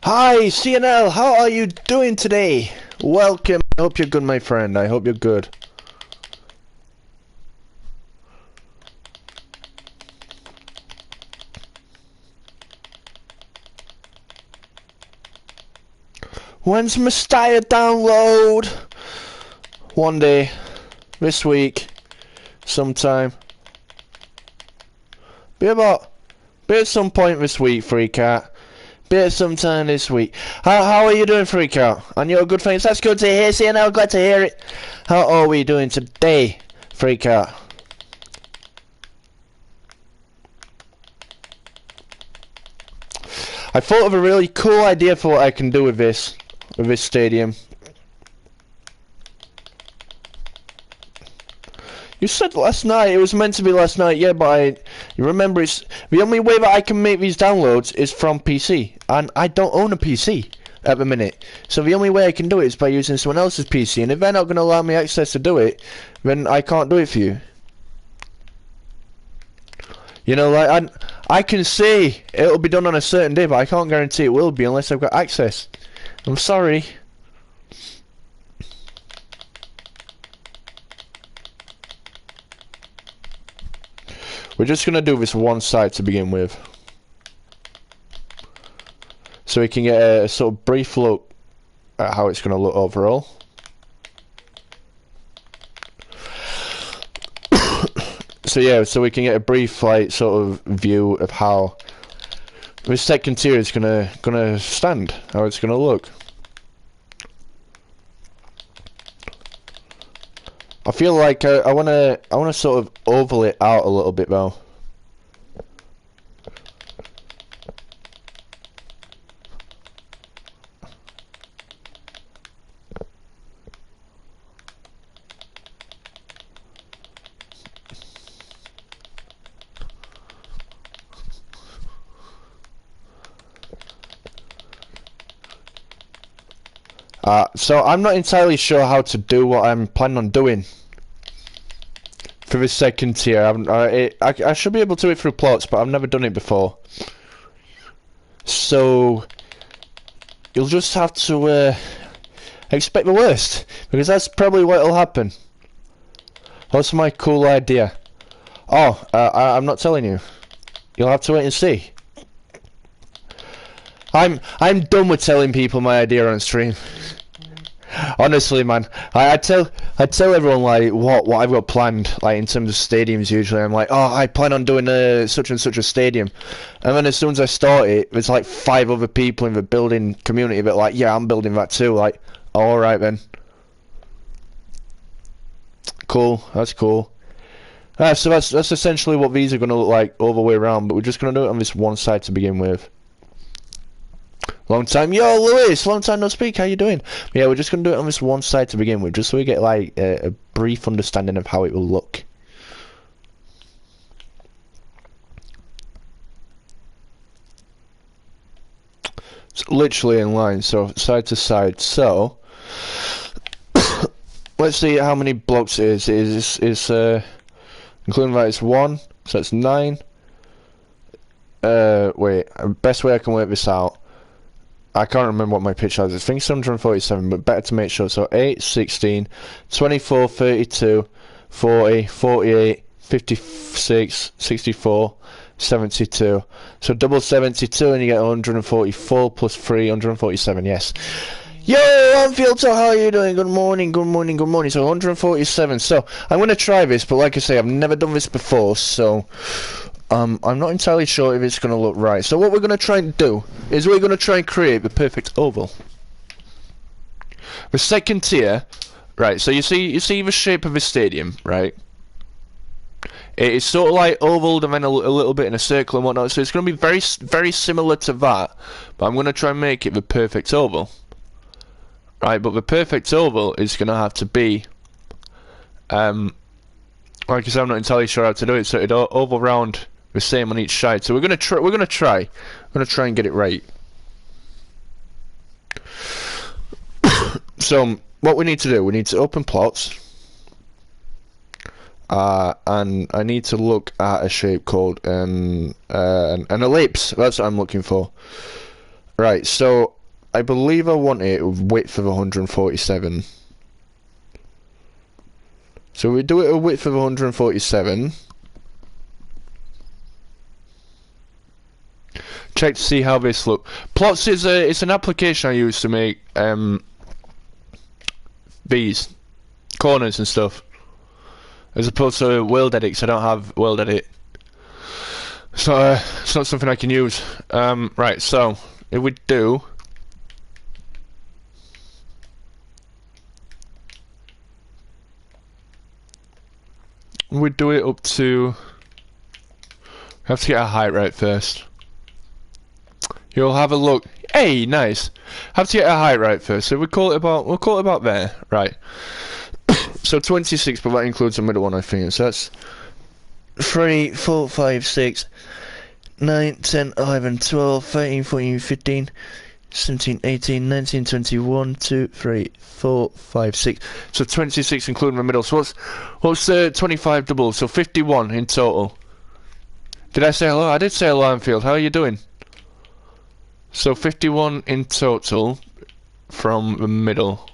Hi, CNL, how are you doing today? Welcome. I hope you're good, my friend. I hope you're good. When's Messiah download? One day. This week. Sometime. Be at some point this week, Freakout. Be at some time this week. How are you doing, Freakout? And you're good, thanks. That's good to hear, CNL. Glad to hear it. How are we doing today, Freakout? I thought of a really cool idea for what I can do with this stadium. You said last night, it was meant to be last night, yeah, but you remember it's, the only way that I can make these downloads is from PC, and I don't own a PC at the minute, so the only way I can do it is by using someone else's PC, and if they're not going to allow me access to do it, then I can't do it for you. You know, like, I can say it'll be done on a certain day, but I can't guarantee it will be unless I've got access. I'm sorry. We're just going to do this one site to begin with. So we can get a sort of brief look at how it's going to look overall. So yeah, so we can get a brief like sort of view of how this second tier is gonna stand, how it's gonna look. I feel like I wanna sort of oval it out a little bit though. So I'm not entirely sure how to do what I'm planning on doing for this second tier. I should be able to do it through plots, but I've never done it before. So you'll just have to expect the worst, because that's probably what'll happen. What's my cool idea? Oh, I'm not telling you. You'll have to wait and see. I'm done with telling people my idea on stream. Honestly, man, I tell everyone like what I've got planned, like in terms of stadiums. Usually, I'm like, oh, I plan on doing such and such a stadium, and then as soon as I start it, there's like 5 other people in the building community that like, yeah, I'm building that too. Like, oh, all right then, cool, that's cool. So that's essentially what these are going to look like all the way around, but we're just going to do it on this one side to begin with. Long time, yo Lewis, long time no speak, how you doing? Yeah, we're just going to do it on this one side to begin with, just so we get like a brief understanding of how it will look. It's literally in line, so side to side, so let's see how many blocks it is. Including that it's 1, so it's 9. Wait, best way I can work this out, I can't remember what my pitch size is. I think it's 147, but better to make sure. So 8, 16, 24, 32, 40, 48, 56, 64, 72. So double 72 and you get 144 plus 3, 147, yes. Yo, Anfield, so how are you doing? Good morning, good morning, good morning. So 147. So I'm going to try this, but like I say, I've never done this before, so I'm not entirely sure if it's going to look right. So what we're going to try and do is we're going to try and create the perfect oval. The second tier, right, so you see the shape of the stadium, right? It's sort of like oval and then a little bit in a circle and whatnot, so it's going to be very similar to that, but I'm going to try and make it the perfect oval. Right, but the perfect oval is going to have to be, like I said, I'm not entirely sure how to do it, so it'll oval round the same on each side. So we're gonna try and get it right. So what we need to do, we need to open plots, and I need to look at a shape called an ellipse. That's what I'm looking for. Right, so I believe I want it with width of 147. So we do it a width of 147. Check to see how this look. Plots is it's an application I use to make these corners and stuff, as opposed to World Edit. 'Cause I don't have World Edit, so it's not something I can use. Right, so if we do, it up to. We have to get our height right first. You'll have a look. Hey, nice. Have to get our height right first. So we'll call it about there, right? So 26, but that includes the middle one, I think. So that's 3, 4, 5, 6, 9, 10, 11, 12, 13, 14, 15, 17, 18, 19, 21, 2, 3, 4, 5, 6. So 26 including the middle. So what's 25 double? So 51 in total. Did I say hello? I did say hello, Anfield. How are you doing? So 51 in total from the middle.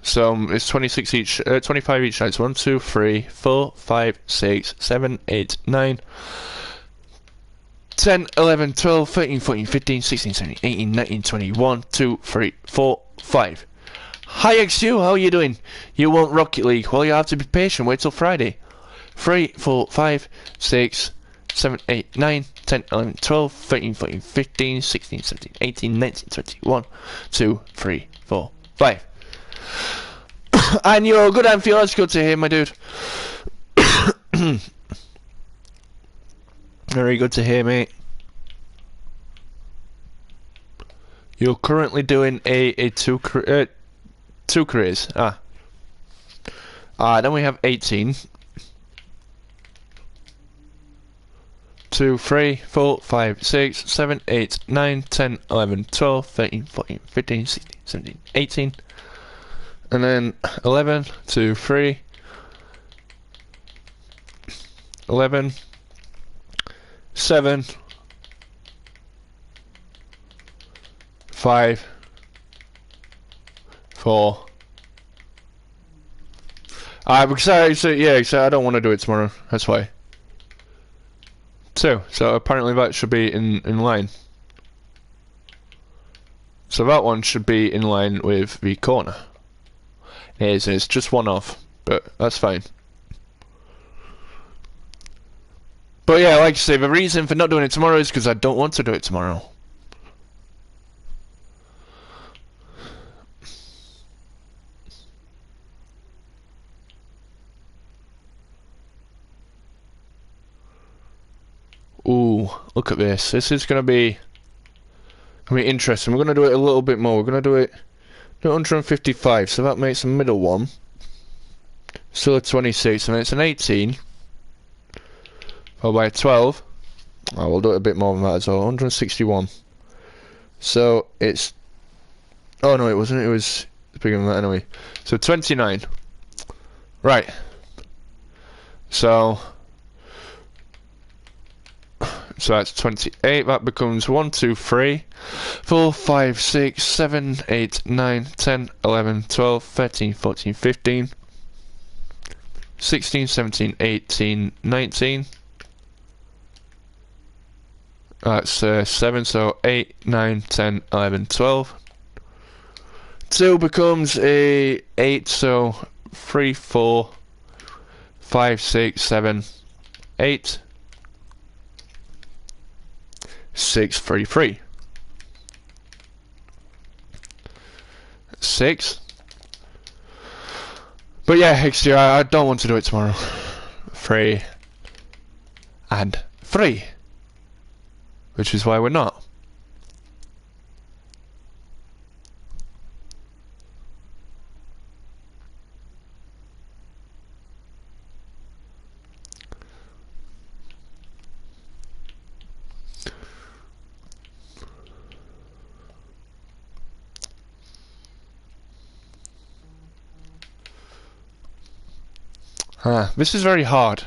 So it's 26 each, 25 each side. So 1, 2, 3, 4, 5, 6, 7, 8, 9, 10, 11, 12, 13, 14, 15, 16, 17, 18, 19, 20, 1, 2, 3, 4, 5. Hi XU, how are you doing? You want Rocket League? Well, you have to be patient. Wait till Friday. 3, 4, 5, 6, 7, 8, 9, 10, 11, 12, 13, 14, 15, 16, 17, 18, 19, 20, 1, 2, 3, 4, 5. And you're good, Anfield. That's good to hear, my dude. Very good to hear, mate. You're currently doing a two careers. Then we have 18. 2, 3, 4, 5, 6, 7, 8, 9, 10, 11, 12, 13, 14, 15, 16, 17, 18. And then 11, 2, 3, 11, 7, 5, 4. Because I don't want to do it tomorrow. That's why. 2. So apparently that should be in line. So that one should be in line with the corner. It is, and it's just one off, but that's fine. But yeah, like I say, the reason for not doing it tomorrow is because I don't want to do it tomorrow. Ooh, look at this. This is gonna be interesting. We're gonna do it a little bit more. We're gonna do it 155, so that makes the middle one still a 26, and it's an 18. Followed by a 12. Oh, we'll do it a bit more than that as well. 161. So it's. Oh no, it wasn't. It was bigger than that anyway. So 29. Right. So that's 28. That becomes 1, 2, 3, 4, 5, 6, 7, 8, 9, 10, 11, 12, 13, 14, 15, 16, 17, 18, 19. That's 7, so 8, 9, 10, 11, 12. 2 becomes a 8, so 3, 4, 5, 6, 7, 8. 6, 3, 3. 6. But yeah, XG, I don't want to do it tomorrow. 3 and 3. Which is why we're not. This is very hard.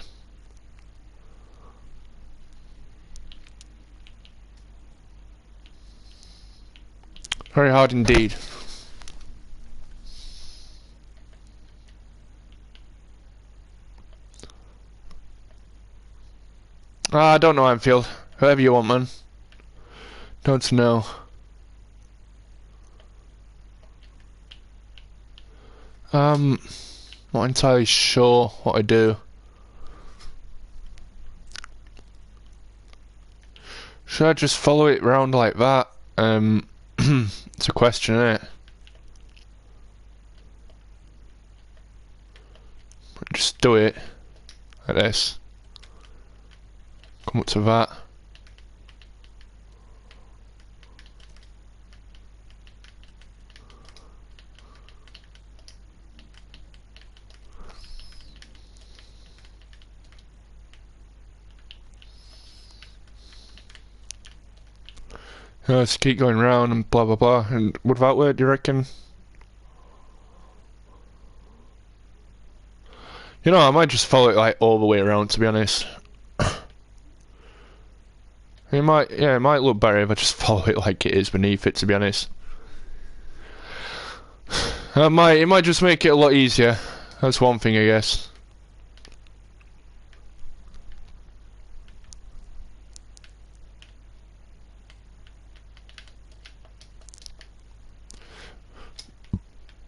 Very hard indeed. I don't know, Anfield. Whoever you want, man. Don't know. Not entirely sure what I do. Should I just follow it round like that? It's a question, isn't it? Just do it like this. Come up to that. Let's keep going round and blah blah blah. And would that work, do you reckon? You know, I might just follow it like all the way around, to be honest. It might look better if I just follow it like it is beneath it, to be honest. It might just make it a lot easier. That's one thing, I guess.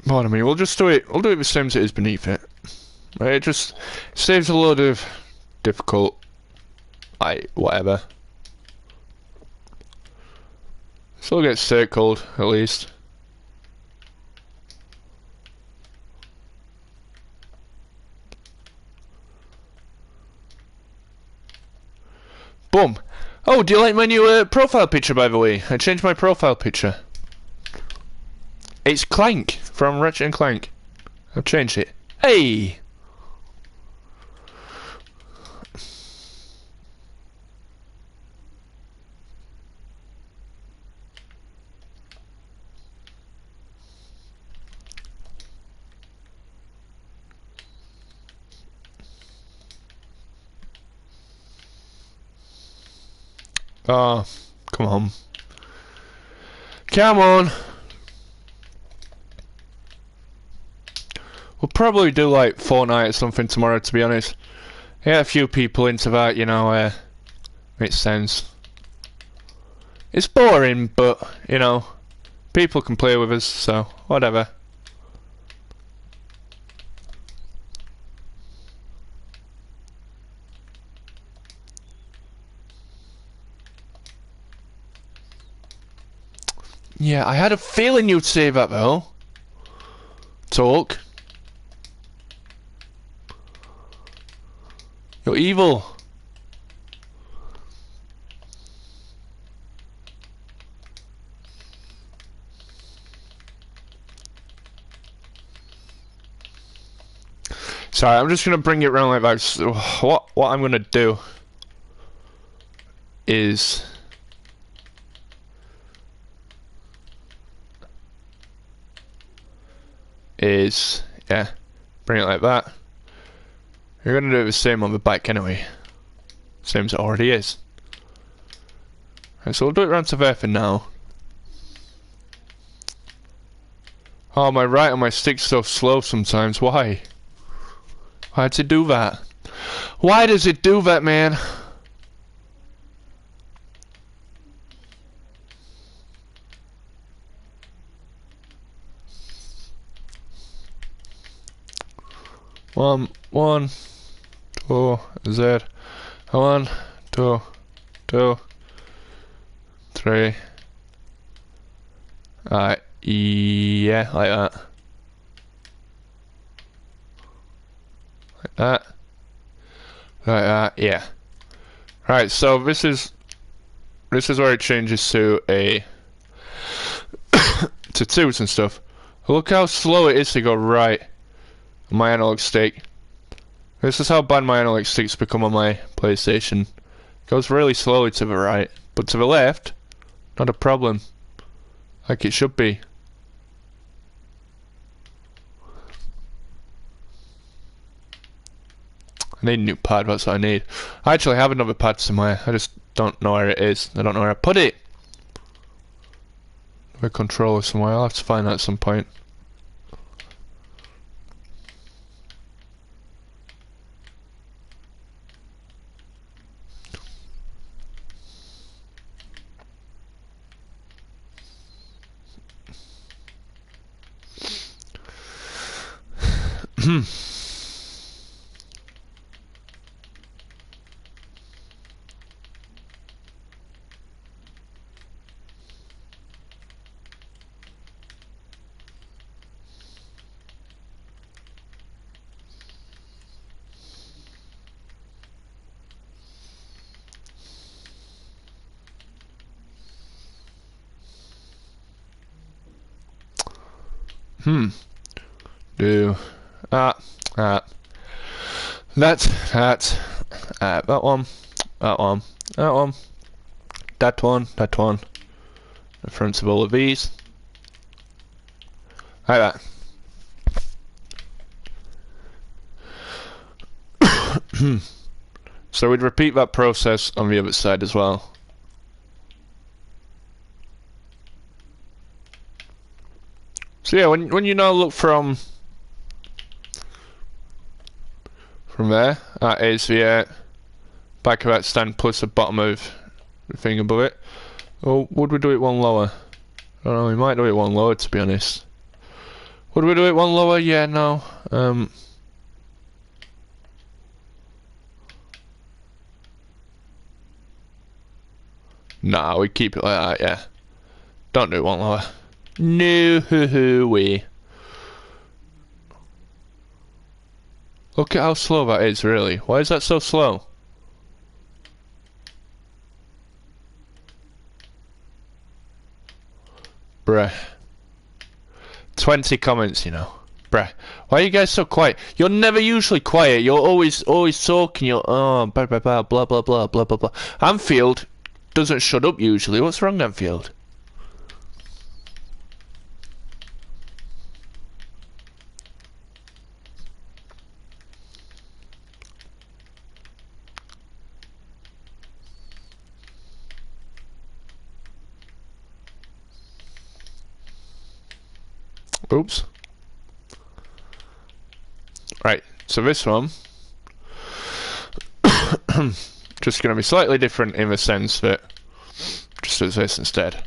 Pardon me, we'll just do it. We'll do it the same as it is beneath it. It just saves a load of difficult, whatever. Still get circled, at least. Boom. Oh, do you like my new profile picture, by the way? I changed my profile picture. It's Clank from Ratchet and Clank. I've changed it. Hey! Oh, come on. Come on! We'll probably do like Fortnite or something tomorrow, to be honest. Yeah, a few people into that, you know, makes sense. It's boring, but, you know, people can play with us, so, whatever. Yeah, I had a feeling you'd say that, though. Talk. You're evil. Sorry, I'm just gonna bring it around like that. So what I'm gonna do is yeah, bring it like that. You're gonna do the same on the back anyway. Same as it already is. Right, so we'll do it round to there for now. Oh, my right and my stick's so slow sometimes. Why? Why does it do that? Why does it do that, man? One, two, Z. 1, 2, 2, 3. Yeah, like that. Like that. Like that, yeah. Right, so this is where it changes to a to twos and stuff. Look how slow it is to go right on my analog stick. This is how bad my analog sticks become on my PlayStation. It goes really slowly to the right, but to the left, not a problem. Like it should be. I need a new pad, that's what I need. I actually have another pad somewhere, I just don't know where it is. I don't know where I put it. a controller somewhere. I'll have to find that at some point. Do that one, that one. The fronts of all of these. Like that. So we'd repeat that process on the other side as well. So yeah, when you now look from there, that is the back of that stand plus the bottom of the thing above it. Or would we do it one lower? I don't know, we might do it one lower to be honest. Would we do it one lower? Yeah, no. Nah, we keep it like that, yeah. Don't do it one lower. No, we. Look at how slow that is, really. Why is that so slow? Bruh. 20 comments, you know. Bruh. Why are you guys so quiet? You're never usually quiet. You're always talking. You're, oh, blah, blah, blah, blah, blah, blah, blah, blah, blah. Anfield doesn't shut up usually. What's wrong, Anfield? Oops. Right, so this one just going to be slightly different in the sense that just does this instead.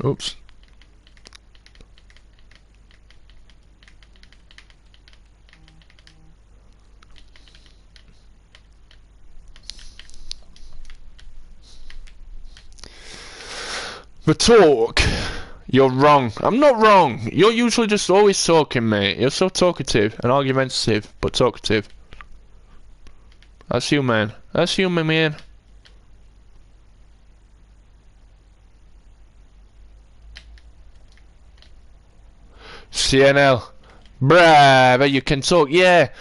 Oops. The talk. You're wrong. I'm not wrong. You're usually just always talking, mate. You're so talkative and argumentative, but talkative. That's you, man. That's you, my man. CNL. Bruh, but you can talk. Yeah.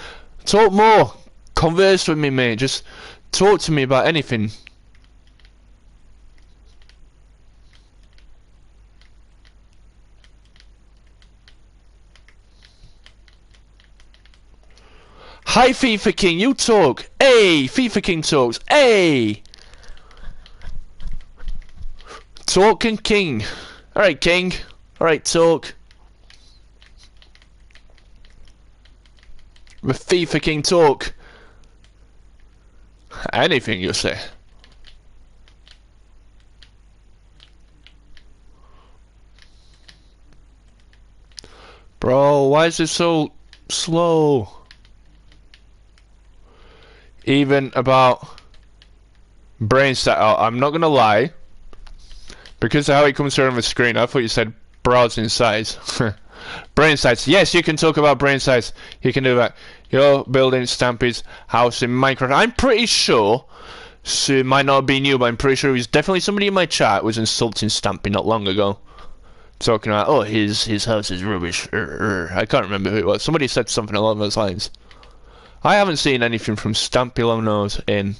Talk more. Converse with me, mate. Just talk to me about anything. Hi FIFA King, you talk. Hey, FIFA King talks. Hey. Talking King. Alright, King. Alright, talk. The FIFA King talk. Anything you say. Bro, why is it so slow? Even about brain stat. Oh, I'm not gonna lie, because of how it comes through on the screen, I thought you said browsing size. Brain size. Yes, you can talk about brain size. You can do that. You're building Stampy's house in Minecraft. I'm pretty sure, so it might not be new, but I'm pretty sure it was definitely somebody in my chat was insulting Stampy not long ago. Talking about, oh, his house is rubbish. I can't remember who it was. Somebody said something along those lines. I haven't seen anything from Stampy Longnose in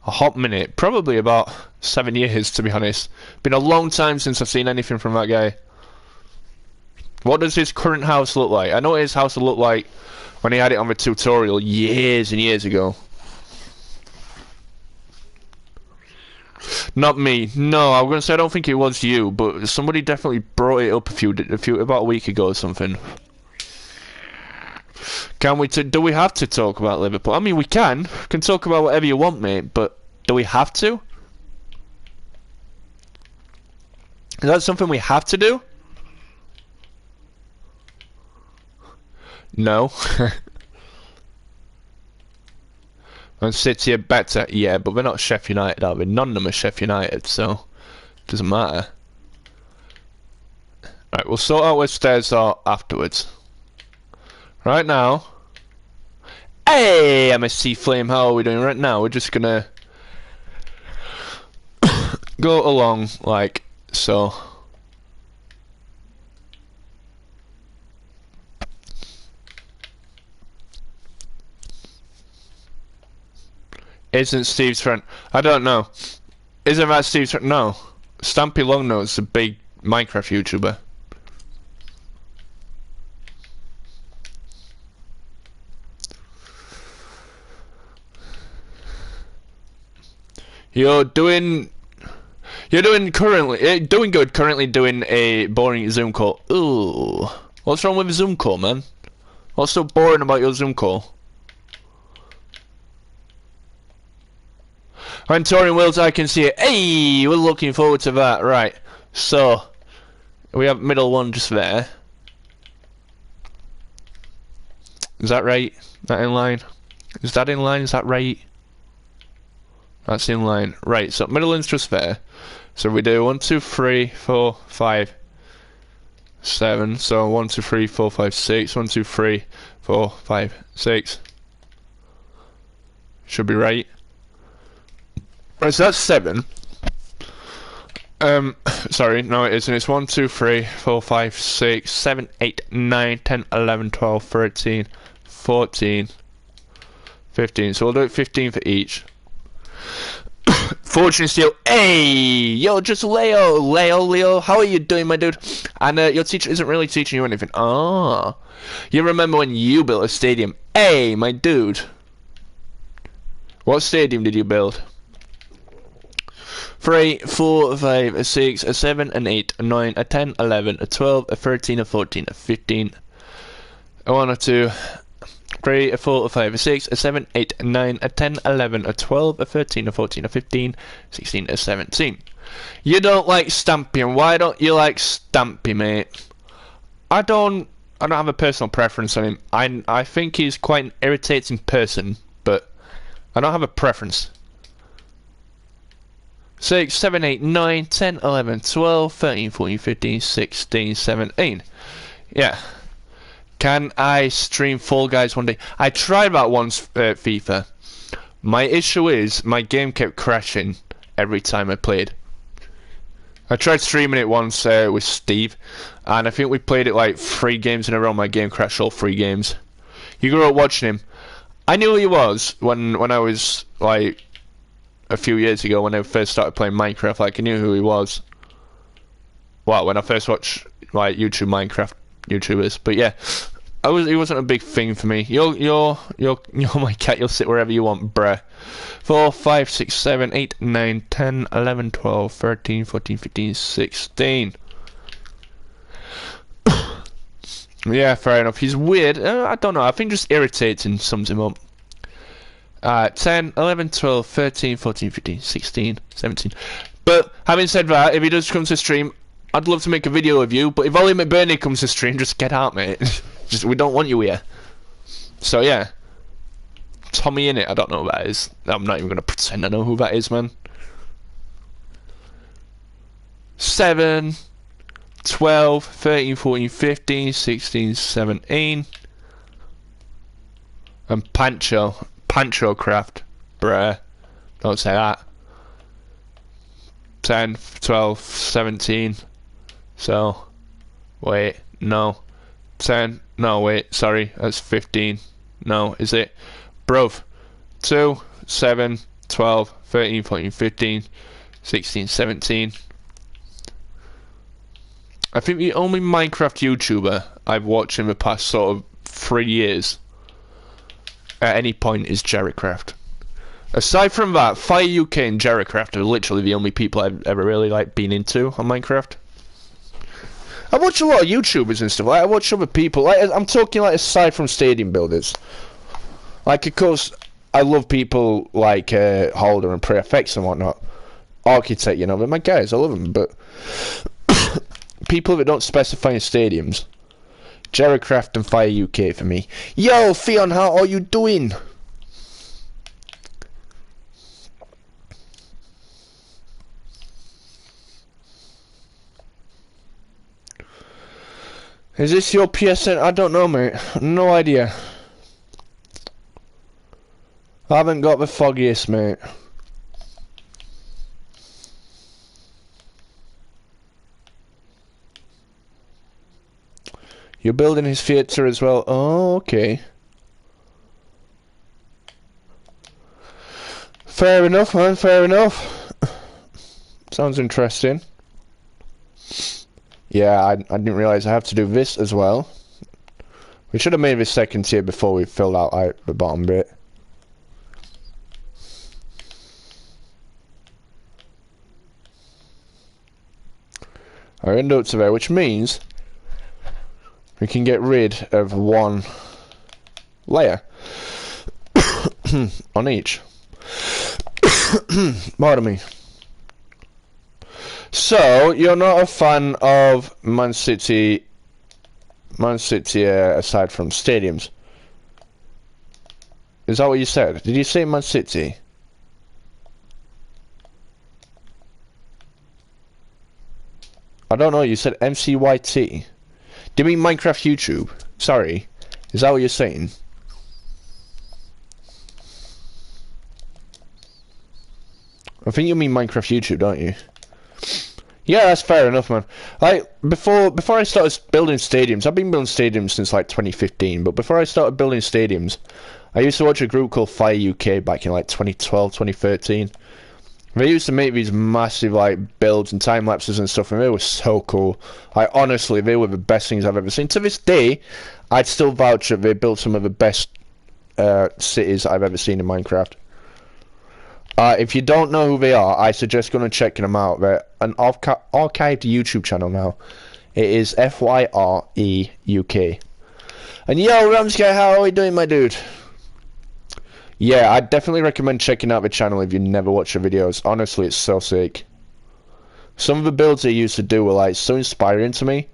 a hot minute. Probably about 7 years, to be honest. Been a long time since I've seen anything from that guy. What does his current house look like? I know what his house will look like when he had it on the tutorial years and years ago. Not me. No, I was gonna say I don't think it was you, but somebody definitely brought it up about a week ago or something. Can we? Do we have to talk about Liverpool? I mean, we can. We can talk about whatever you want, mate. But do we have to? Is that something we have to do? No. And City are better, yeah, but they're not Sheffield United, are they? None of them are Sheffield United, so it doesn't matter. Right, we'll sort out where stairs are afterwards. Right now, hey, MSC Flame, how are we doing right now? We're just gonna go along like so. Isn't Steve's friend? I don't know. Isn't that Steve's friend? No. Stampy Longnose is a big Minecraft YouTuber. You're doing good. Currently doing a boring Zoom call. Ooh, what's wrong with a Zoom call, man? What's so boring about your Zoom call? When touring worlds, I can see it. Hey, we're looking forward to that. Right, so we have middle one just there. Is that right? That in line? Is that in line? Is that right? That's in line. Right, so middle one's just there. So we do 1, 2, 3, 4, 5, 7. So 1, 2, 3, 4, 5, 6. 1, 2, 3, 4, 5, 6. Should be right. Right, so that's 7. Sorry, no it isn't. It's 1, 2, 3, 4, 5, 6, 7, 8, 9, 10, 11, 12, 13, 14, 15. So we'll do it 15 for each. Fortune Steel, hey, yo, just Leo, how are you doing, my dude? And your teacher isn't really teaching you anything. Ah, you remember when you built a stadium? Hey, my dude, what stadium did you build? 3, 4, 5, 6, 7, 8, 9, 10, 11, 12, 13, 14, 15. 1, 2, 3, 4, 5, 6, 7, 8, 9, 10, 11, 12, 13, 14, 15, 16, 17. You don't like Stampy, and why don't you like Stampy, mate? I don't have a personal preference on him. I think he's quite an irritating person, but I don't have a preference. 6, 7, 8, 9, 10, 11, 12, 13, 14, 15, 16, 17. Yeah. Can I stream Fall Guys one day? I tried that once, FIFA. My issue is, my game kept crashing every time I played. I tried streaming it once with Steve, and I think we played it like 3 games in a row. My game crashed all 3 games. You grew up watching him. I knew who he was when I was like a few years ago when I first started playing Minecraft. Like, I knew who he was. Well, when I first watched like YouTube Minecraft YouTubers, but yeah, he wasn't a big thing for me. You're my cat. You'll sit wherever you want, bruh. 4, 5, 6, 7, 8, 9, 10, 11, 12, 13, 14, 15, 16. Yeah, fair enough. He's weird. I don't know. I think just irritating sums him up. 10, 11, 12, 13, 14, 15, 16, 17. But having said that, if he does come to stream, I'd love to make a video of you. But if Ollie McBurney comes to stream, just get out, mate. We don't want you here. So yeah, Tommy in it. I don't know who that is. I'm not even gonna pretend I know who that is, man. 7, 12, 13, 14, 15, 16, 17. And Pancho Craft, bruh. Don't say that. 10, 12, 17. So, wait, no. 10, no, wait, sorry, that's 15. No, is it? Bruv. 2, 7, 12, 13, 14, 15, 16, 17. I think the only Minecraft YouTuber I've watched in the past sort of 3 years at any point is Jerrycraft. Aside from that, Fire UK and Jerrycraft are literally the only people I've ever really like been into on Minecraft. I watch a lot of YouTubers and stuff. Like, I watch other people. Like, I'm talking like aside from stadium builders. Like, of course, I love people like Holder and PreFX and whatnot. Architect, you know, they're my guys. I love them. But people that don't specify in stadiums, Jerrycraft and Fire UK for me. Yo, Theon, how are you doing? Is this your PSN? I don't know, mate. No idea. I haven't got the foggiest, mate. You're building his theatre as well. Oh, okay. Fair enough, man. Fair enough. Sounds interesting. Yeah, I didn't realise I have to do this as well. We should have made this second tier before we filled out like, the bottom bit. Our end up to there, which means we can get rid of one layer on each. Pardon me. So, you're not a fan of Man City aside from stadiums? Is that what you said? Did you say Man City? I don't know, you said MCYT. Do you mean Minecraft YouTube? Sorry. Is that what you're saying? I think you mean Minecraft YouTube, don't you? Yeah, that's fair enough, man. Like, before I started building stadiums, I've been building stadiums since, like, 2015, but before I started building stadiums, I used to watch a group called Fire UK back in, like, 2012, 2013. They used to make these massive, like, builds and time-lapses and stuff, and they were so cool. Like, honestly, they were the best things I've ever seen. To this day, I'd still vouch that they built some of the best cities I've ever seen in Minecraft. If you don't know who they are, I suggest going and checking them out. They're an archived YouTube channel now. It is FYRE UK. And yo, Ramsky, how are we doing, my dude? Yeah, I definitely recommend checking out the channel if you never watch the videos. Honestly, it's so sick. Some of the builds they used to do were like so inspiring to me.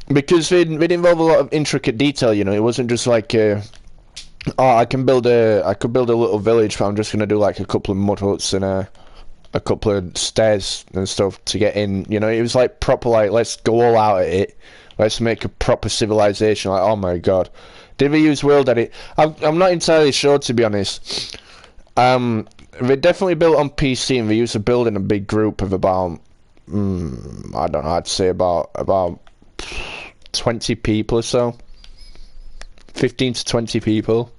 Because they'd involve a lot of intricate detail, you know. It wasn't just like oh, I could build a little village, but I'm just gonna do like a couple of mud huts and a couple of stairs and stuff to get in. You know, it was like proper, like, let's go all out at it. Let's make a proper civilization. Like, oh my god, did they use world edit? I'm not entirely sure, to be honest. They definitely built on PC, and they used to build in a big group of about I don't know, I'd say about 20 people or so. 15 to 20 people.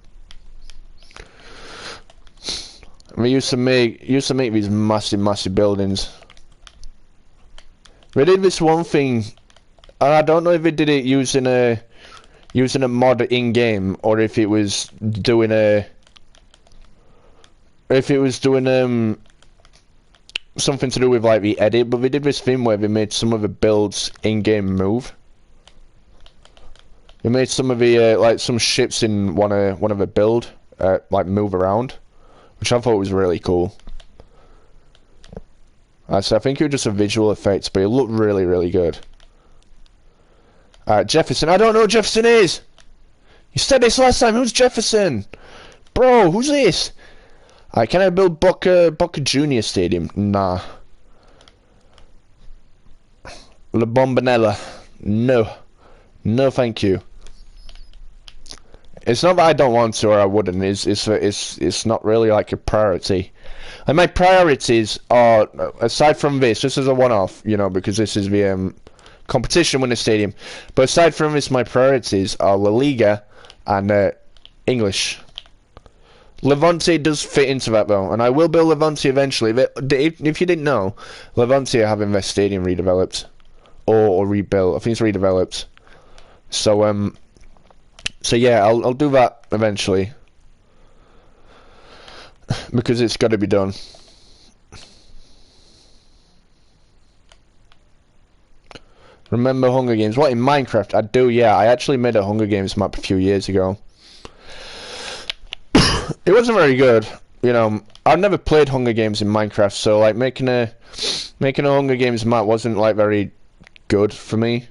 We used to make these massive buildings. We did this one thing, and I don't know if it did it using a mod in game, or if it was doing something to do with like the edit. But we did this thing where we made some of the builds in game move. We made some of the like some ships in one of the build like move around, which I thought was really cool. So I think it was just a visual effect, but it looked really good. Jefferson, I don't know who Jefferson is. You said this last time. Who's Jefferson, bro? Who's this? Can I build Boca Junior Stadium? Nah. La Bombonella, no, thank you. It's not that I don't want to or I wouldn't. It's not really like a priority. And my priorities are, aside from this is a one-off, you know, because this is the competition winning stadium. But aside from this, my priorities are La Liga and English. Levante does fit into that though, and I will build Levante eventually. If you didn't know, Levante are having their stadium redeveloped or rebuilt. I think it's redeveloped. So So yeah, I'll do that eventually. Because it's got to be done. Remember Hunger Games? What, in Minecraft? I do, yeah. I actually made a Hunger Games map a few years ago. It wasn't very good. You know, I've never played Hunger Games in Minecraft, so like making a Hunger Games map wasn't like very good for me.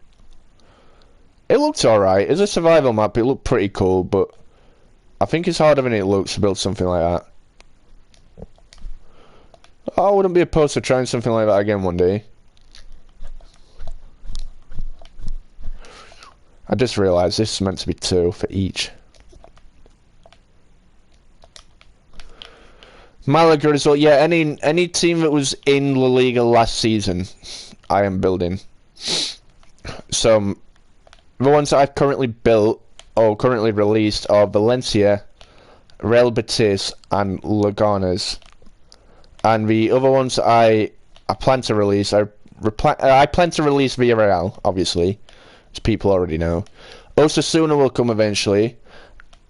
It looked alright. As a survival map, it looked pretty cool, but I think it's harder than it looks to build something like that. I wouldn't be opposed to trying something like that again one day. I just realised this is meant to be 2 for each. Malaga as well. Yeah, any team that was in La Liga last season, I am building. So the ones that I've currently built or currently released are Valencia, Real Betis, and Leganes. And the other ones I plan to release, I plan to release Villarreal, obviously, as people already know. Osasuna will come eventually,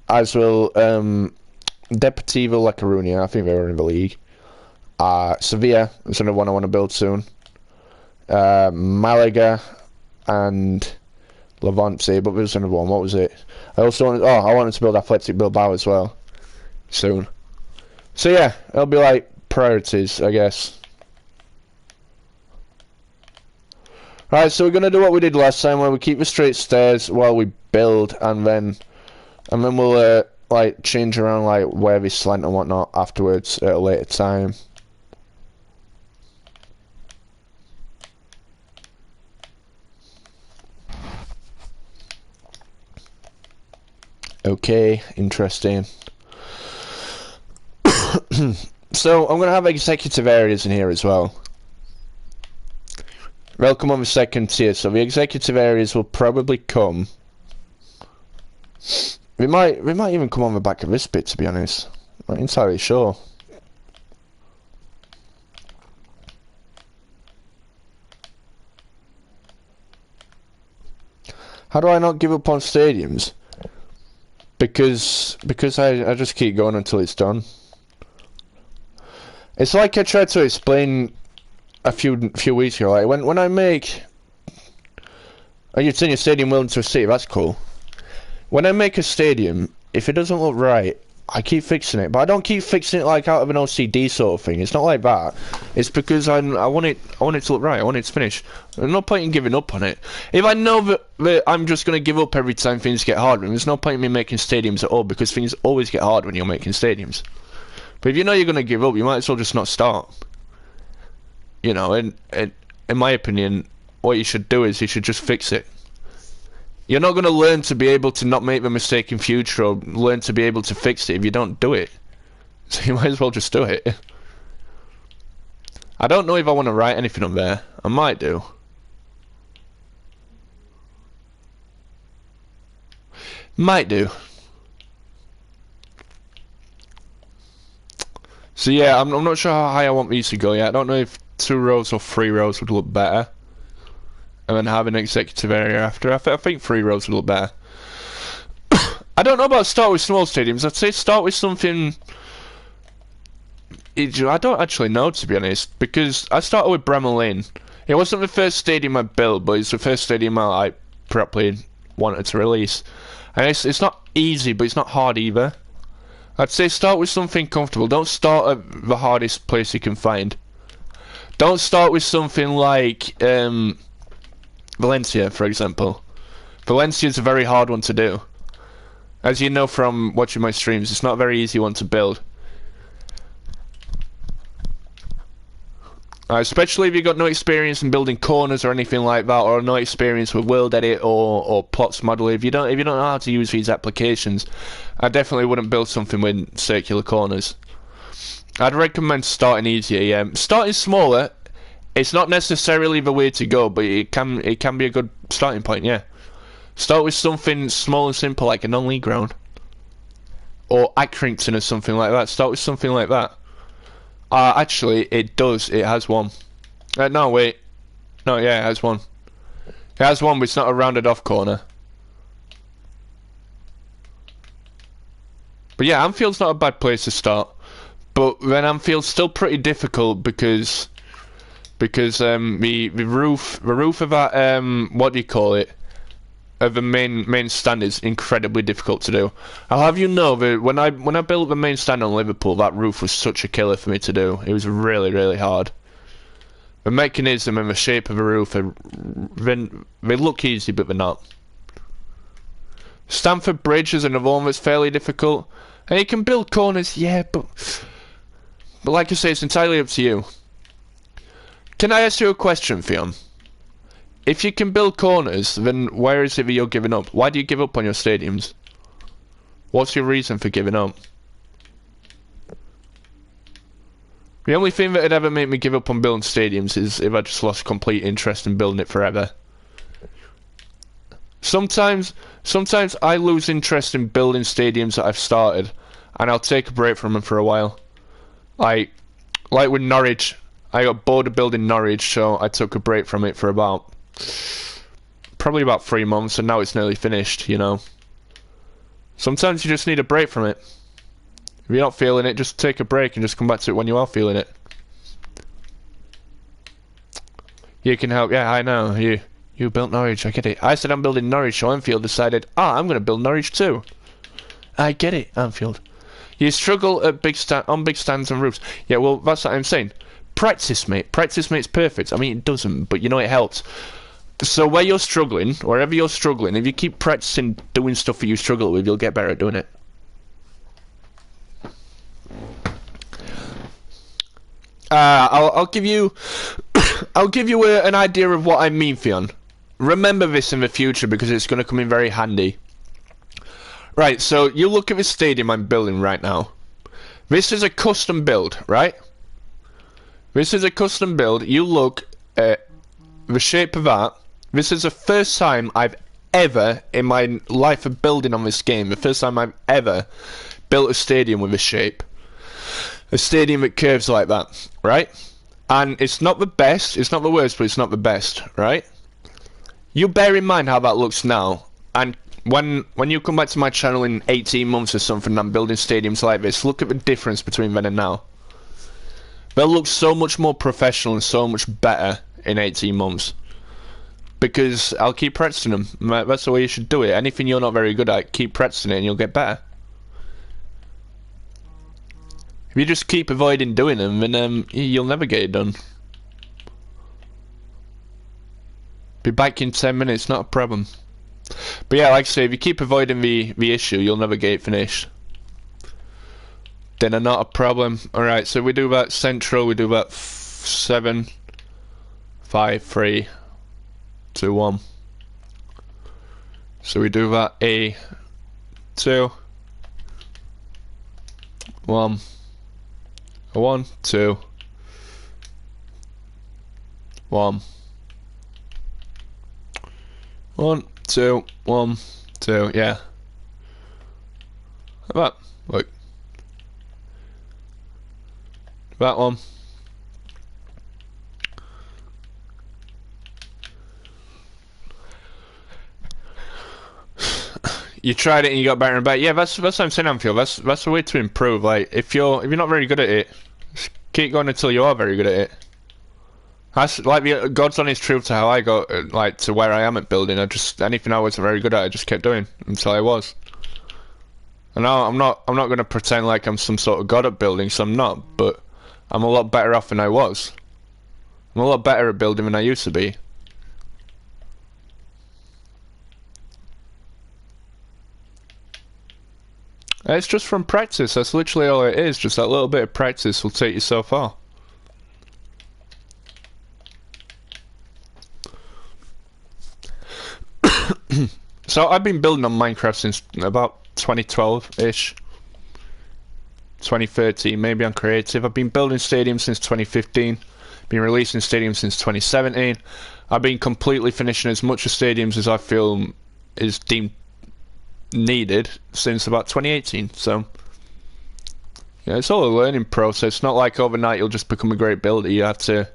as will Deportivo La Coruña. I think they were in the league. Sevilla is another one I want to build soon. Malaga and Levante, but there's another one. What was it? I wanted to build Athletic Bilbao as well soon. So yeah, it'll be like priorities, I guess. Right, so we're gonna do what we did last time, where we keep the straight stairs while we build, and then we'll like change around like where we slant and whatnot afterwards at a later time. Okay, interesting. So I'm gonna have executive areas in here as well. They'll come on the second tier, so the executive areas will probably come. We might even come on the back of this bit, to be honest. I'm not entirely sure. How do I not give up on stadiums? Because I just keep going until it's done. It's like I tried to explain a few weeks ago. Like when I make, oh, you'd seen your stadium willing to a city. That's cool. When I make a stadium, if it doesn't look right, I keep fixing it. But I don't keep fixing it like out of an OCD sort of thing. It's not like that. It's because I want it to look right. I want it to finish. There's no point in giving up on it. If I know that I'm just going to give up every time things get hard, there's no point in me making stadiums at all, because things always get hard when you're making stadiums. But if you know you're going to give up, you might as well just not start. You know, and in my opinion, what you should do is you should just fix it. You're not going to learn to be able to not make the mistake in future, or learn to be able to fix it if you don't do it. So you might as well just do it. I don't know if I want to write anything up there. I might do. Might do. So yeah, I'm not sure how high I want these to go yet. I don't know if 2 rows or 3 rows would look better. And then have an executive area after. I think 3 rows would look better. I don't know about start with small stadiums. I'd say start with something... I don't actually know, to be honest, because I started with Bremer Lane. It wasn't the first stadium I built, but it's the first stadium I properly wanted to release. And it's not easy, but it's not hard either. I'd say start with something comfortable. Don't start at the hardest place you can find. Don't start with something like Valencia, for example. Valencia is a very hard one to do. As you know from watching my streams, it's not a very easy one to build. Especially if you've got no experience in building corners or anything like that, or no experience with World Edit or Plots Model. If you don't know how to use these applications, I definitely wouldn't build something with circular corners. I'd recommend starting easier. Yeah, starting smaller. It's not necessarily the way to go, but it can be a good starting point. Yeah, start with something small and simple like a non-league ground, or Accrington or something like that. Start with something like that. Actually, it does. It has one. No, wait. No, yeah, it has one. It has one, but it's not a rounded off corner. But yeah, Anfield's not a bad place to start. But then Anfield's still pretty difficult because the roof of that what do you call it, of the main stand is incredibly difficult to do. I'll have you know that when I built the main stand on Liverpool, that roof was such a killer for me to do. It was really hard. The mechanism and the shape of the roof they look easy, but they're not. Stamford Bridge is another one that's fairly difficult. And you can build corners, yeah, but like I say, it's entirely up to you. Can I ask you a question, Theon? If you can build corners, then where is it that you're giving up? Why do you give up on your stadiums? What's your reason for giving up? The only thing that would ever make me give up on building stadiums is if I just lost complete interest in building it forever. Sometimes I lose interest in building stadiums that I've started, and I'll take a break from them for a while. Like with Norwich, I got bored of building Norwich, so I took a break from it for probably about 3 months, and now it's nearly finished, you know. Sometimes you just need a break from it. If you're not feeling it, just take a break and just come back to it when you are feeling it. You can help, yeah, I know, you built Norwich, I get it. I said I'm building Norwich, so Anfield decided, I'm going to build Norwich too. I get it, Anfield. You struggle at on big stands and roofs. Yeah, well, that's what I'm saying. Practice, mate. Practice makes perfect. I mean, it doesn't, but you know it helps. So wherever you're struggling, if you keep practicing doing stuff that you struggle with, you'll get better at doing it. I'll give you an idea of what I mean, Theon. Remember this in the future because it's going to come in very handy. Right, so you look at the stadium I'm building right now. This is a custom build, right? This is a custom build. You look at the shape of that. This is the first time I've ever, in my life of building on this game, the first time I've ever built a stadium with this shape. A stadium that curves like that, right? And it's not the best, it's not the worst, but it's not the best, right? You bear in mind how that looks now, and when you come back to my channel in 18 months or something and I'm building stadiums like this, look at the difference between then and now. They'll look so much more professional and so much better in 18 months. Because I'll keep practicing them. That's the way you should do it. Anything you're not very good at, keep practicing it and you'll get better. If you just keep avoiding doing them, then you'll never get it done. Be back in 10 minutes, not a problem. But yeah, like I say, if you keep avoiding the issue, you'll never get it finished. Then not a problem. Alright, so we do that central, we do that 7, 5, 3, 2, 1. So we do that A, 2, 1, 1, 2, 1. 1, 2, 1, 2, yeah. How about, look. That one. You tried it and you got better and better. Yeah, that's what I'm saying, Anfield. That's the way to improve. Like, if you're not very good at it, just keep going until you are very good at it. That's like God's honest truth to how I got like to where I am at building. Anything I wasn't very good at, I just kept doing until I was. And now I'm not going to pretend like I'm some sort of god at building, so I'm not. But I'm a lot better off than I was. I'm a lot better at building than I used to be. It's just from practice. That's literally all it is. Just that little bit of practice will take you so far. So I've been building on Minecraft since about 2012-ish. 2013, maybe on creative. I've been building stadiums since 2015. Been releasing stadiums since 2017. I've been completely finishing as much of stadiums as I feel is deemed needed since about 2018. So yeah, it's all a learning process. Not like overnight you'll just become a great builder. You have to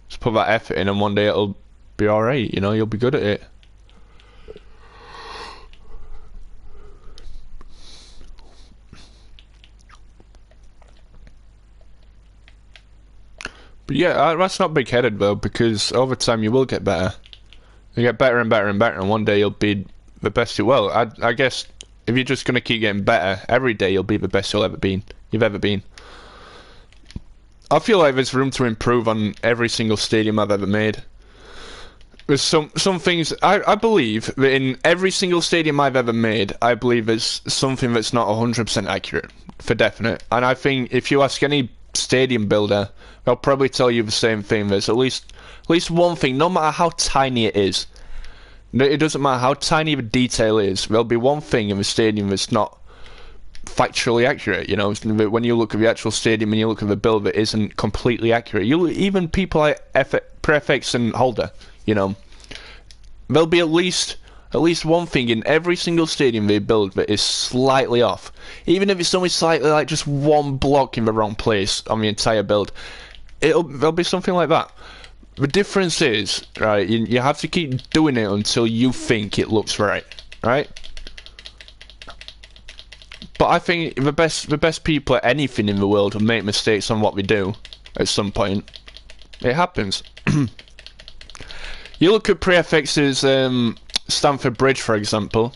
just put that effort in, and one day it'll be alright. You know, you'll be good at it. But yeah, that's not big-headed though, because over time you will get better. You get better and better and better, and one day you'll be the best you will. I guess if you're just gonna keep getting better every day, you'll be the best you've ever been. I feel like there's room to improve on every single stadium I've ever made. There's some things I believe that in every single stadium I've ever made, I believe there's something that's not 100% accurate for definite. And I think if you ask any stadium builder, they'll probably tell you the same thing. There's at least one thing, no matter how tiny it is. It doesn't matter how tiny the detail is. There'll be one thing in the stadium that's not factually accurate. You know, when you look at the actual stadium and you look at the build that isn't completely accurate. Even people like Prefix and Holder. You know, there'll be at least one thing in every single stadium they build that is slightly off. Even if it's only slightly, like just one block in the wrong place on the entire build, there'll be something like that. The difference is, right, you have to keep doing it until you think it looks right, right? But I think the best people at anything in the world will make mistakes on what they do at some point. It happens. You look at Prefix's Stamford Bridge, for example,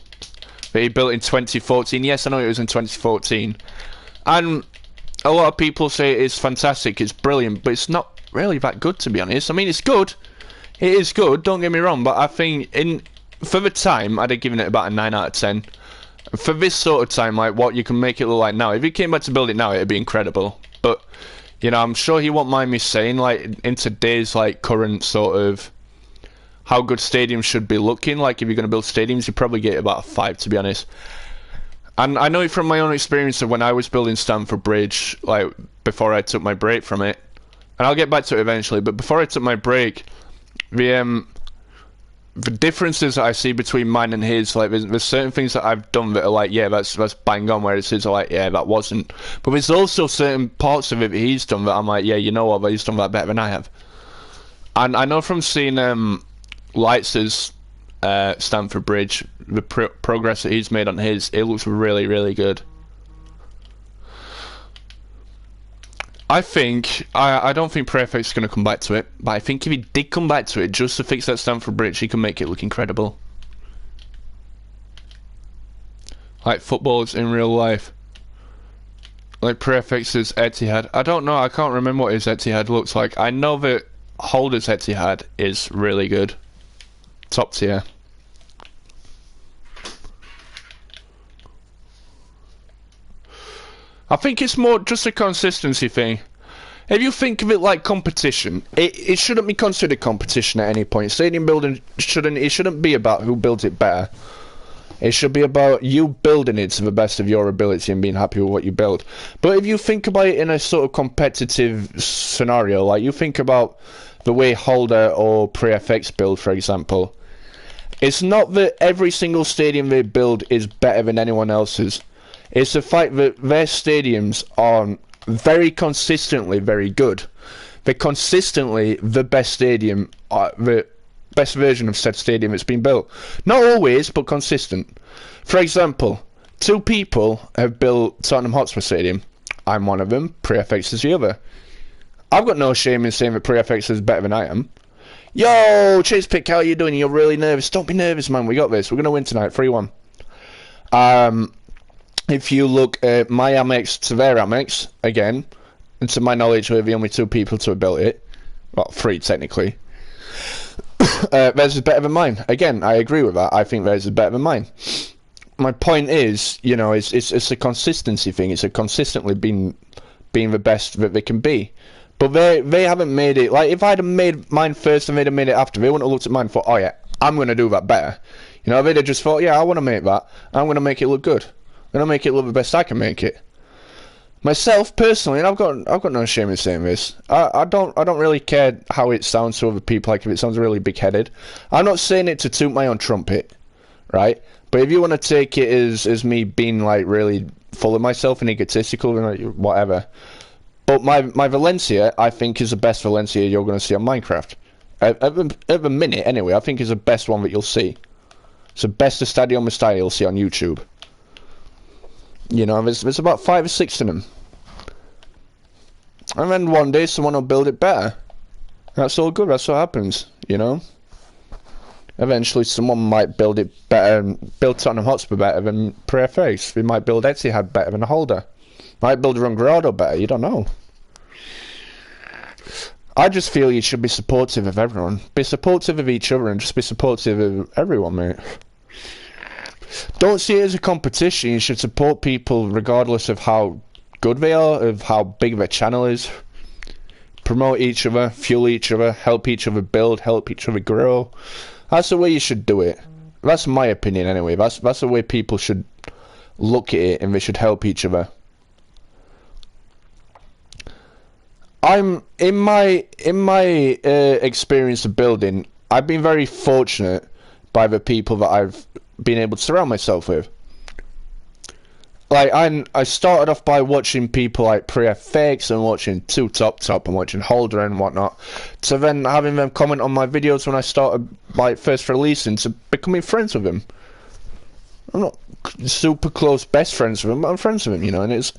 that he built in 2014. Yes, I know it was in 2014. And a lot of people say it's fantastic, it's brilliant, but it's not really that good, to be honest. I mean, it's good. It is good, don't get me wrong, but I think for the time, I'd have given it about a 9 out of 10. For this sort of time, like what you can make it look like now, if you came back to build it now, it'd be incredible. But, you know, I'm sure he won't mind me saying, like, in today's, like, current sort of how good stadiums should be looking. Like, if you're going to build stadiums, you probably get about a 5, to be honest. And I know it from my own experience of when I was building Stamford Bridge, like, before I took my break from it. And I'll get back to it eventually, but before I took my break, the differences that I see between mine and his, like, there's certain things that I've done that are like, yeah, that's bang on, whereas his are like, yeah, that wasn't. But there's also certain parts of it that he's done that I'm like, yeah, you know what, he's done that better than I have. And I know from seeing Lights' Stamford Bridge, the progress that he's made on his, it looks really, really good. I don't think Prefix is going to come back to it, but I think if he did come back to it just to fix that Stamford Bridge, he can make it look incredible. Like footballs in real life. Like Prefix's Etihad. I don't know, I can't remember what his Etihad looks like. I know that Holder's Etihad is really good. Top tier. I think it's more just a consistency thing. If you think of it like competition, it shouldn't be considered competition at any point. Stadium building shouldn't be about who builds it better. It should be about you building it to the best of your ability and being happy with what you build. But if you think about it in a sort of competitive scenario, like you think about the way Holder or Prefix build, for example, it's not that every single stadium they build is better than anyone else's. It's the fact that their stadiums are very consistently very good. They're consistently the best stadium, the best version of said stadium that's been built. Not always, but consistent. For example, 2 people have built Tottenham Hotspur Stadium. I'm one of them, Prefix is the other. I've got no shame in saying that Prefix is better than I am. Yo, Chase Pick, how are you doing? You're really nervous. Don't be nervous, man. We got this. We're going to win tonight, 3-1. If you look at my Amex to their Amex, again, and to my knowledge, we're the only 2 people to have built it. Well, 3, technically. Theirs is better than mine. Again, I agree with that. I think theirs is better than mine. My point is, you know, it's a consistency thing. It's a consistently being the best that they can be. But they haven't made it. Like, if I'd have made mine first and they'd have made it after, they wouldn't have looked at mine and thought, oh yeah, I'm going to do that better. You know, they'd have just thought, yeah, I want to make that. I'm going to make it look good. I'm going to make it look the best I can make it. Myself, personally, and I've got no shame in saying this, I don't really care how it sounds to other people, like if it sounds really big-headed. I'm not saying it to toot my own trumpet, right? But if you want to take it as me being, like, really full of myself and egotistical and like, whatever. But my Valencia, I think, is the best Valencia you're going to see on Minecraft. At the minute, anyway, I think is the best one that you'll see. It's the best Estadio Mestalla you'll see on YouTube. You know, there's about 5 or 6 of them. And then one day someone will build it better. That's all good, that's what happens, you know? Eventually someone might build it better, build Tottenham Hotspur better than Preface. They might build Etihad better than Holder. Might build Grado better, you don't know. I just feel you should be supportive of everyone. Be supportive of each other and just be supportive of everyone, mate. Don't see it as a competition. You should support people regardless of how good they are, of how big their channel is. Promote each other, fuel each other, help each other build, help each other grow. That's the way you should do it. That's my opinion anyway. That's the way people should look at it, and they should help each other. I'm in my experience of building, I've been very fortunate by the people that I've been able to surround myself with. Like, I started off by watching people like PreFX and watching 2Top and watching Holder and whatnot, to then having them comment on my videos when I started like first releasing, to becoming friends with them. I'm not super close best friends with them, but I'm friends with them, you know, and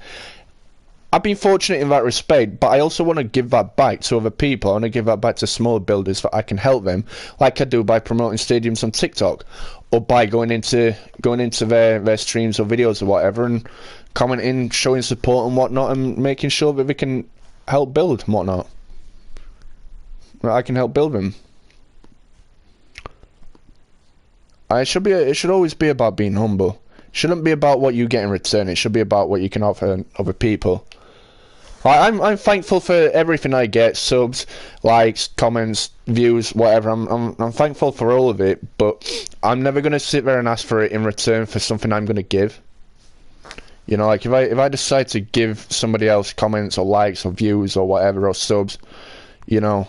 I've been fortunate in that respect, but I also want to give that back to other people. I want to give that back to smaller builders that I can help them, like I do by promoting stadiums on TikTok, or by going into their streams or videos or whatever, and commenting, showing support and whatnot, and making sure that we can help build and whatnot. I can help build them. It should always be about being humble. It shouldn't be about what you get in return. It should be about what you can offer other people. I'm thankful for everything I get, subs, likes, comments, views, whatever. I'm thankful for all of it, but I'm never gonna sit there and ask for it in return for something I'm gonna give. You know, like if I decide to give somebody else comments or likes or views or whatever or subs, you know,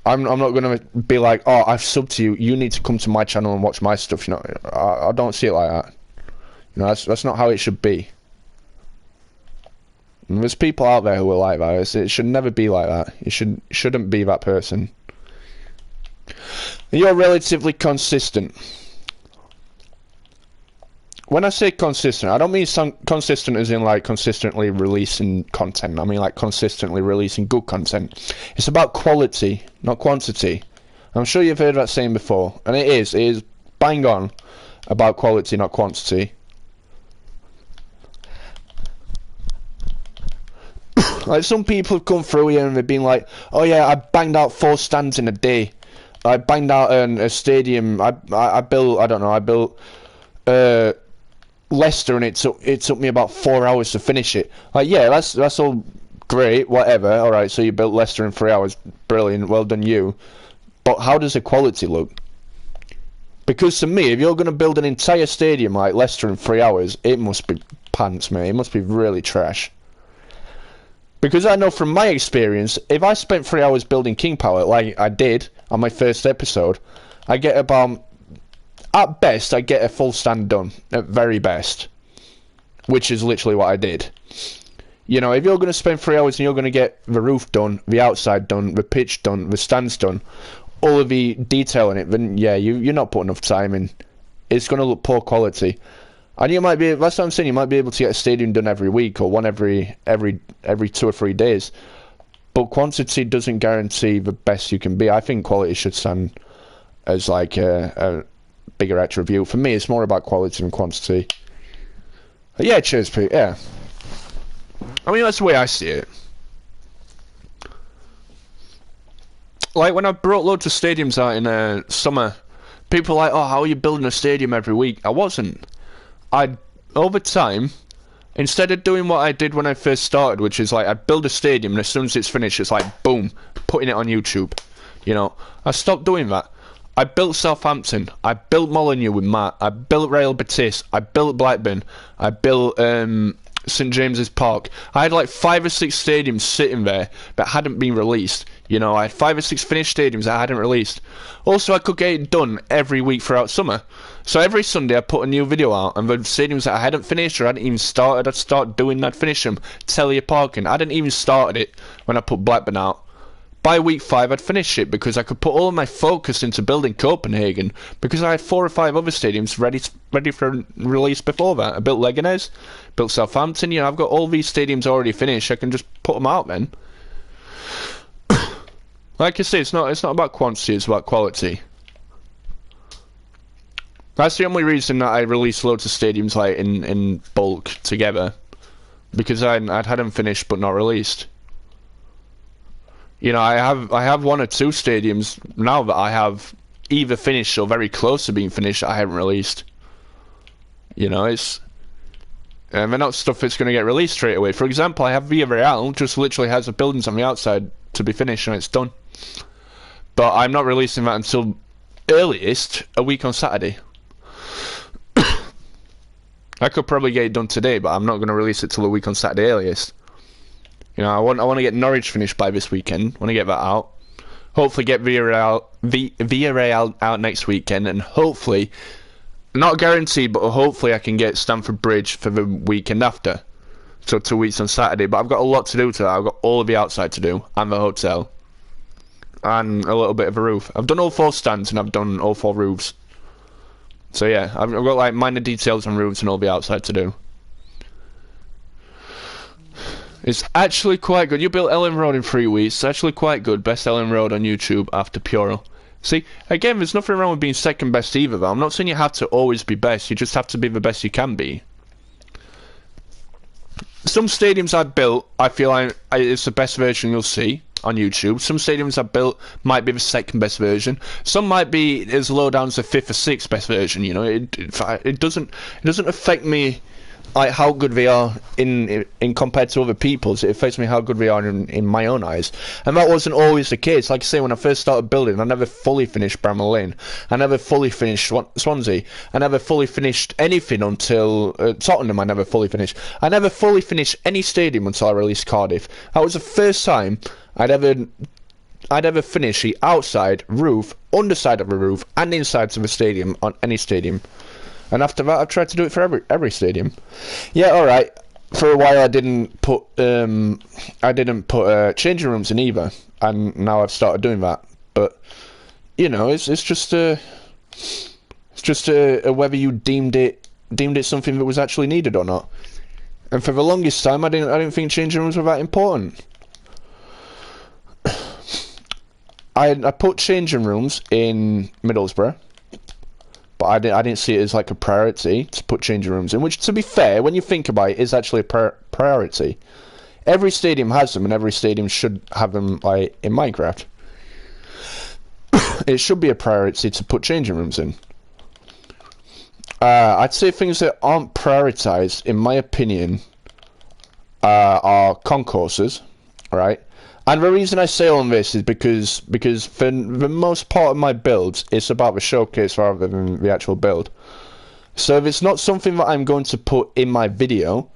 I'm not gonna be like, oh, I've subbed to you. You need to come to my channel and watch my stuff. You know, I don't see it like that. You know, that's not how it should be. And there's people out there who are like that. It should never be like that. You shouldn't be that person. You're relatively consistent. When I say consistent, I don't mean consistent as in like consistently releasing content. I mean like consistently releasing good content. It's about quality, not quantity. I'm sure you've heard that saying before, and it is bang on about quality, not quantity. Like, some people have come through here and they've been like, oh yeah, I banged out 4 stands in a day. I banged out a stadium. I built Leicester, and it took me about 4 hours to finish it. Like, yeah, that's all great, whatever. All right, so you built Leicester in 3 hours, brilliant, well done you. But how does the quality look? Because to me, if you're going to build an entire stadium like Leicester in 3 hours, it must be pants, mate. It must be really trash. Because I know from my experience, if I spent 3 hours building King Power, like I did on my first episode, I get about, at best, I get a full stand done, at very best. Which is literally what I did. You know, if you're going to spend 3 hours and you're going to get the roof done, the outside done, the pitch done, the stands done, all of the detail in it, then yeah, you're not putting enough time in. It's going to look poor quality. And you might be, that's what I'm saying, you might be able to get a stadium done every week or one every 2 or 3 days. But quantity doesn't guarantee the best you can be. I think quality should stand as like a bigger attribute. For me, it's more about quality than quantity. But yeah, cheers, Pete, yeah. I mean, that's the way I see it. Like, when I brought loads of stadiums out in summer, people were like, oh, how are you building a stadium every week? I wasn't. Over time, instead of doing what I did when I first started, which is like, I'd build a stadium and as soon as it's finished, it's like, boom, putting it on YouTube. You know, I stopped doing that. I built Southampton, I built Molineux with Matt, I built Real Betis, I built Blackburn, I built St James's Park. I had like 5 or 6 stadiums sitting there that hadn't been released. You know, I had 5 or 6 finished stadiums that I hadn't released. Also, I could get it done every week throughout summer. So every Sunday I put a new video out, and the stadiums that I hadn't finished or hadn't even started, I'd start doing, I'd finish them. Telly Parking, I hadn't even started it when I put Blackburn out. By week 5 I'd finish it because I could put all of my focus into building Copenhagen, because I had 4 or 5 other stadiums ready for release before that. I built Leganés, built Southampton, you know, I've got all these stadiums already finished, I can just put them out then. Like I say, it's not about quantity, it's about quality. That's the only reason that I released loads of stadiums like in bulk together, because I'd had them finished but not released. You know, I have 1 or 2 stadiums now that I have either finished or very close to being finished. I haven't released. You know, they're not stuff that's going to get released straight away. For example, I have Villarreal, just literally has the buildings on the outside to be finished and it's done. But I'm not releasing that until earliest a week on Saturday. I could probably get it done today, but I'm not going to release it till a week on Saturday earliest. You know, I want to get Norwich finished by this weekend. Want to get that out. Hopefully get Villarreal out next weekend, and hopefully, not guaranteed, but hopefully I can get Stamford Bridge for the weekend after. So 2 weeks on Saturday. But I've got a lot to do today. I've got all of the outside to do, and the hotel, and a little bit of a roof. I've done all 4 stands, and I've done all 4 roofs. So yeah, I've got like minor details on roofs and all the outside to do. It's actually quite good. You built Ellen Road in 3 weeks. It's actually quite good. Best Ellen Road on YouTube after Puro. See, again, there's nothing wrong with being second best either, though. I'm not saying you have to always be best. You just have to be the best you can be. Some stadiums I've built, I feel like it's the best version you'll see on YouTube. Some stadiums I've built might be the second best version. Some might be as low down as the 5th or 6th best version. You know, it doesn't affect me. Like how good they are in compared to other people's. It affects me how good they are in my own eyes, and that wasn't always the case. Like I say, when I first started building, I never fully finished Bramall Lane. I never fully finished Swansea. I never fully finished anything until Tottenham. I never fully finished. I never fully finished any stadium until I released Cardiff. That was the first time I'd ever finish the outside, roof, underside of a roof, and insides of a stadium on any stadium. And after that, I've tried to do it for every stadium. Yeah, all right. For a while, I didn't put changing rooms in either, and now I've started doing that. But you know, it's just a whether you deemed it something that was actually needed or not. And for the longest time, I didn't think changing rooms were that important. I put changing rooms in Middlesbrough. But I didn't see it as like a priority to put changing rooms in, which, to be fair, when you think about it, is actually a priority. Every stadium has them, and every stadium should have them, like, in Minecraft. It should be a priority to put changing rooms in. I'd say things that aren't prioritized, in my opinion, are concourses, right? And the reason I say all this is because for the most part of my builds, it's about the showcase rather than the actual build. So if it's not something that I'm going to put in my video,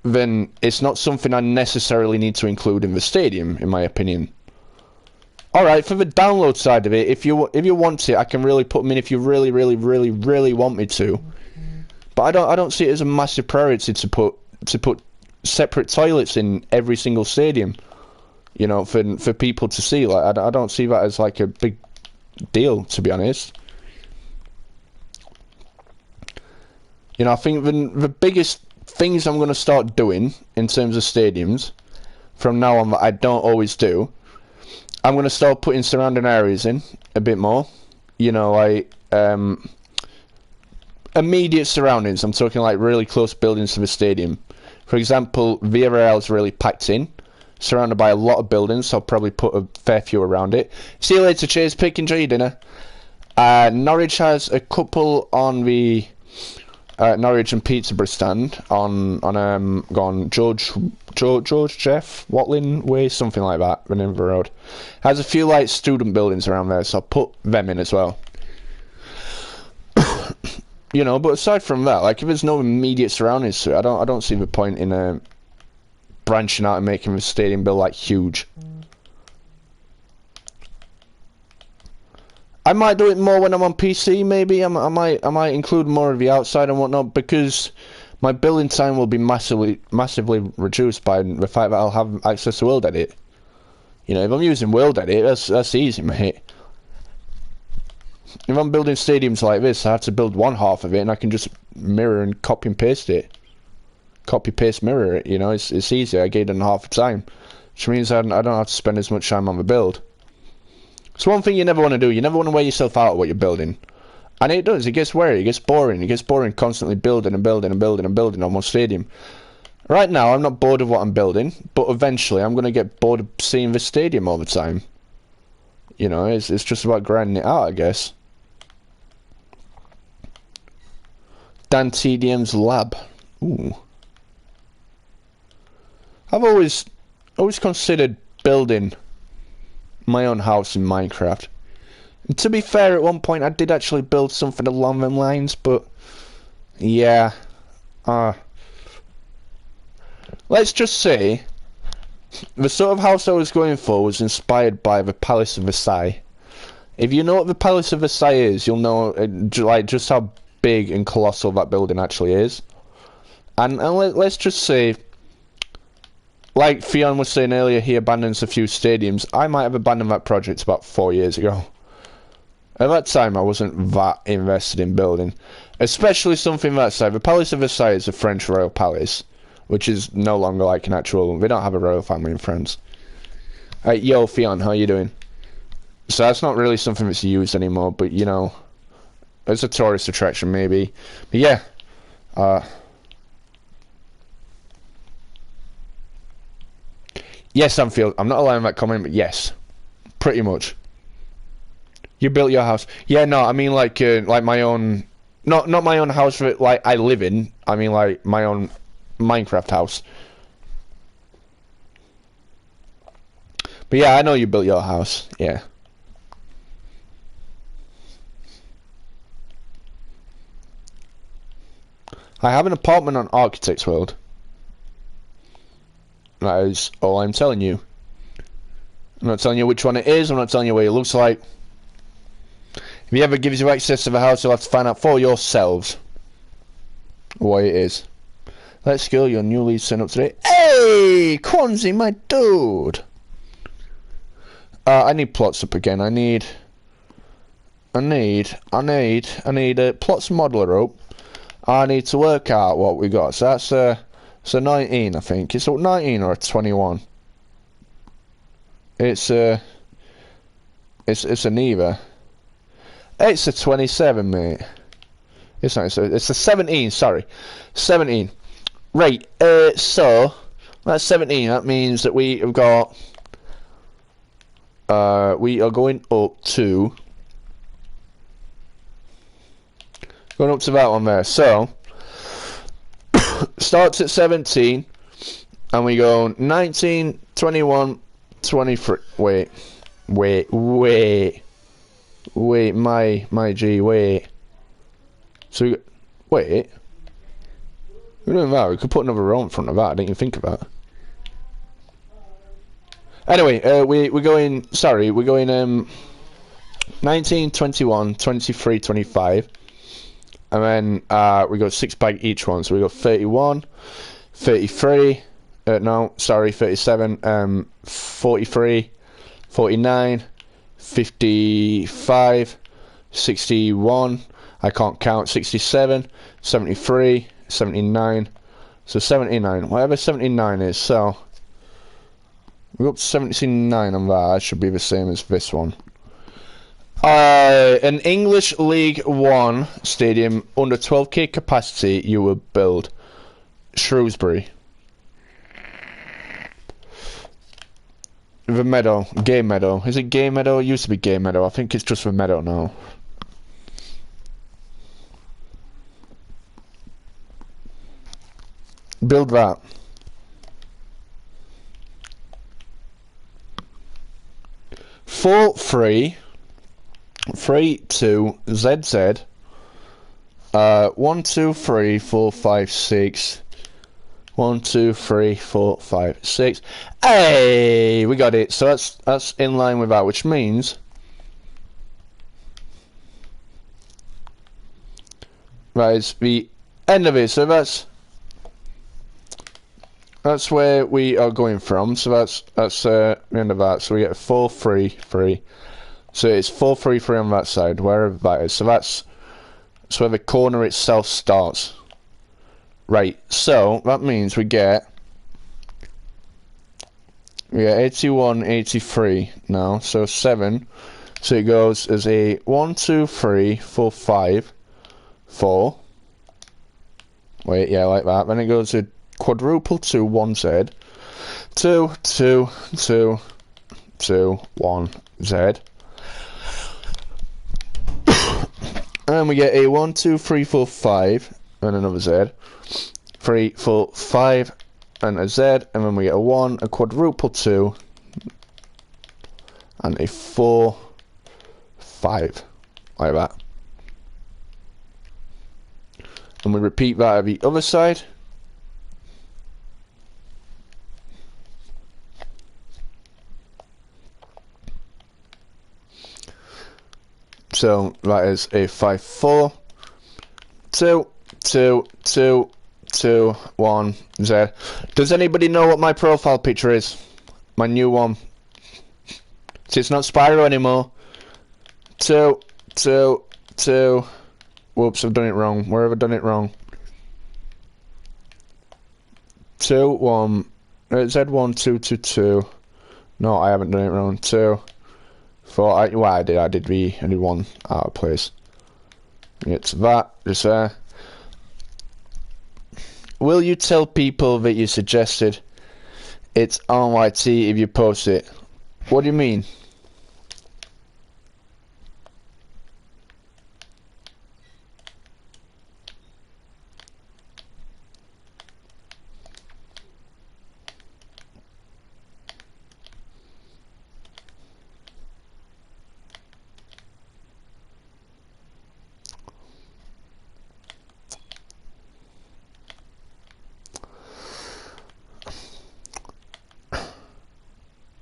then it's not something I necessarily need to include in the stadium, in my opinion. Alright, for the download side of it, if you want it, I can really put them in if you really want me to. But I don't see it as a massive priority to put separate toilets in every single stadium. You know, for people to see. Like, I don't see that as like a big deal, to be honest. You know, I think the biggest things I'm going to start doing in terms of stadiums from now on that I don't always do, I'm going to start putting surrounding areas in a bit more. You know, like immediate surroundings. I'm talking like really close buildings to the stadium. For example, Villarreal is really packed in, surrounded by a lot of buildings, so I'll probably put a fair few around it. See you later, cheers, pick, enjoy your dinner. Norwich has a couple on the Norwich and Peterborough stand on George Jeff Watling Way, something like that, the name of the road. Has a few like student buildings around there, so I'll put them in as well. You know, but aside from that, like if there's no immediate surroundings to it, I don't see the point in branching out and making the stadium build like huge. I might do it more when I'm on PC. Maybe I might include more of the outside and whatnot, because my building time will be massively reduced by the fact that I'll have access to World Edit. You know, if I'm using World Edit, that's easy, mate. If I'm building stadiums like this, I have to build one half of it, and I can just mirror and copy and paste it. Copy, paste, mirror it, you know, it's easier. I get it in half the time, which means I don't have to spend as much time on the build. It's one thing you never want to do. You never want to wear yourself out at what you're building. And it does. It gets weary. It gets boring. It gets boring constantly building and building and building and building on one stadium. Right now, I'm not bored of what I'm building, but eventually I'm going to get bored of seeing the stadium all the time. You know, it's just about grinding it out, I guess. Dan TDM's lab. Ooh. I've always considered building my own house in Minecraft. And to be fair, at one point I did actually build something along them lines, but yeah, let's just say the sort of house I was going for was inspired by the Palace of Versailles. If you know what the Palace of Versailles is, you'll know like just how big and colossal that building actually is. And let's just say, like Fionn was saying earlier, he abandons a few stadiums. I might have abandoned that project about 4 years ago. At that time, I wasn't that invested in building. Especially something that size. The Palace of Versailles is a French royal palace, which is no longer like an actual... They don't have a royal family in France. Yo, Fionn, how you doing? So that's not really something that's used anymore, but, you know, it's a tourist attraction, maybe. But yeah, yes, Anfield. I'm not allowing that comment, but yes, pretty much. You built your house. Yeah, no, I mean like my own, not my own house that like I live in. I mean like my own Minecraft house. But yeah, I know you built your house. Yeah. I have an apartment on Architect's World. That is all I'm telling you. I'm not telling you which one it is. I'm not telling you what it looks like. If he ever gives you access to the house, you'll have to find out for yourselves what it is. Let's go, your new lead sent up today. Hey, Quanzi, my dude. I need plots up again. I need plots modeler up. I need to work out what we got. So that's it's a 19, I think. It's a 19 or a 21. It's a neither. It's a 27, mate. It's not. It's a 17. Sorry, 17. Right. So that's 17. That means that we have got. We are going up to. Going up to that one there. So starts at 17, and we go 19, 21, 23. Wait, my G, wait. So, wait. We're doing that. We could put another row in front of that. I didn't even think of that. Anyway, we're going, sorry, we're going 19, 21, 23, 25. And then we got 6 by each one. So we got 31, 33, no, sorry, 37, 43, 49, 55, 61, I can't count, 67, 73, 79, so 79, whatever 79 is, so we're up to 79 on that. That should be the same as this one. An English League One stadium under 12k capacity you will build. Shrewsbury. The Meadow. Gay Meadow. Is it Gay Meadow? It used to be Gay Meadow. I think it's just the Meadow now. Build that. Four, 3, 3, 2, ZZ. 1, 2, 3, 4, 5, 6. 1, 2, 3, 4, 5, 6. Hey, we got it. So that's in line with that, which means that is the end of it. So that's where we are going from. So that's the end of that. So we get 4, 3, 3. So it's 4, 3, 3 on that side, wherever that is. So that's where the corner itself starts. Right, so that means we get 81, 83 now. So 7, So it goes as a 1, 2, 3, 4, 5, 4. Wait, yeah, like that. Then it goes a quadruple to 1Z. 2, 2, 2, 2, 1, Z. And then we get a 1, 2, 3, 4, 5, and another Z. 3, 4, 5, and a Z. And then we get a 1, a quadruple 2, and a 4, 5. Like that. And we repeat that at the other side. So that is a 5, 4, 2, 2, 2, 2, 1, Z. Does anybody know what my profile picture is? My new one. See, it's not Spyro anymore. 2, 2, 2. Whoops, I've done it wrong. Where have I done it wrong? 2, 1. Z1, 2, 2, 2. No, I haven't done it wrong. 2, 4. I did one out of place. It's that, just there. Will you tell people that you suggested it's RYT if you post it? What do you mean?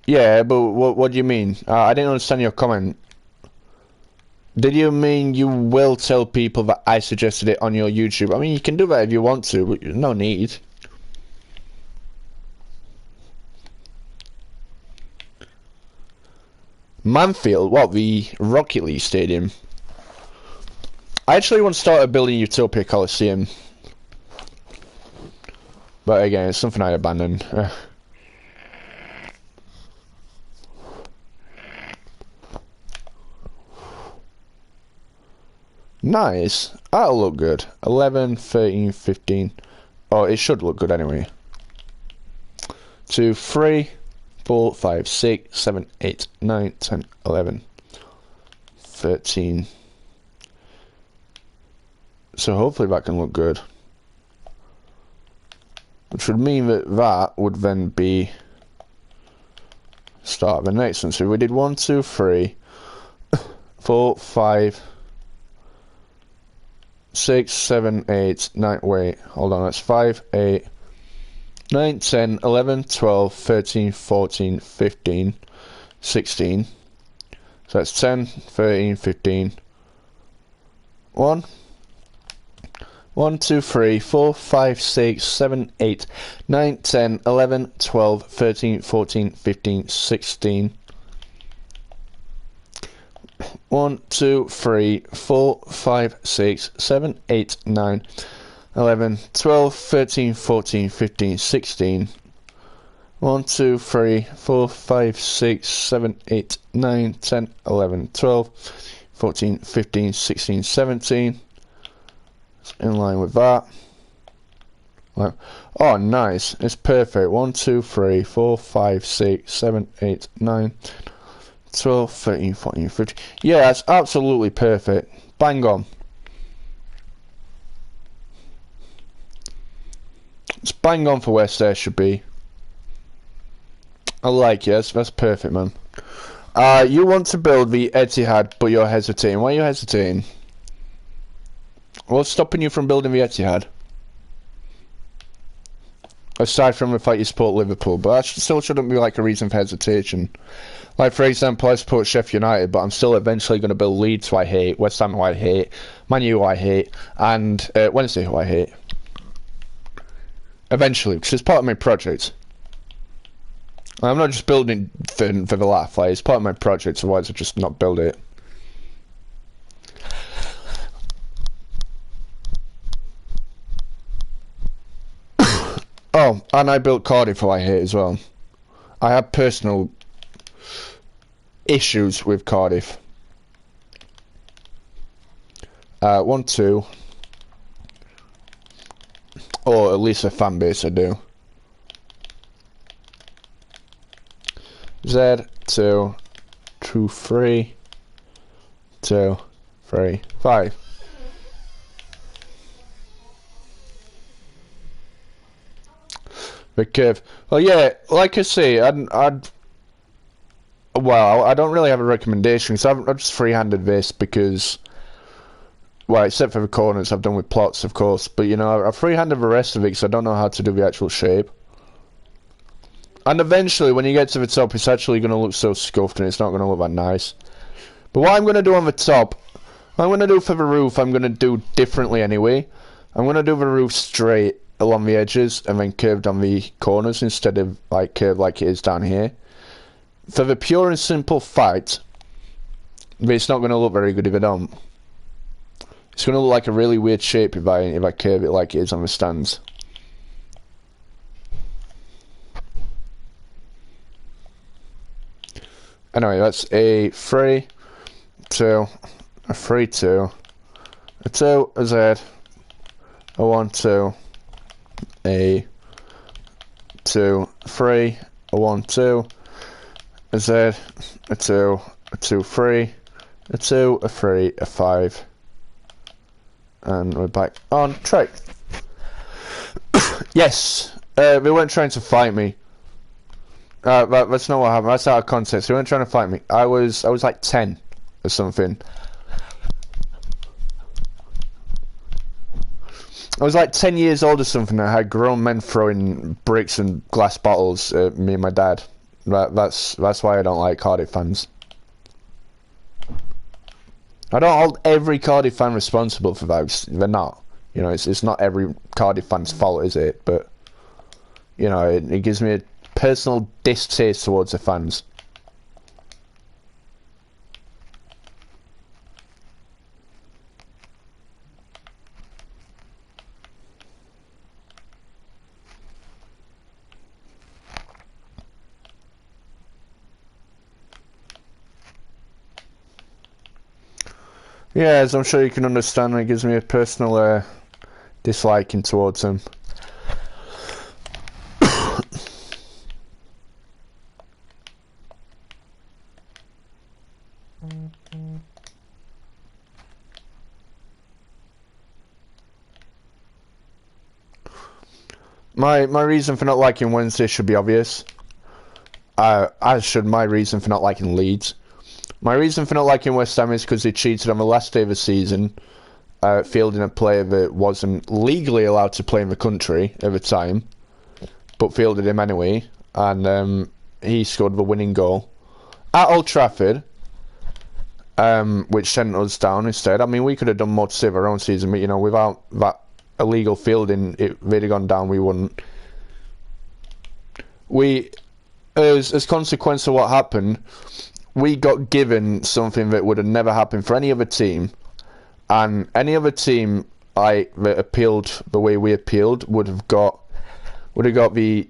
Yeah, but what do you mean? I didn't understand your comment. Did you mean you will tell people that I suggested it on your YouTube? I mean, you can do that if you want to, but no need. Manfield? What, the Rocket League Stadium? I actually want to start a building Utopia Coliseum. But again, it's something I abandoned. Nice. That'll look good. 11, 13, 15. Oh, it should look good anyway. 2, 3, 4, 5, 6, 7, 8, 9, 10, 11, 13. So hopefully that can look good. Which would mean that that would then be start of the next one. So we did 1, 2, 3, 4, 5, 6, 7, 8, 9, wait, hold on, that's 5, 8, 9, 10, 11, 12, 13, 14, 15, 16. So that's 10, 13, 15. 1, 1, 2, 3, 4, 5, 6, 7, 8, 9, 10, 11, 12, 13, 14, 15, 16. 1, 2, 3, 4, 5, 6, 7, 8, 9, 11, 12, 13, 14, 15, 16. 1, 2, 3, 4, 5, 6, 7, 8, 9, 10, 11, 12, 14, 15, 16, 17. It's in line with that. Oh, nice. It's perfect. 1, 2, 3, 4, 5, 6, 7, 8, 9, 12, 13, 14, 15. Yeah, that's absolutely perfect. Bang on. It's bang on for where stairs should be. I like it. That's perfect, man. You want to build the Etihad, but you're hesitating. Why are you hesitating? What's stopping you from building the Etihad? Aside from the fact you support Liverpool, but that still shouldn't be like a reason for hesitation. Like, for example, I support Sheffield United, but I'm still eventually going to build Leeds, who I hate, West Ham, who I hate, Man U, who I hate, and Wednesday, who I hate. Eventually, because it's part of my project. I'm not just building for the laugh, like, it's part of my project, otherwise I'd just not build it. Oh, and I built Cardiff, who I hate as well. I have personal issues with Cardiff. 1, 2. Or at least a fan base I do. Z, 2, 2, 3, 2, 3, 5. The curve. Well, yeah, like I say, well, I don't really have a recommendation, so I've just freehanded this because, well, except for the corners I've done with plots, of course, but, you know, I've freehanded the rest of it because I don't know how to do the actual shape. And eventually, when you get to the top, it's actually going to look so scuffed and it's not going to look that nice. But what I'm going to do on the top, what I'm going to do for the roof, I'm going to do differently anyway. I'm going to do the roof straight along the edges and then curved on the corners instead of, like, curved like it is down here. For the pure and simple fact, it's not going to look very good if I don't. It's going to look like a really weird shape if I curve it like it is on the stands. Anyway, that's a 3, 2, a 3, 2, a 2, a Z, a 1, 2, a 2, 3, a 1, 2, a Z, a 2, a 2, 3, a 2, a 3, a 5, and we're back on track. Yes, they weren't trying to fight me. That's not what happened. That's out of context. They weren't trying to fight me. I was like 10 or something. I was like 10 years old or something. I had grown men throwing bricks and glass bottles at me and my dad. That's why I don't like Cardiff fans. I don't hold every Cardiff fan responsible for that. They're not. You know, it's not every Cardiff fan's fault, is it? But, you know, it gives me a personal distaste towards the fans. Yeah, as I'm sure you can understand, it gives me a personal disliking towards them. My reason for not liking Wednesday should be obvious. As should my reason for not liking Leeds. My reason for not liking West Ham is because they cheated on the last day of the season, fielding a player that wasn't legally allowed to play in the country at the time, but fielded him anyway, and he scored the winning goal at Old Trafford, which sent us down instead. I mean, we could have done more to save our own season, but, you know, without that illegal fielding, if they'd have gone down, we wouldn't. As consequence of what happened, we got given something that would have never happened for any other team, and any other team that appealed the way we appealed would have got the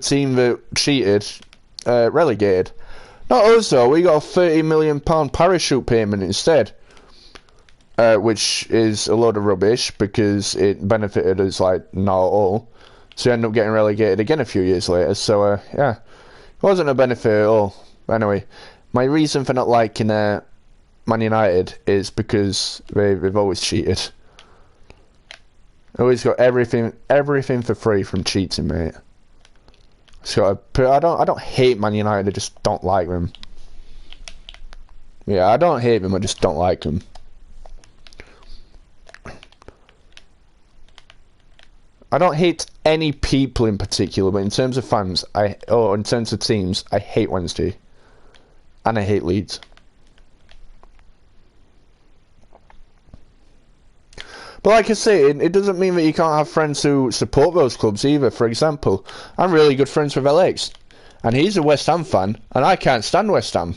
team that cheated relegated. Not us though. We got a £30 million parachute payment instead, which is a load of rubbish because it benefited us like not at all. So we ended up getting relegated again a few years later. So yeah, it wasn't a benefit at all. Anyway, my reason for not liking Man United is because they've always cheated. Always got everything for free from cheating, mate. So I don't hate Man United. I just don't like them. Yeah, I don't hate them. I just don't like them. I don't hate any people in particular, but in terms of fans, in terms of teams, I hate Wednesday, and I hate Leeds. But like I say, it doesn't mean that you can't have friends who support those clubs either. For example, I'm really good friends with Alex, and he's a West Ham fan, and I can't stand West Ham.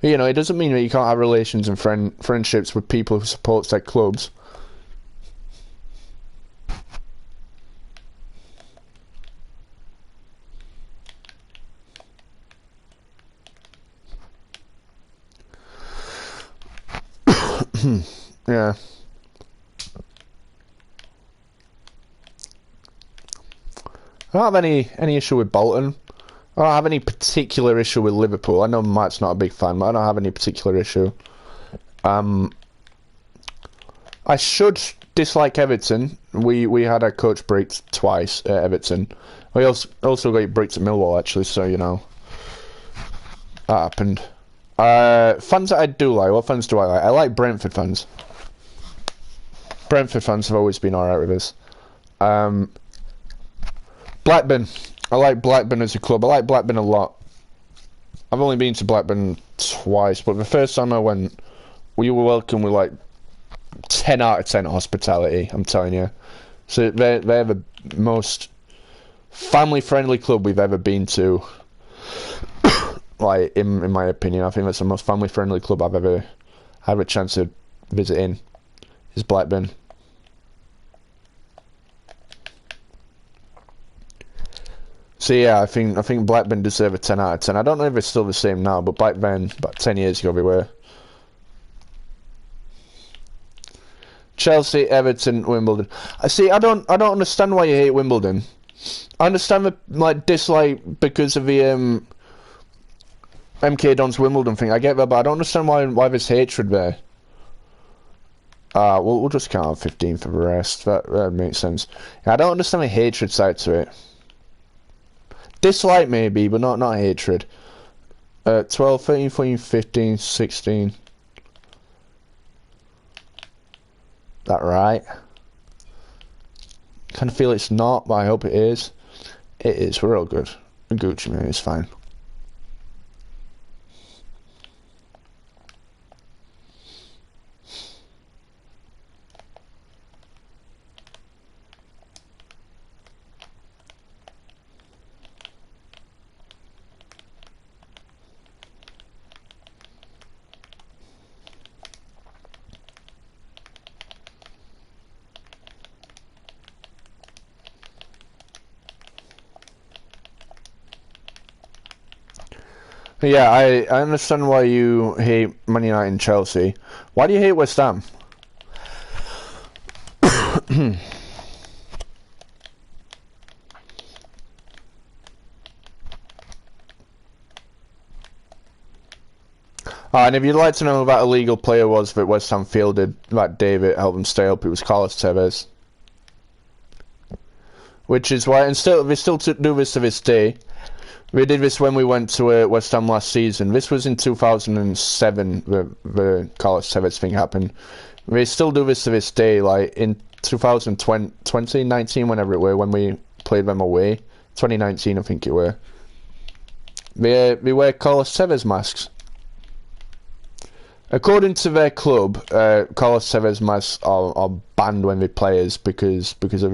You know, it doesn't mean that you can't have relations and friendships with people who support their clubs. Yeah. I don't have any issue with Bolton. I don't have any particular issue with Liverpool. I know Matt's not a big fan, but I don't have any particular issue. I should dislike Everton. We had our coach bricked twice at Everton. We also got bricked at Millwall, actually, so, you know, that happened. Fans that I do like, what fans do I like? I like Brentford fans. Brentford fans have always been alright with us. Blackburn. I like Blackburn as a club. I like Blackburn a lot. I've only been to Blackburn twice, but the first time I went, we were welcomed with like 10 out of 10 hospitality, I'm telling you. So they're the most family-friendly club we've ever been to. Like, in my opinion, I think that's the most family-friendly club I've ever had a chance to visit in, is Blackburn. So yeah, I think Blackburn deserve a 10 out of 10. I don't know if it's still the same now, but back then, about 10 years ago, we were. Chelsea, Everton, Wimbledon. I don't understand why you hate Wimbledon. I understand the dislike because of the MK Dons Wimbledon thing. I get that, but I don't understand why there's hatred there. We'll just count 15 for the rest. That makes sense. I don't understand the hatred side to it. Dislike maybe, but not hatred. 12, 13, 14, 15, 16. That right? Kind of feel it's not, but I hope it is. It is. We're all good. Gucci, man. It's fine. Yeah, I understand why you hate Man United and Chelsea. Why do you hate West Ham? And if you'd like to know who that illegal player was that West Ham fielded, that David helped them stay up, it was Carlos Tevez. Which is why, and they still do this to this day. We did this when we went to West Ham last season. This was in 2007, the Carlos Tevez thing happened. They still do this to this day, like in 2019, whenever it were, when we played them away. 2019, I think it were. They wear Carlos Tevez masks. According to their club, Carlos Tevez masks are banned when they play us because of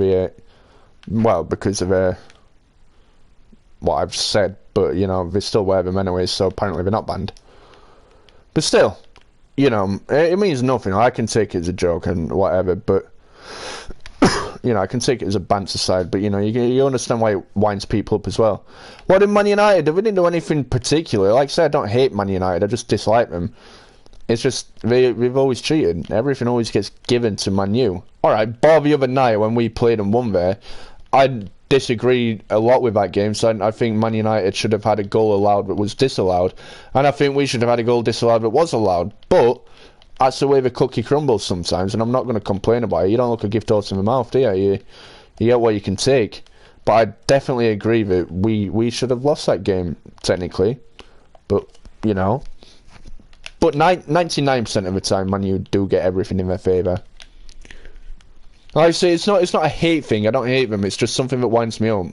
what I've said, but you know, they still wear them anyways, so apparently they're not banned. But still, you know, it means nothing. I can take it as a joke and whatever, but you know, I can take it as a banter side, but you know, you understand why it winds people up as well. What in Man United? They didn't do anything particular. Like I said, I don't hate Man United, I just dislike them. It's just, they've always cheated. Everything always gets given to Man U. Alright, bar the other night when we played and won there, I disagreed a lot with that game, so I think Man United should have had a goal allowed that was disallowed, and I think we should have had a goal disallowed that was allowed, but that's the way the cookie crumbles sometimes, and I'm not going to complain about it. You don't look a gift horse in the mouth, do you? You get what you can take, but I definitely agree that we should have lost that game, technically, but, you know, but 99% of the time, Man U do get everything in their favour. Like I say, it's not a hate thing. I don't hate them. It's just something that winds me up.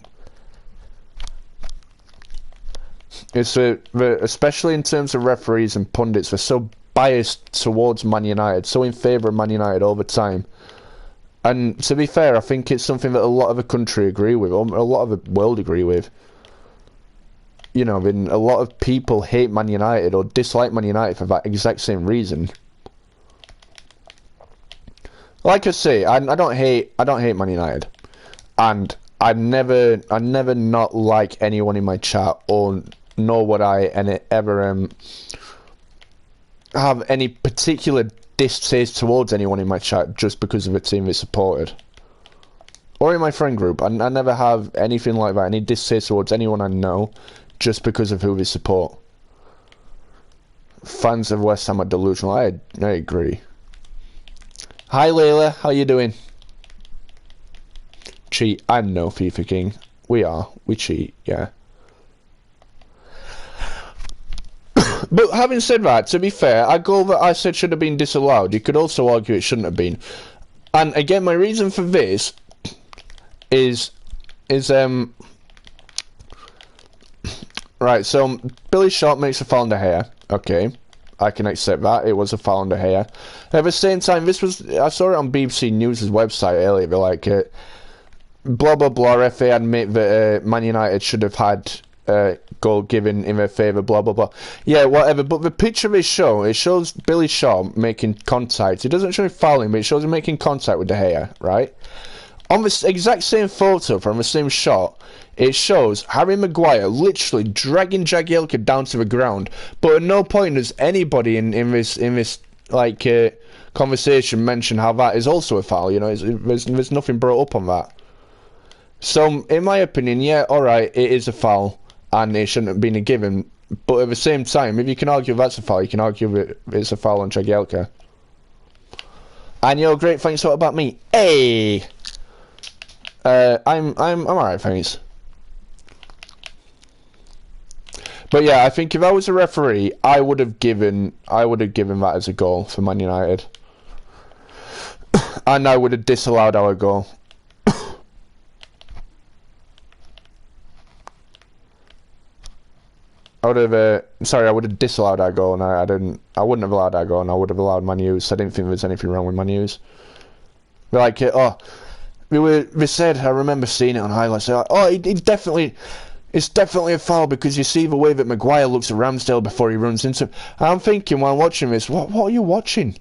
It's especially in terms of referees and pundits, they're so biased towards Man United, so in favour of Man United all the time. And to be fair, I think it's something that a lot of the country agree with, or a lot of the world agree with. You know, a lot of people hate Man United or dislike Man United for that exact same reason. Like I say, I don't hate Man United, and I never not like anyone in my chat, or nor would I ever have any particular distaste towards anyone in my chat just because of a team they supported. Or in my friend group. I never have anything like that. Any distaste towards anyone I know just because of who they support. Fans of West Ham are delusional. I agree. Hi Layla, how you doing? Cheat. I'm no FIFA King. We are. We cheat, yeah. But having said that, to be fair, a goal that I said should have been disallowed, you could also argue it shouldn't have been. And again, my reason for this is right, so Billy Sharp makes a foul on De Gea. Okay, I can accept that. It was a foul on De Gea. At the same time, I saw it on BBC News' website earlier. They're like, blah blah blah, FA admit that Man United should have had goal given in their favour, blah blah blah. Yeah, whatever, but the picture they show, it shows Billy Shaw making contact. It doesn't show him fouling, but it shows him making contact with De Gea, right? On the exact same photo from the same shot, it shows Harry Maguire literally dragging Jagielka down to the ground, but at no point does anybody in this like conversation mention how that is also a foul. You know, there's nothing brought up on that. So, in my opinion, yeah, alright, it is a foul, and it shouldn't have been a given, but at the same time, if you can argue that's a foul, you can argue that it's a foul on Jagielka. And you're great, thanks, what about me? Hey! I'm alright, thanks. But yeah, I think if I was a referee, I would have given that as a goal for Man United. And I would have disallowed our goal. I would have disallowed our goal, and I wouldn't have allowed our goal, and I would have allowed Man U's. I didn't think there was anything wrong with Man U's. They're like, they said, I remember seeing it on highlights, like, oh, it's definitely a foul because you see the way that Maguire looks at Ramsdale before he runs into him. And I'm thinking while watching this, what are you watching?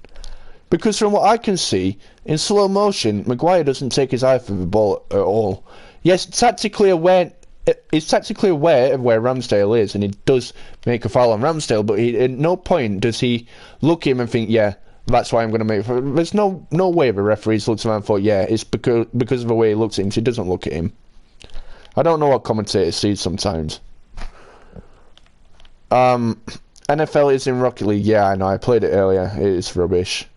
Because from what I can see, in slow motion, Maguire doesn't take his eye from the ball at all. Yes, tactically aware. He's tactically aware of where Ramsdale is, and he does make a foul on Ramsdale, but at no point does he look at him and think, yeah, that's why I'm going to make it. There's no way the referees looked at him and thought, yeah, it's because of the way he looks at him, so he doesn't look at him. I don't know what commentators see sometimes. NFL is in Rocket League, yeah, I know, I played it earlier, it is rubbish.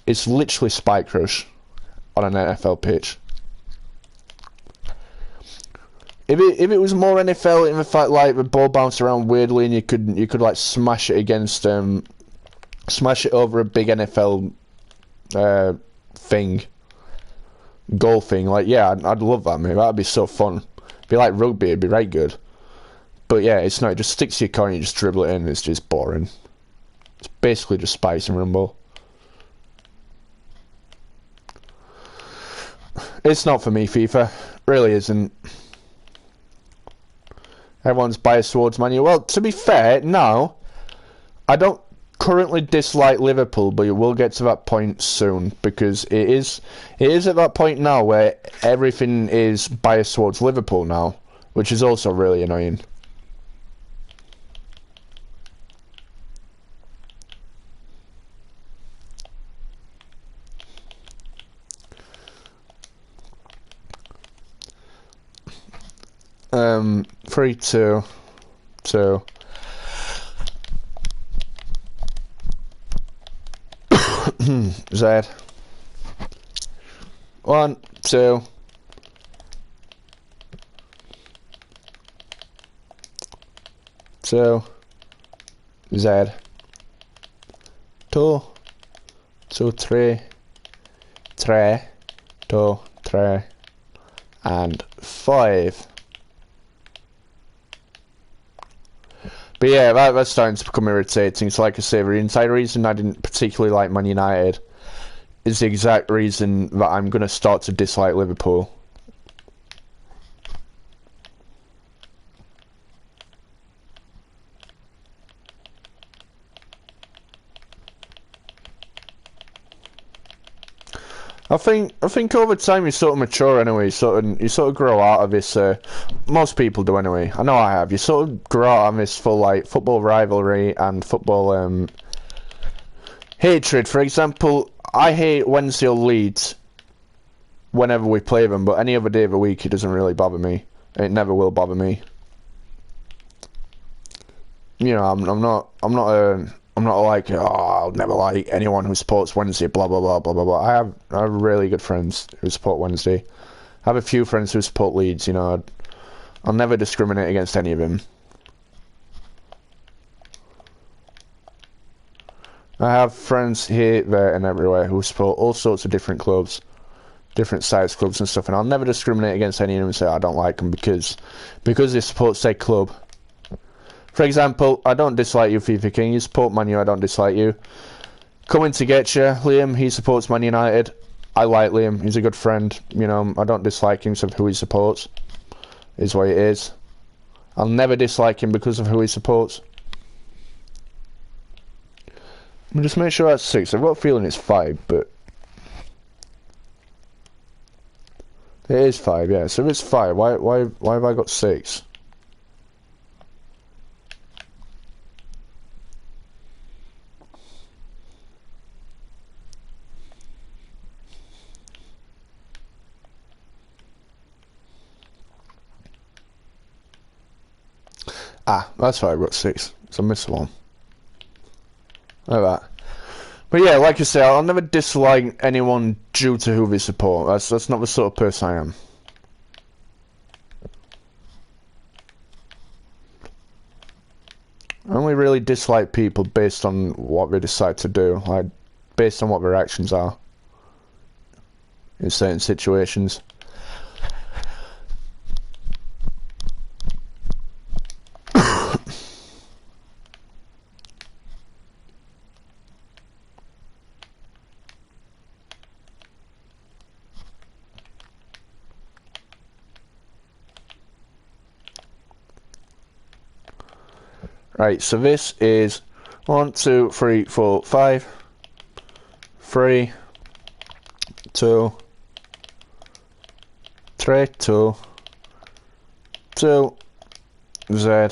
It's literally Spike Rush on an NFL pitch. If it was more NFL in the fact like the ball bounced around weirdly and you could like smash it against smash it over a big NFL goal thing, like yeah, I'd love that, mate. That'd be so fun. It'd be like rugby, it'd be right good. But yeah, it's not. It just sticks to your car and you just dribble it in. It's just boring. It's basically just Spice and Rumble. It's not for me, FIFA. Really isn't. Everyone's biased towards Man U. Well, to be fair, no. I don't currently dislike Liverpool, but it will get to that point soon, because it is at that point now where everything is biased towards Liverpool now, which is also really annoying. Three, two. Z. 1, 2. Z. 2, 2, 3, 3, 2, 3, and 5. But yeah, that's starting to become irritating. So like I say, the entire reason I didn't particularly like Man United is the exact reason that I'm going to start to dislike Liverpool. I think over time you sort of mature anyway. You sort of grow out of this. Most people do anyway. I know I have. You sort of grow out of this full like football rivalry and football hatred. For example, I hate Wednesday or Leeds whenever we play them, but any other day of the week it doesn't really bother me. It never will bother me. You know, I'm not like, oh, I'll never like anyone who supports Wednesday, blah, blah, blah, blah, blah, blah. I have really good friends who support Wednesday. I have a few friends who support Leeds, you know. I'll never discriminate against any of them. I have friends here, there, and everywhere who support all sorts of different clubs, different size clubs and stuff, and I'll never discriminate against any of them and say I don't like them because they support said club. For example, I don't dislike you, FIFA King. You support Man U, I don't dislike you. Coming to get you, Liam, he supports Man United. I like Liam, he's a good friend. You know, I don't dislike him because of who he supports. Is what it is. I'll never dislike him because of who he supports. Let me just make sure that's 6. I've got a feeling it's 5, but... It is 5, yeah. So if it's 5, why have I got 6? Ah, that's why I got 6. So I missed one. Like that. But yeah, like I say, I'll never dislike anyone due to who they support. That's not the sort of person I am. I only really dislike people based on what they decide to do, like based on what their actions are in certain situations. Right, so this is 1, 2, 3, 4, 5, 3, 2, 3, 2, 2, Z,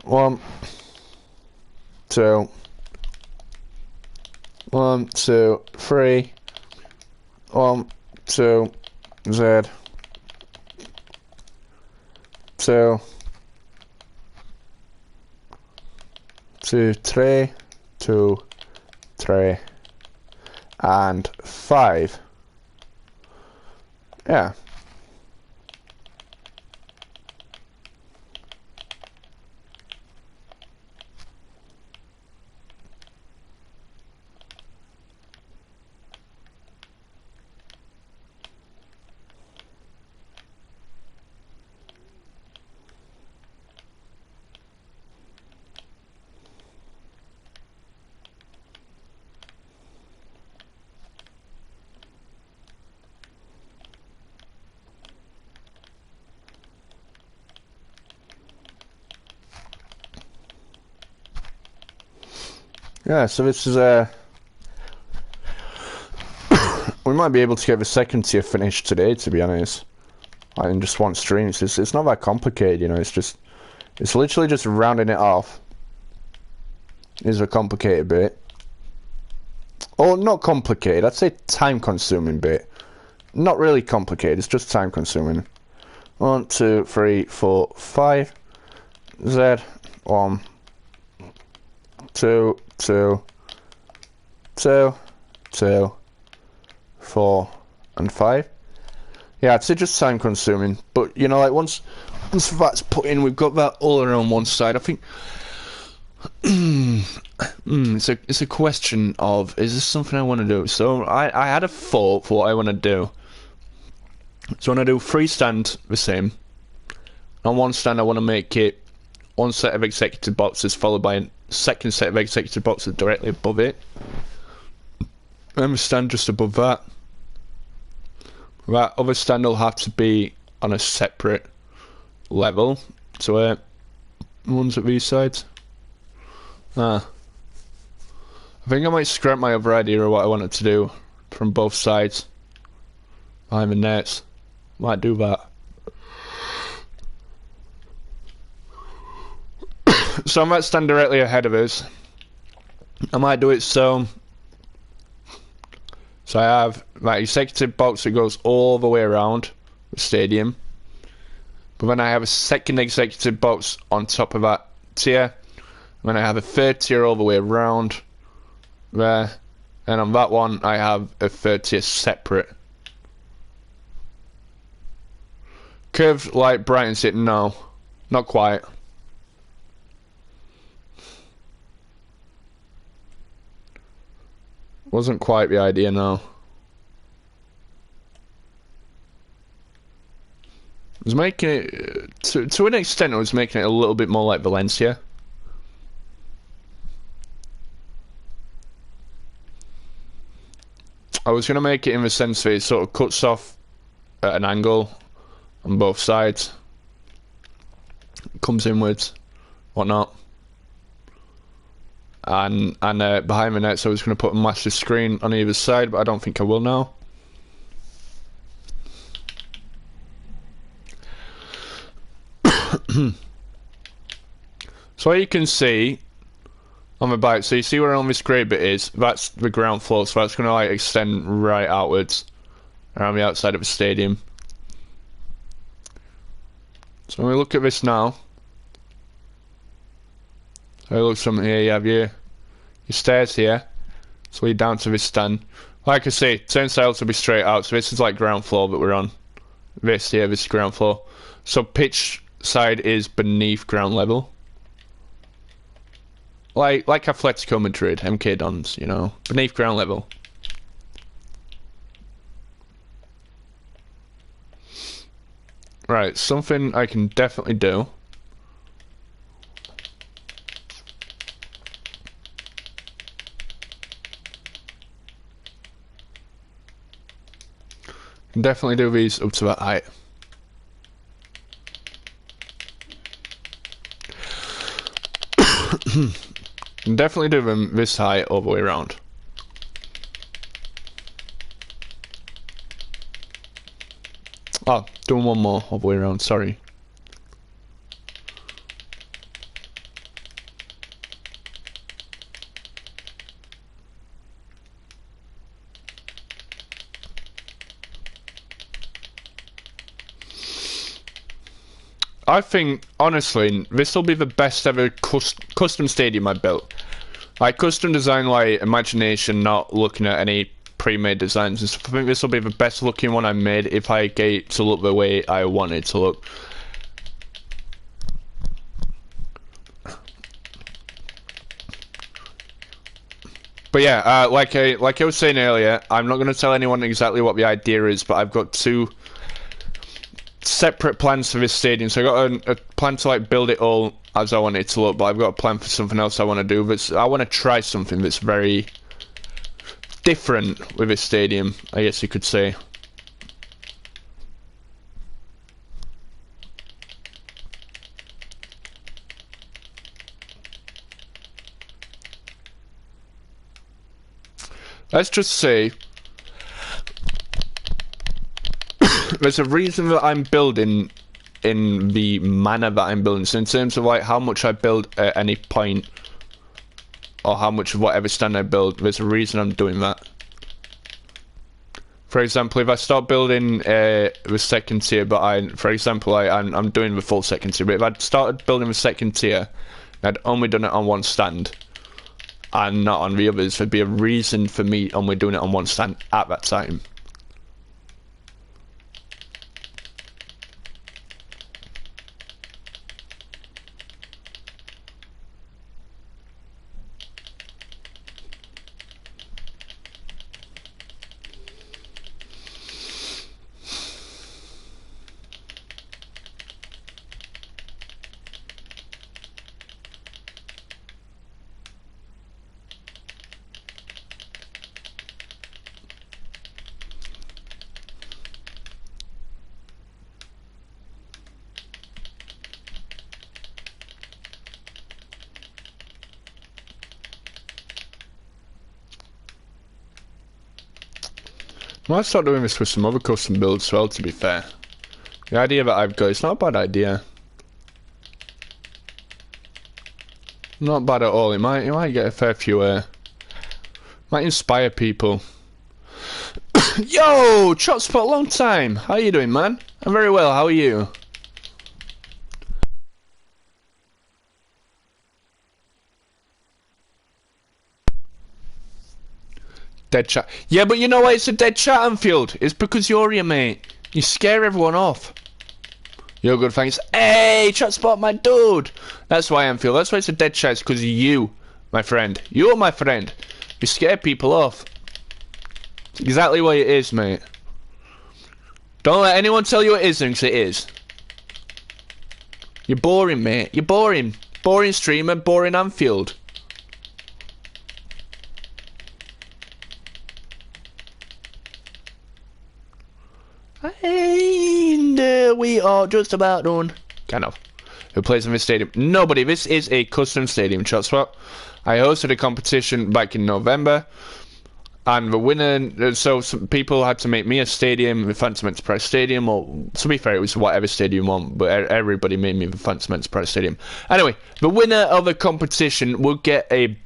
1, 2, 1, 2, 3, 1, 2, Z, 2, 2, 3, 2, 3, and 5. Yeah. Yeah, so this is we might be able to get the second tier finished today, to be honest. Like in just one stream. It's not that complicated, you know, it's literally just rounding it off. Is a complicated bit. Or not complicated, I'd say time consuming bit. Not really complicated, it's just time consuming. 1, 2, 3, 4, 5. Z, 1, 2, 2, 2, 2, 4, and 5. Yeah, I'd say just time consuming, but you know, like once that's put in, we've got that all around one side. I think it's a question of, is this something I want to do? So I had a thought for what I want to do. So when I do 3 stand the same, on one stand I want to make it one set of executive boxes followed by a second set of executive boxes directly above it. And the stand just above that. That other stand will have to be on a separate level. So one's at these sides. I think I might scrap my other idea of what I wanted to do from both sides. Behind the nets. Might do that. So I might stand directly ahead of us. I might do it so I have my executive box that goes all the way around the stadium. But then I have a second executive box on top of that tier. And then I have a third tier all the way around there. And on that one I have a third tier separate. Curved light brightens it? No. Not quite. Wasn't quite the idea, no. It was making it, to an extent, it was making it a little bit more like Valencia. I was going to make it in the sense that it sort of cuts off at an angle on both sides. Comes inwards, whatnot. And behind the net, so I was going to put a massive screen on either side, but I don't think I will now. So you can see on the bike, so you see where on this grey bit is, that's the ground floor, so that's going to like extend right outwards around the outside of the stadium. So when we look at this now, so it looks from here, you have your stairs here, so we're down to this stand. Like I say, turnstiles will be straight out, so this is like ground floor that we're on. This here, this is ground floor. So pitch side is beneath ground level. Like Atletico Madrid, MK Dons, you know, beneath ground level. Right, something I can definitely do. Can definitely do these up to that height. Can definitely do them this high all the way around. Oh, doing one more all the way around, sorry. I think, honestly, this will be the best ever custom stadium I built. Like, custom design, like, imagination, not looking at any pre-made designs and stuff. I think this will be the best looking one I made if I get it to look the way I want it to look. But yeah, like I was saying earlier, I'm not going to tell anyone exactly what the idea is, but I've got two separate plans for this stadium. So I got a plan to like build it all as I want it to look, but I've got a plan for something else I want to do. But I want to try something that's very different with this stadium, I guess you could say. Let's just say there's a reason that I'm building in the manner that I'm building. So in terms of like how much I build at any point, or how much of whatever stand I build, there's a reason I'm doing that. For example, if I start building the second tier, but I'm doing the full second tier, but if I'd started building the second tier, and I'd only done it on one stand, and not on the others, there'd be a reason for me only doing it on one stand at that time. I might start doing this with some other custom builds as well, to be fair. The idea that I've got, it's not a bad idea. Not bad at all. It might get a fair few, might inspire people. Yo, Chotspot, long time. How you doing, man? I'm very well. How are you? Dead chat. Yeah, but you know why it's a dead chat, Anfield? It's because you're here, mate. You scare everyone off. You're good, thanks. Hey, Chotspot, my dude. That's why, Anfield. That's why it's a dead chat. It's because of you, my friend. You're my friend. You scare people off. It's exactly what it is, mate. Don't let anyone tell you it isn't, because it is. You're boring, mate. You're boring. Boring streamer, boring Anfield. And we are just about done. Kind of. Who plays in this stadium? Nobody. This is a custom stadium, Chotspot. I hosted a competition back in November. And the winner, so some people had to make me a stadium, the Phantom Enterprise Stadium, or to be fair, it was whatever stadium you want, but everybody made me the Phantom Enterprise Stadium. Anyway, the winner of the competition would get a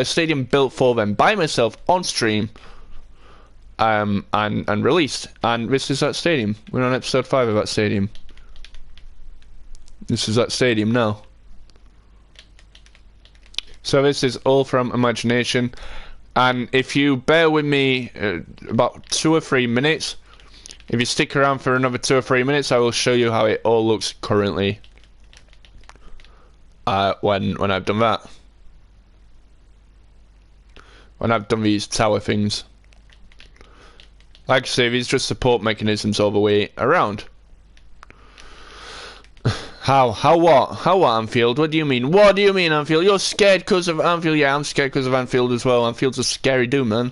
stadium built for them by myself on stream, and released. And this is that stadium. We're on episode 5 of that stadium. This is that stadium now. So this is all from imagination. And if you bear with me about 2 or 3 minutes, if you stick around for another 2 or 3 minutes, I will show you how it all looks currently when I've done that. When I've done these tower things. Like I say, these just support mechanisms all the way around. How what, Anfield? What do you mean? What do you mean, Anfield? You're scared because of Anfield? Yeah, I'm scared because of Anfield as well. Anfield's a scary dude, man.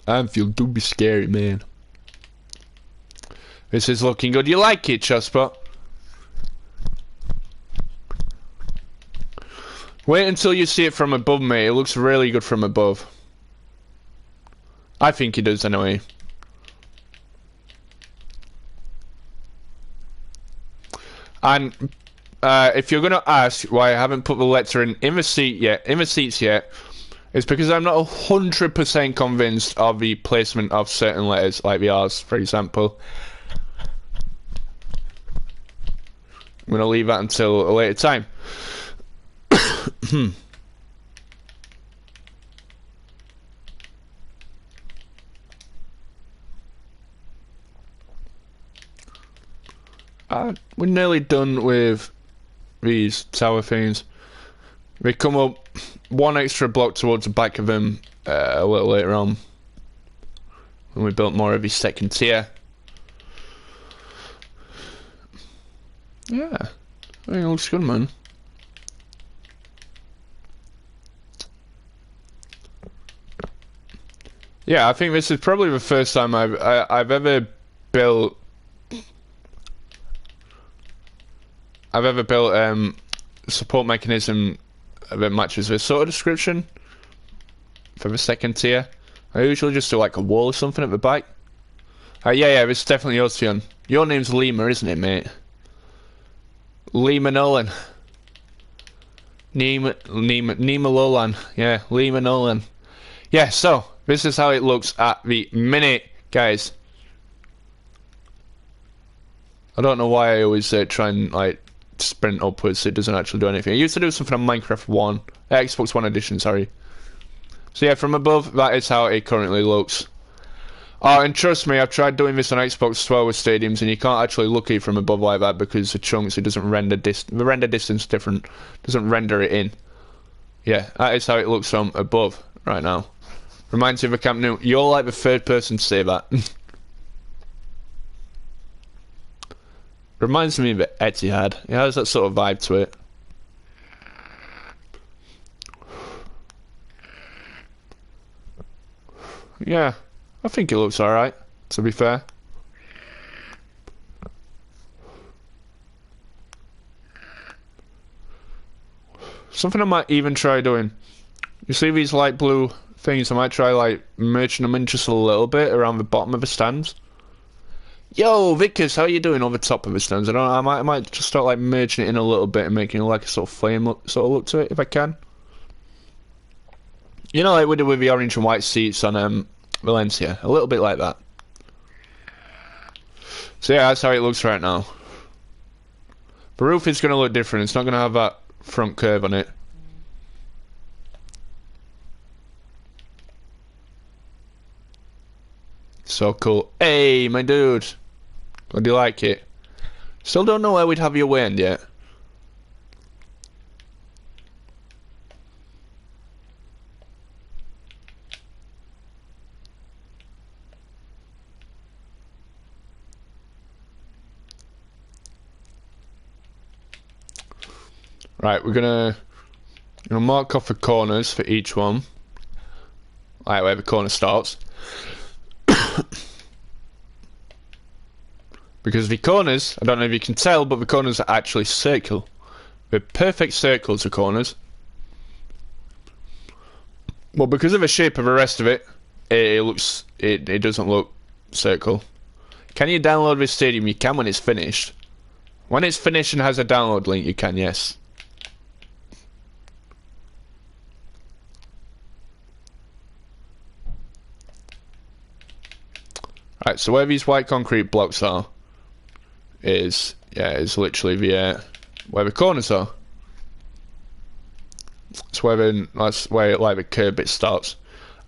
Anfield do be scary, man. This is looking good. You like it, Chotspot? Wait until you see it from above, mate. It looks really good from above. I think it does, anyway. And if you're gonna ask why I haven't put the letter in the seats yet, it's because I'm not 100% convinced of the placement of certain letters, like the R's, for example. I'm gonna leave that until a later time. We're nearly done with these tower things. We come up 1 extra block towards the back of them a little later on when we built more of his second tier. Yeah, I think it looks good, man. Yeah, I think this is probably the first time I've ever built support mechanism that matches this sort of description for the second tier. I usually just do like a wall or something at the back. Yeah, this is definitely yours, Fionn. Your name's Lemur, isn't it, mate? Lemur Nolan. Nima Lolan. Yeah, Lemur Nolan. Yeah, so this is how it looks at the minute, guys. I don't know why I always try and like sprint upwards. It doesn't actually do anything. I used to do something on Minecraft 1, Xbox One edition, sorry. So yeah, from above, that is how it currently looks. Oh, and trust me, I've tried doing this on Xbox 12 with stadiums, and you can't actually look at it from above like that because the chunks, it doesn't render the render distance different, doesn't render it in. Yeah, that is how it looks from above right now. Reminds me of a Camp Nou. You're like the third person to say that. Reminds me of Etihad. It has that sort of vibe to it. Yeah, I think it looks alright, to be fair. Something I might even try doing. You see these light blue things? I might try like merging them in just a little bit around the bottom of the stands. Yo, Vickers, how you doing on the top of the stands? I might just start like merging it in a little bit and making like a sort of flame look, to it if I can. You know, like we did with the orange and white seats on Valencia, a little bit like that. So yeah, that's how it looks right now. The roof is going to look different. It's not going to have that front curve on it. So cool. Hey, my dude. How do you like it? Still don't know where we'd have your wind yet. Right, we're gonna mark off the corners for each one. Like where the corner starts. Because the corners, I don't know if you can tell, but the corners are actually circle. They're perfect circles, the corners. Well, because of the shape of the rest of it, it doesn't look circle. Can you download this stadium? You can when it's finished. When it's finished and has a download link, you can, yes. Right, so where these white concrete blocks are is literally the where the corners are. That's where like the curb bit starts,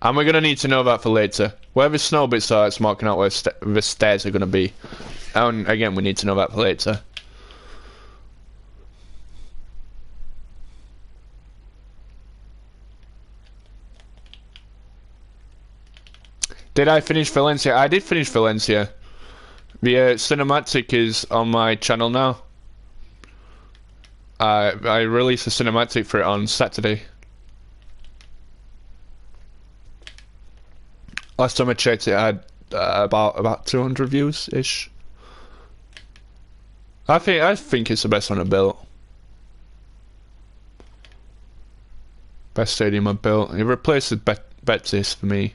and we're gonna need to know that for later. Where the snow bits are, it's marking out where the stairs are gonna be, and again we need to know that for later. Did I finish Valencia? I did finish Valencia. The cinematic is on my channel now. I released a cinematic for it on Saturday. Last time I checked it, I had about 200 views ish. I think it's the best one I built. Best stadium I built. It replaces Betsy's for me.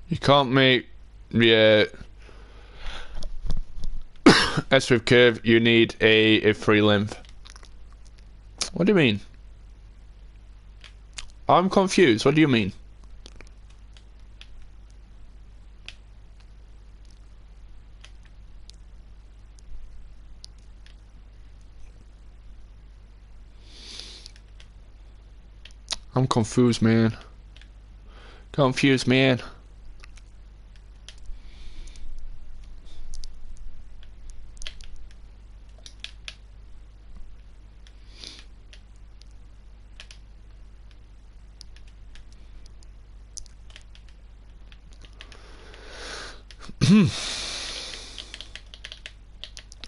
You can't make the S with curve. You need a free length. What do you mean? I'm confused. What do you mean? I'm confused, man. Confused, man.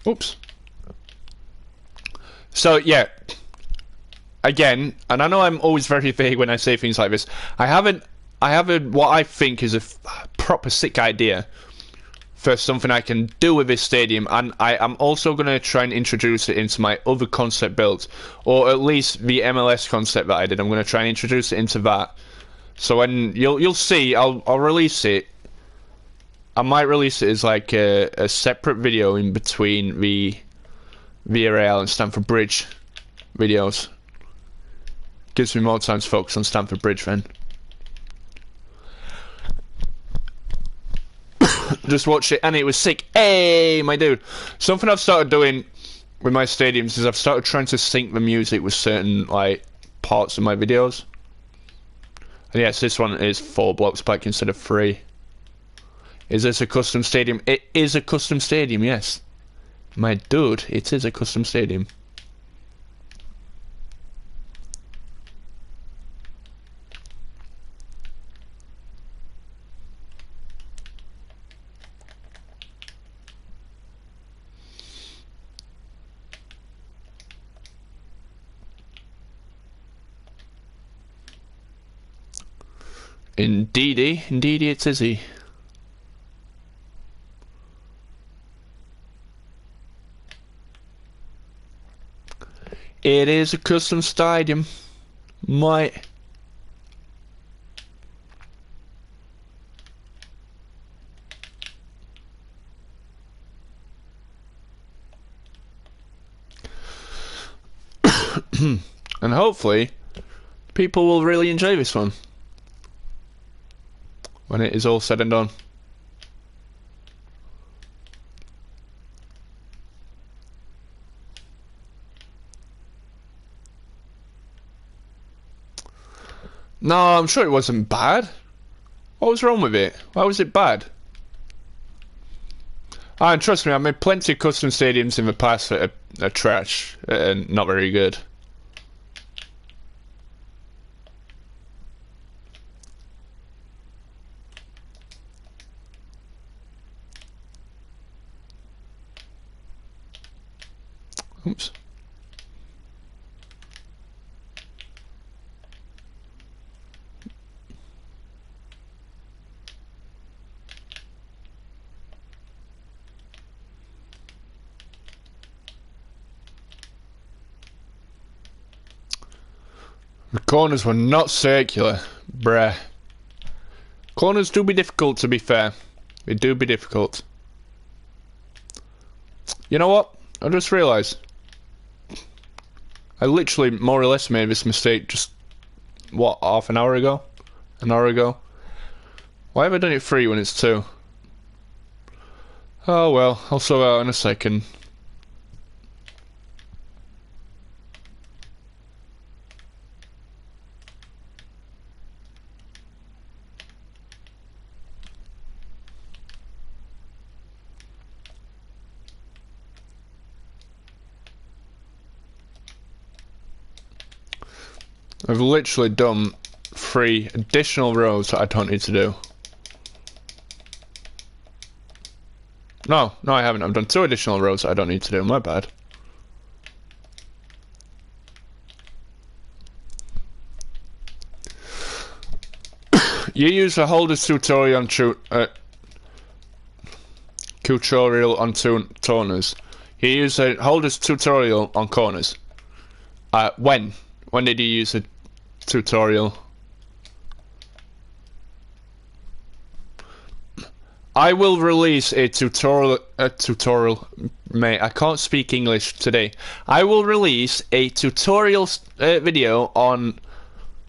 Oops. So yeah, again, and I know I'm always very vague when I say things like this. I have what I think is a proper sick idea for something I can do with this stadium, and I'm also going to try and introduce it into my other concept builds, or at least the MLS concept that I did. I'm going to try and introduce it into that. So when you'll see, I'll release it. I might release it as like a separate video in between the Villarreal and Stamford Bridge videos. Gives me more time to focus on Stamford Bridge then. Just watched it and it was sick. Hey, my dude. Something I've started doing with my stadiums is I've started trying to sync the music with certain like parts of my videos. And yes, this one is 4 blocks back instead of 3. Is this a custom stadium? It is a custom stadium, yes. My dude, it is a custom stadium. Indeedy, indeedy it is he. It is a custom stadium. Might. And hopefully people will really enjoy this one when it is all said and done. No, I'm sure it wasn't bad. What was wrong with it? Why was it bad? And trust me, I've made plenty of custom stadiums in the past that are trash and not very good. Oops. The corners were not circular, bruh. Corners do be difficult, to be fair. They do be difficult. You know what? I just realised. I literally more or less made this mistake just, what, half an hour ago? An hour ago? Why have I done it 3 when it's 2? Oh well, I'll sort it out in a second. I've literally done 3 additional rows that I don't need to do. No, I haven't. I've done 2 additional rows that I don't need to do. My bad. You use a holders tutorial on corners. You use a holders tutorial on corners. When? When did you use a tutorial? I will release a tutorial, mate, I can't speak English today. I will release a tutorial video on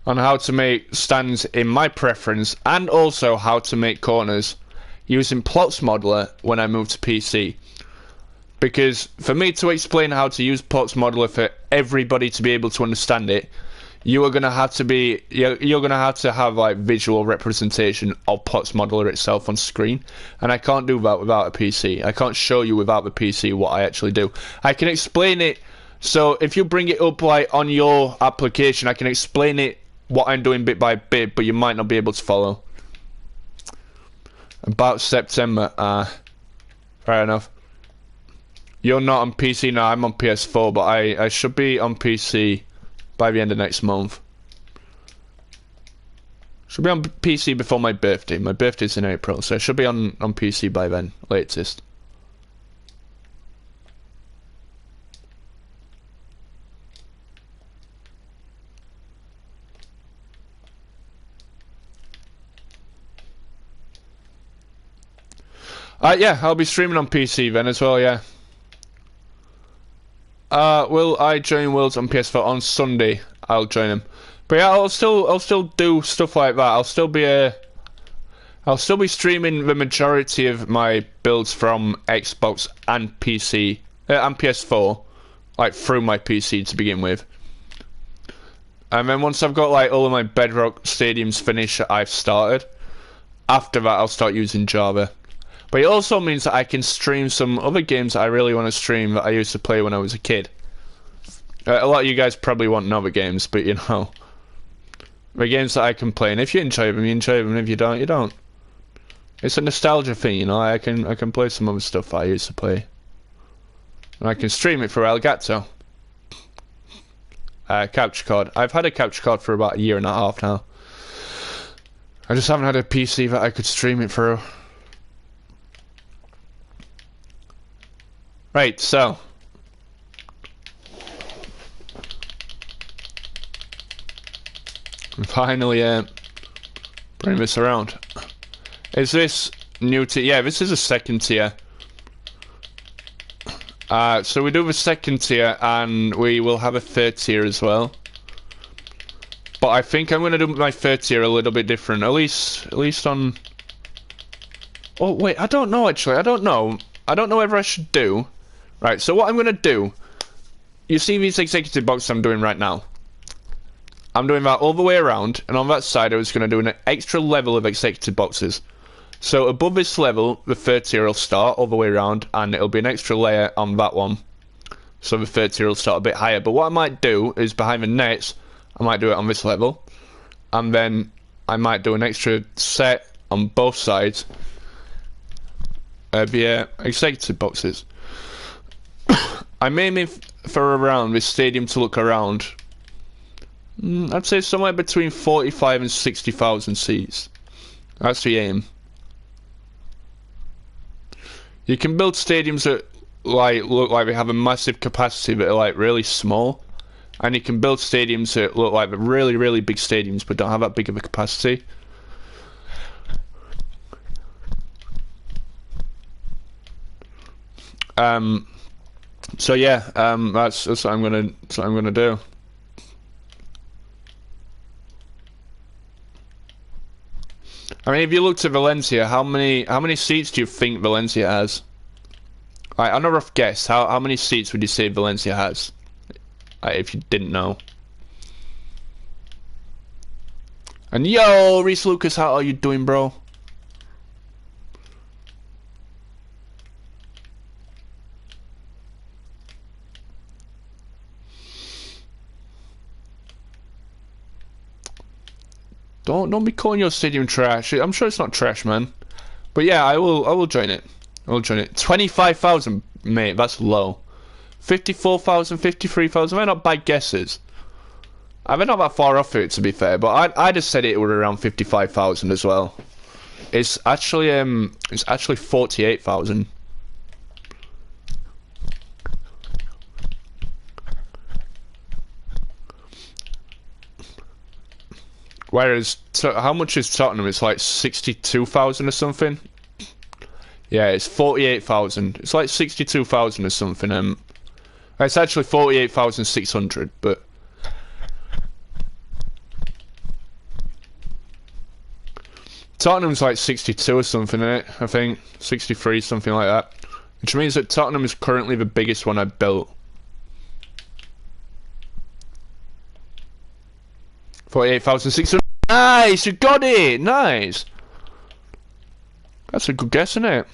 how to make stands in my preference, and also how to make corners using Plots Modeler when I move to PC. Because for me to explain how to use Plots Modeler for everybody to be able to understand it, you're gonna have to have like visual representation of Plots Modeler itself on screen, and I can't do that without a PC. I can't show you without the PC what I actually do. I can explain it, so if you bring it up like on your application, I can explain it what I'm doing bit by bit, but you might not be able to follow. About September, fair enough. You're not on PC now, I'm on PS4, but I should be on PC by the end of next month. Should be on PC before my birthday. My birthday's in April, so I should be on PC by then, latest. Yeah, I'll be streaming on PC then as well, yeah. Will I join Worlds on PS4 on Sunday? I'll join them. But yeah, I'll still do stuff like that. I'll still be streaming the majority of my builds from Xbox and PC and PS4, like through my PC to begin with. And then once I've got like all of my Bedrock stadiums finished that I've started, after that I'll start using Java. But it also means that I can stream some other games that I really want to stream that I used to play when I was a kid. A lot of you guys probably want other games, but you know, the games that I can play, and if you enjoy them, you enjoy them, and if you don't, you don't. It's a nostalgia thing, you know. I can play some other stuff that I used to play, and I can stream it for Elgato. Couch card. I've had a couch card for about 1.5 years now. I just haven't had a PC that I could stream it through. Right, so Finally, bring this around. Is this new tier? Yeah, this is a second tier. So we do the second tier, and we will have a third tier as well. But I think I'm gonna do my third tier a little bit different. At least on. Oh wait, I don't know actually. I don't know whether I should do. Right. So what I'm gonna do. You see these executive boxes I'm doing right now. I'm doing that all the way around, and on that side I was gonna do an extra level of executive boxes. So above this level, the third tier will start all the way around, and it'll be an extra layer on that one. So the third tier will start a bit higher. But what I might do is behind the nets, I might do it on this level, and then I might do an extra set on both sides of the executive boxes. I'm aiming for around this stadium to look around. I'd say somewhere between 45 and 60,000 seats. That's the aim. You can build stadiums that look like they have a massive capacity but are like really small, and you can build stadiums that look like really, really big stadiums but don't have that big of a capacity. So yeah, that's what I'm gonna do. I mean, if you look to Valencia, how many seats do you think Valencia has? Right, on a rough guess, how many seats would you say Valencia has? If you didn't know. And yo, Reese Lucas, how are you doing, bro? Don't be calling your stadium trash. I'm sure it's not trash, man. But yeah, I will join it. I will join it. 25,000, mate. That's low. 54,000, 53,000. They're not bad guesses. I mean, not that far off it, to be fair. But I just said it were around 55,000 as well. It's actually 48,000. Whereas, how much is Tottenham? It's like 62,000 or something. Yeah, it's 48,000. It's like 62,000 or something. It's actually 48,600, but Tottenham's like 62 or something, isn't it? I think 63, something like that. Which means that Tottenham is currently the biggest one I've built. 48,600. Nice, you got it. Nice. That's a good guess, isn't it?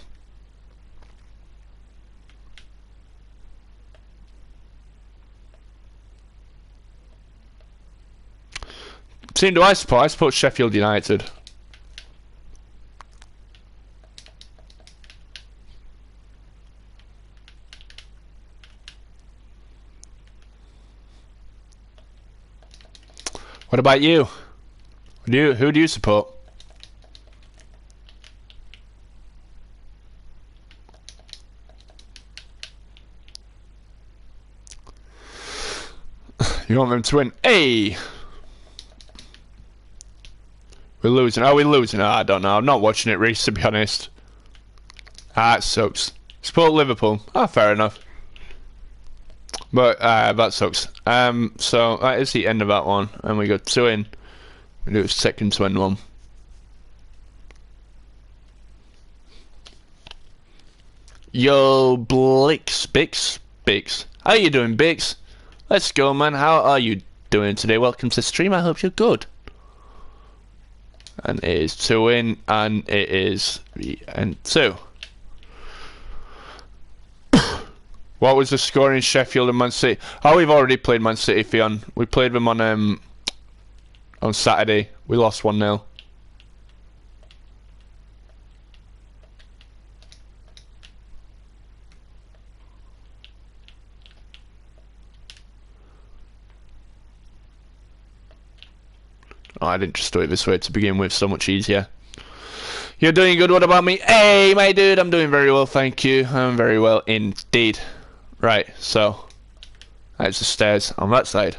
Team do I support? I support Sheffield United. What about you? Who do you support? You want them to win? Hey! We're losing. Are we losing? I don't know. I'm not watching it, Reese, to be honest. It sucks. Support Liverpool. Fair enough. But that sucks. So that is the end of that one, and we got 2 in. We do a second to end one. Yo, Bix. How you doing, Bix? Let's go, man. How are you doing today? Welcome to the stream. I hope you're good. And it is 2 in, and it is the end 2. What was the score in Sheffield and Man City? Oh, we've already played Man City, Fionn. We played them on Saturday. We lost 1-0. Oh, I didn't just do it this way to begin with. So much easier. You're doing good. What about me? Hey, my dude. I'm doing very well, thank you. I'm very well indeed. Right, so that's the stairs on that side.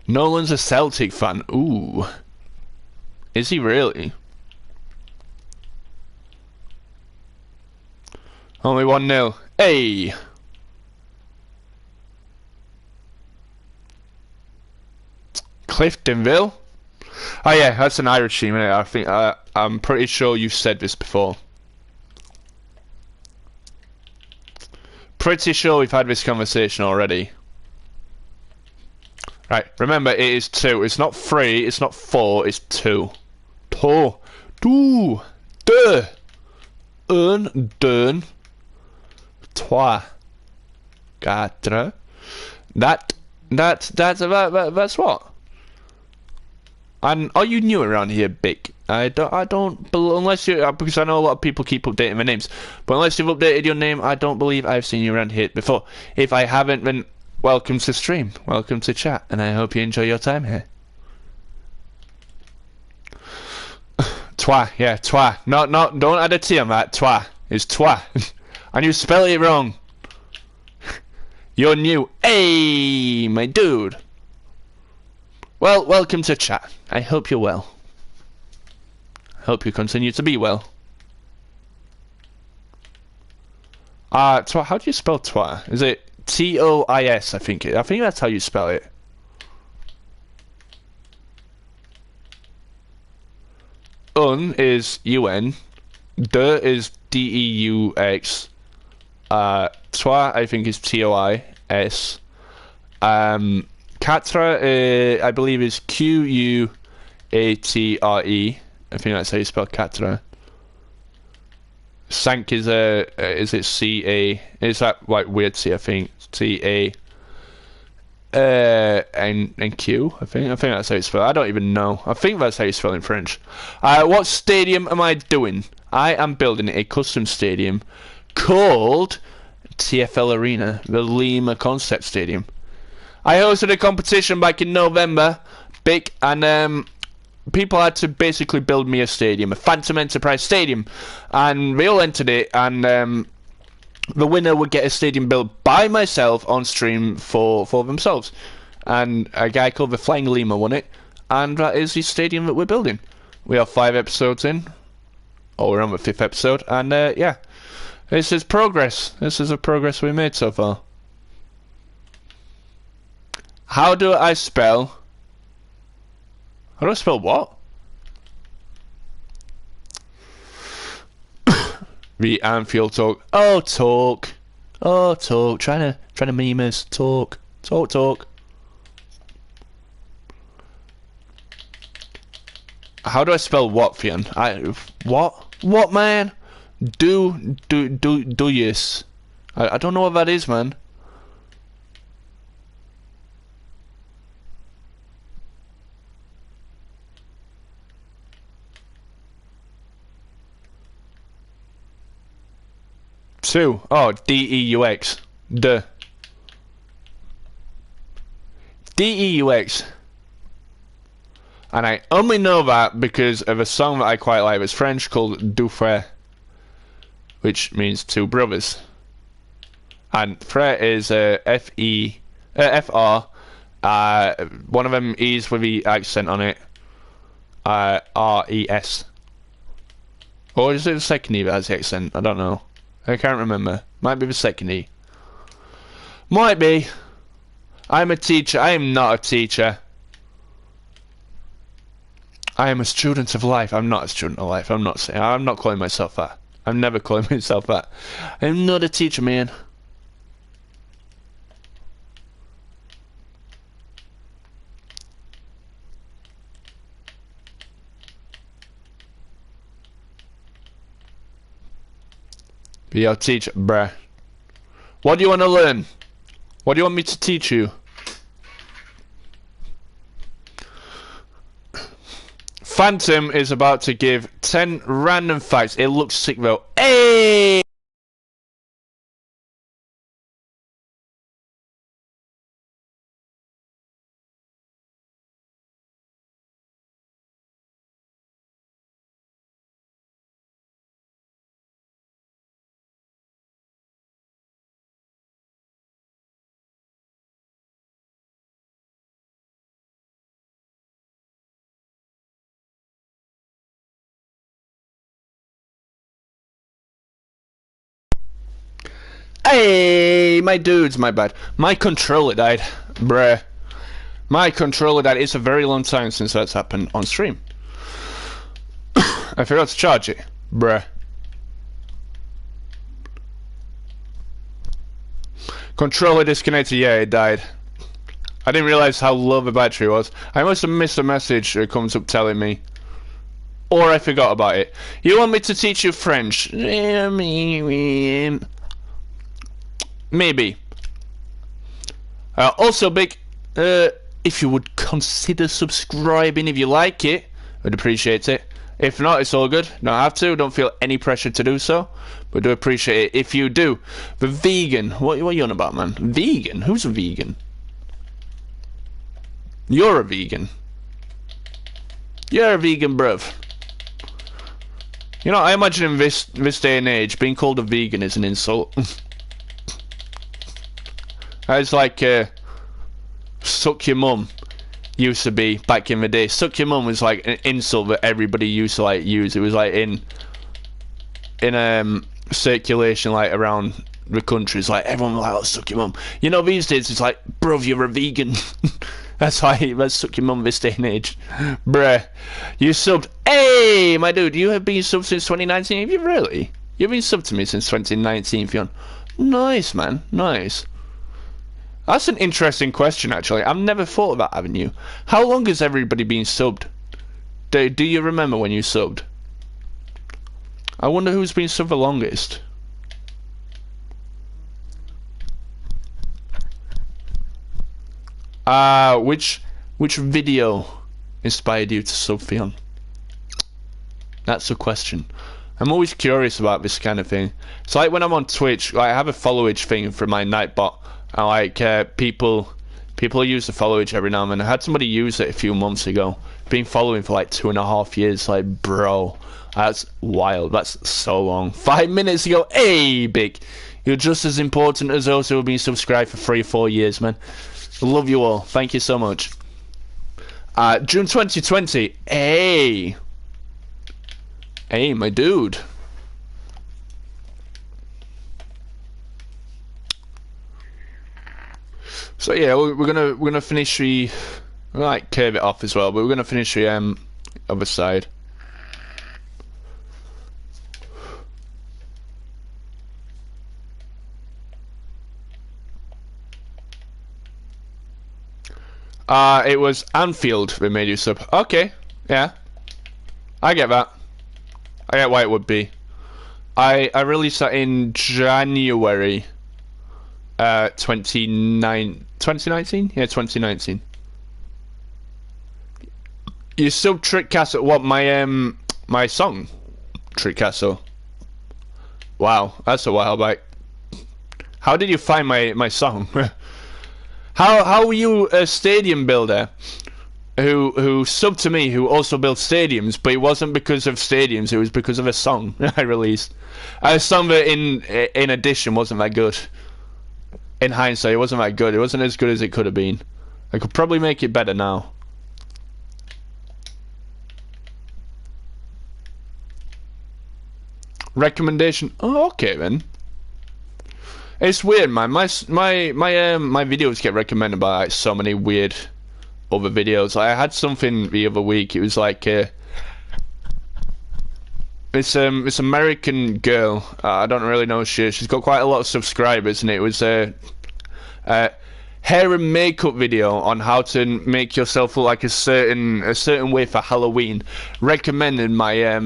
Nolan's a Celtic fan. Ooh. Is he really? Only 1-0. Hey! Cliftonville? Oh yeah, that's an Irish team, isn't it? I think I'm pretty sure you've said this before. Pretty sure we've had this conversation already. Right, remember it is 2. It's not 3, it's not 4, it's 2. 2. 2. 2. Un, deux. Trois. Quatre. That's what? And are you new around here, Bick? I don't, unless you, because I know a lot of people keep updating my names, but unless you've updated your name, I don't believe I've seen you around here before. If I haven't, then welcome to stream, welcome to chat, and I hope you enjoy your time here. Toi, yeah, toi. No, don't add a T on that. Toi. It's toi. And you spell it wrong. You're new. Hey, my dude. Well, welcome to chat. I hope you're well. I hope you continue to be well. Toi, how do you spell toi? Is it T-O-I-S, I think that's how you spell it. Un is U-N. De is D-E-U-X. Toi, I think, is T-O-I-S. Quatre, I believe, is Q-U-A-T-R-E. I think that's how you spell Quatre. Sank is it C-A? Is that like weird C? I think T-A. And Q. I think that's how you spell it. I don't even know. I think that's how you spell it in French. What stadium am I doing? I am building a custom stadium called TFL Arena, the Lemur Concept Stadium. I hosted a competition back in November, big, and people had to basically build me a stadium, a Phantom Enterprise Stadium, and we all entered it, and the winner would get a stadium built by myself on stream for themselves, and a guy called the Flying Lemur won it, and that is the stadium that we're building. We are 5 episodes in, or we're on the 5th episode, and yeah, this is progress. This is the progress we made so far. How do I spell? How do I spell what? The Anfield talk. Oh, talk. Oh, talk. Trying to meme us. Talk. Talk. How do I spell what, Fian? What, man? Do yes. I don't know what that is, man. Two. Oh, D-E-U-X. D. D-E-U-X. And I only know that because of a song that I quite like. It's French called Deux Frères, which means two brothers. And frère is F-E, F-R. One of them E's with the accent on it. R-E-S. Or is it the second E that has the accent? I don't know. I can't remember. Might be the second E. Might be. I'm a teacher. I am not a teacher. I am a student of life. I'm not a student of life. I'm not saying. I'm not calling myself that. I'm never calling myself that. I'm not a teacher, man. Be your teacher, bruh. What do you want to learn? What do you want me to teach you? Phantom is about to give 10 random facts. It looks sick though. Hey! Hey, my dudes, my bad. My controller died. Bruh. My controller died. It's a very long time since that's happened on stream. I forgot to charge it. Bruh. Controller disconnected. Yeah, it died. I didn't realize how low the battery was. I must have missed a message that comes up telling me. Or I forgot about it. You want me to teach you French? Maybe. Also, big, if you would consider subscribing if you like it, I'd appreciate it. If not, it's all good. Don't have to. Don't feel any pressure to do so. But do appreciate it if you do. The vegan. What are you on about, man? Vegan? Who's a vegan? You're a vegan. You're a vegan, bruv. You know, I imagine in this day and age, being called a vegan is an insult. It's like, suck your mum used to be back in the day. Suck your mum was like an insult that everybody used to like use. It was like in circulation like around the country. It's like everyone was like, oh, suck your mum. You know, these days it's like, bruv, you're a vegan. That's why let's suck your mum this day and age. Bruh. You subbed. Hey, my dude, you have been subbed since 2019? Have you really? You've been subbed to me since 2019, Fionn. Nice, man. Nice. That's an interesting question, actually. I've never thought about having you. How long has everybody been subbed? Do you remember when you subbed? I wonder who's been subbed the longest. Which video inspired you to sub, Fionn? That's the question. I'm always curious about this kind of thing. It's like when I'm on Twitch, like I have a followage thing for my Nightbot, and like people use the followage every now and then. I had somebody use it a few months ago. Been following for like 2.5 years. Like, bro, that's wild. That's so long. 5 minutes ago, hey, big, you're just as important as those who have been subscribed for 3 or 4 years, man. Love you all. Thank you so much. June 2020. Hey. Hey, my dude. So yeah, we're gonna finish the, we like curve it off as well, but we're gonna finish the other side. It was Anfield that made you sub. Okay, yeah, I get that. I get why it would be. I released that in January 2019? Yeah, 2019. You sub Trick Castle. What, my song? Trick Castle. Wow, that's a while back. How did you find my song? How were you a stadium builder who subbed to me, who also built stadiums, but it wasn't because of stadiums, it was because of a song I released. A song that in addition wasn't that good. In hindsight, it wasn't that good. It wasn't as good as it could have been. I could probably make it better now. Recommendation. Oh, okay then. It's weird, man. My videos get recommended by like so many weird other videos. Like, I had something the other week. It was like this American girl. I don't really know she's got quite a lot of subscribers, and it was a hair and makeup video on how to make yourself look like a certain way for Halloween. Recommended my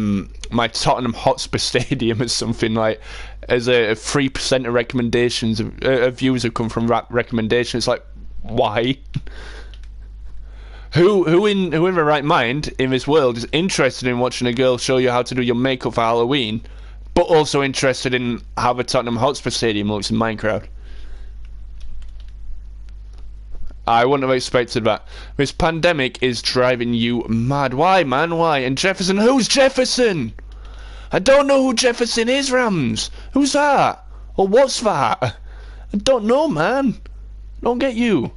my Tottenham Hotspur Stadium as something like as a 3% of recommendations of views have come from recommendations. It's like, why? Who in their right mind in this world is interested in watching a girl show you how to do your makeup for Halloween, but also interested in how the Tottenham Hotspur Stadium looks in Minecraft? I wouldn't have expected that. This pandemic is driving you mad. Why, man? Why? And Jefferson? Who's Jefferson? I don't know who Jefferson is, Rams. Who's that? Or what's that? I don't know, man. Don't get you.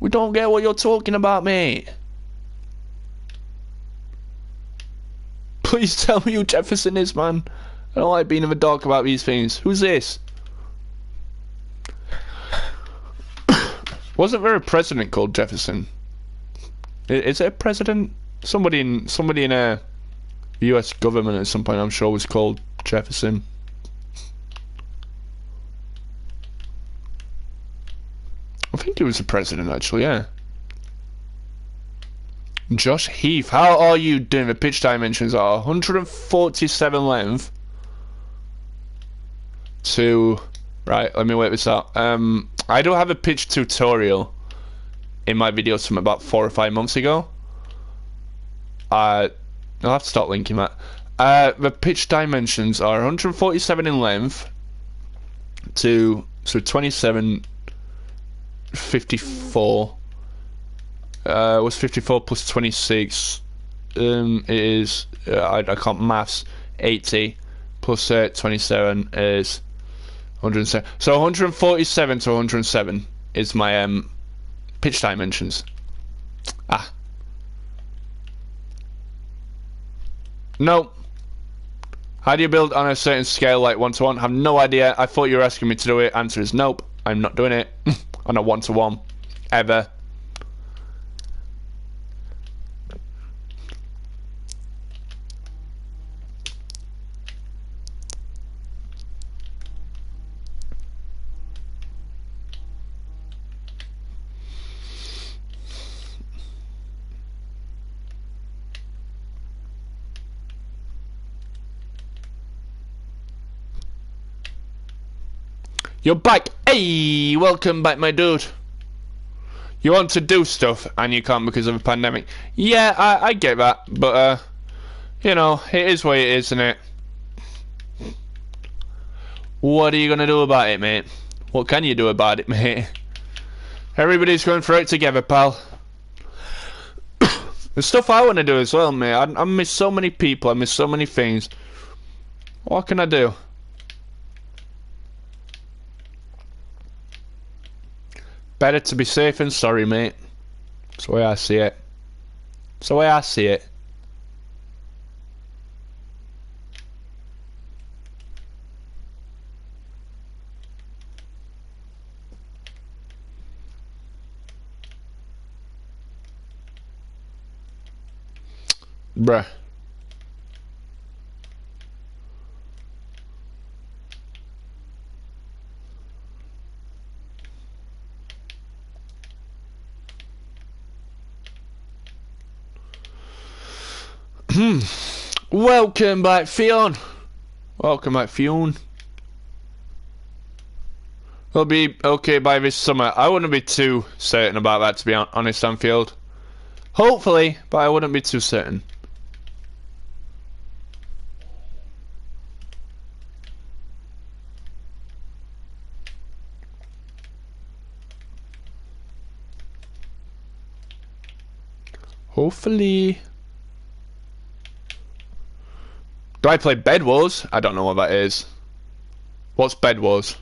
We don't get what you're talking about, mate. Please tell me who Jefferson is, man. I don't like being in the dark about these things. Who's this? Wasn't there a president called Jefferson? Is it a president? Somebody in the U.S. government at some point, I'm sure, was called Jefferson. I think he was the president, actually, yeah. Josh Heath, how are you doing? The pitch dimensions are 147 length to... Right, let me work this out. I do have a pitch tutorial in my videos from about 4 or 5 months ago. I'll have to start linking that. The pitch dimensions are 147 in length to 27, 54. Was 54 plus 26. It is I can't maths. 80 plus 27 is 107. So 147 to 107 is my pitch dimensions. No. How do you build on a certain scale like 1-to-1? Have no idea. I thought you were asking me to do it. Answer is nope. I'm not doing it on a 1-to-1 ever. You're back. Hey, welcome back, my dude. You want to do stuff and you can't because of a pandemic. Yeah, I get that, but you know, it is what it is, isn't it? What are you gonna do about it, mate? What can you do about it, mate? Everybody's going through it together, pal. There's stuff I want to do as well, mate. I miss so many people. I miss so many things. What can I do? Better to be safe than sorry, mate. That's the way I see it. That's the way I see it. Bruh. Welcome back, Fionn. Welcome back, Fionn. We'll be okay by this summer. I wouldn't be too certain about that, to be honest, Anfield. Hopefully, but I wouldn't be too certain. Hopefully. Do I play Bed Wars? I don't know what that is. What's Bed Wars?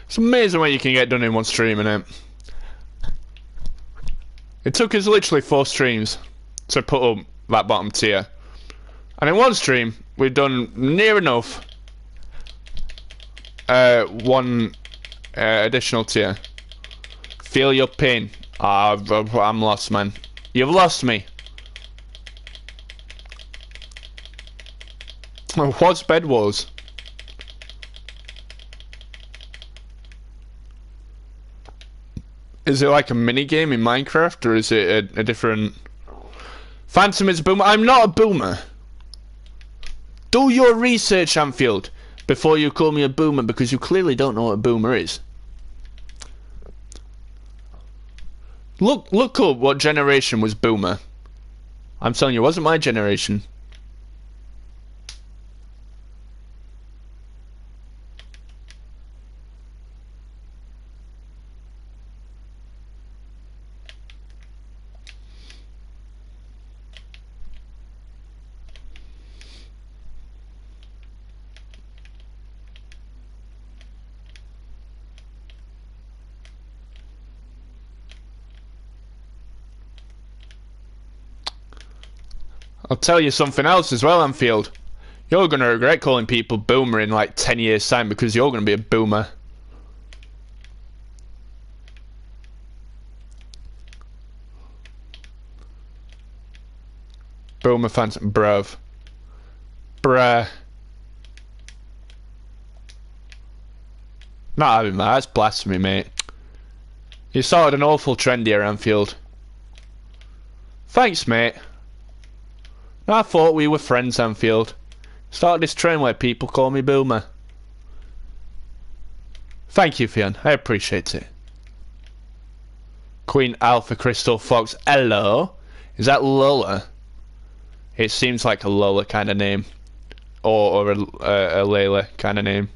It's amazing what you can get done in one stream, innit? It took us literally 4 streams to put up that bottom tier. And in one stream, we've done near enough one additional tier. Feel your pain. I'm lost, man. You've lost me. What's Bed Wars? Is it like a mini game in Minecraft, or is it a different... Phantom is a boomer. I'm not a boomer. Do your research, Anfield, before you call me a boomer, because you clearly don't know what a boomer is. Look up what generation was boomer. I'm telling you, it wasn't my generation. I'll tell you something else as well, Anfield. You're going to regret calling people boomer in like 10 years' time because you're going to be a boomer. Boomer fans, bruv. Bruh. Not having that, that's blasphemy, mate. You started an awful trend here, Anfield. Thanks, mate. I thought we were friends, Anfield. Started this trend where people call me boomer. Thank you, Fionn. I appreciate it. Queen Alpha Crystal Fox. Hello. Is that Lola? It seems like a Lola kind of name. Or a Layla kind of name.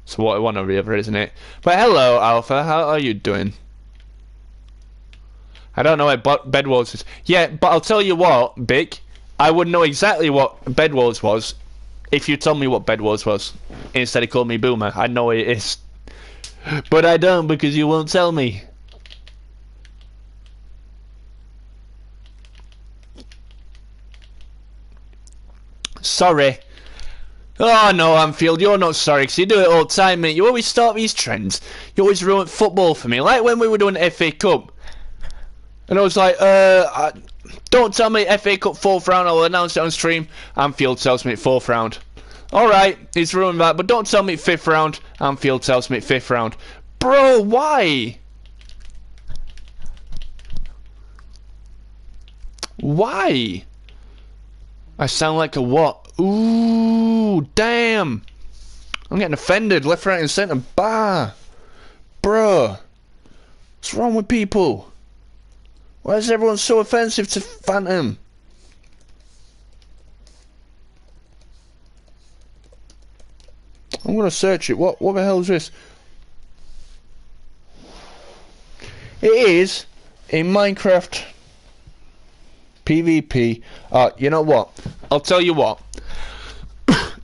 So one or the other, isn't it? But hello, Alpha. How are you doing? I don't know what Bedwars is. Yeah, but I'll tell you what, Bick. I would know exactly what Bedwars was if you told me what Bedwars was. Instead of calling me Boomer. I know it is. But I don't because you won't tell me. Sorry. Oh no, Anfield, you're not sorry because you do it all the time, mate. You always start these trends. You always ruin football for me. Like when we were doing FA Cup. And I was like, don't tell me FA Cup 4th round, I'll announce it on stream. Anfield tells me 4th round. Alright, he's ruined that, but don't tell me 5th round. Anfield tells me 5th round. Bro, why? Why? I sound like a what? Ooh, damn. I'm getting offended, left, right and centre. Bah. Bro. What's wrong with people? Why is everyone so offensive to Phantom? I'm gonna search it. What the hell is this? It is a Minecraft PvP. You know what? I'll tell you what.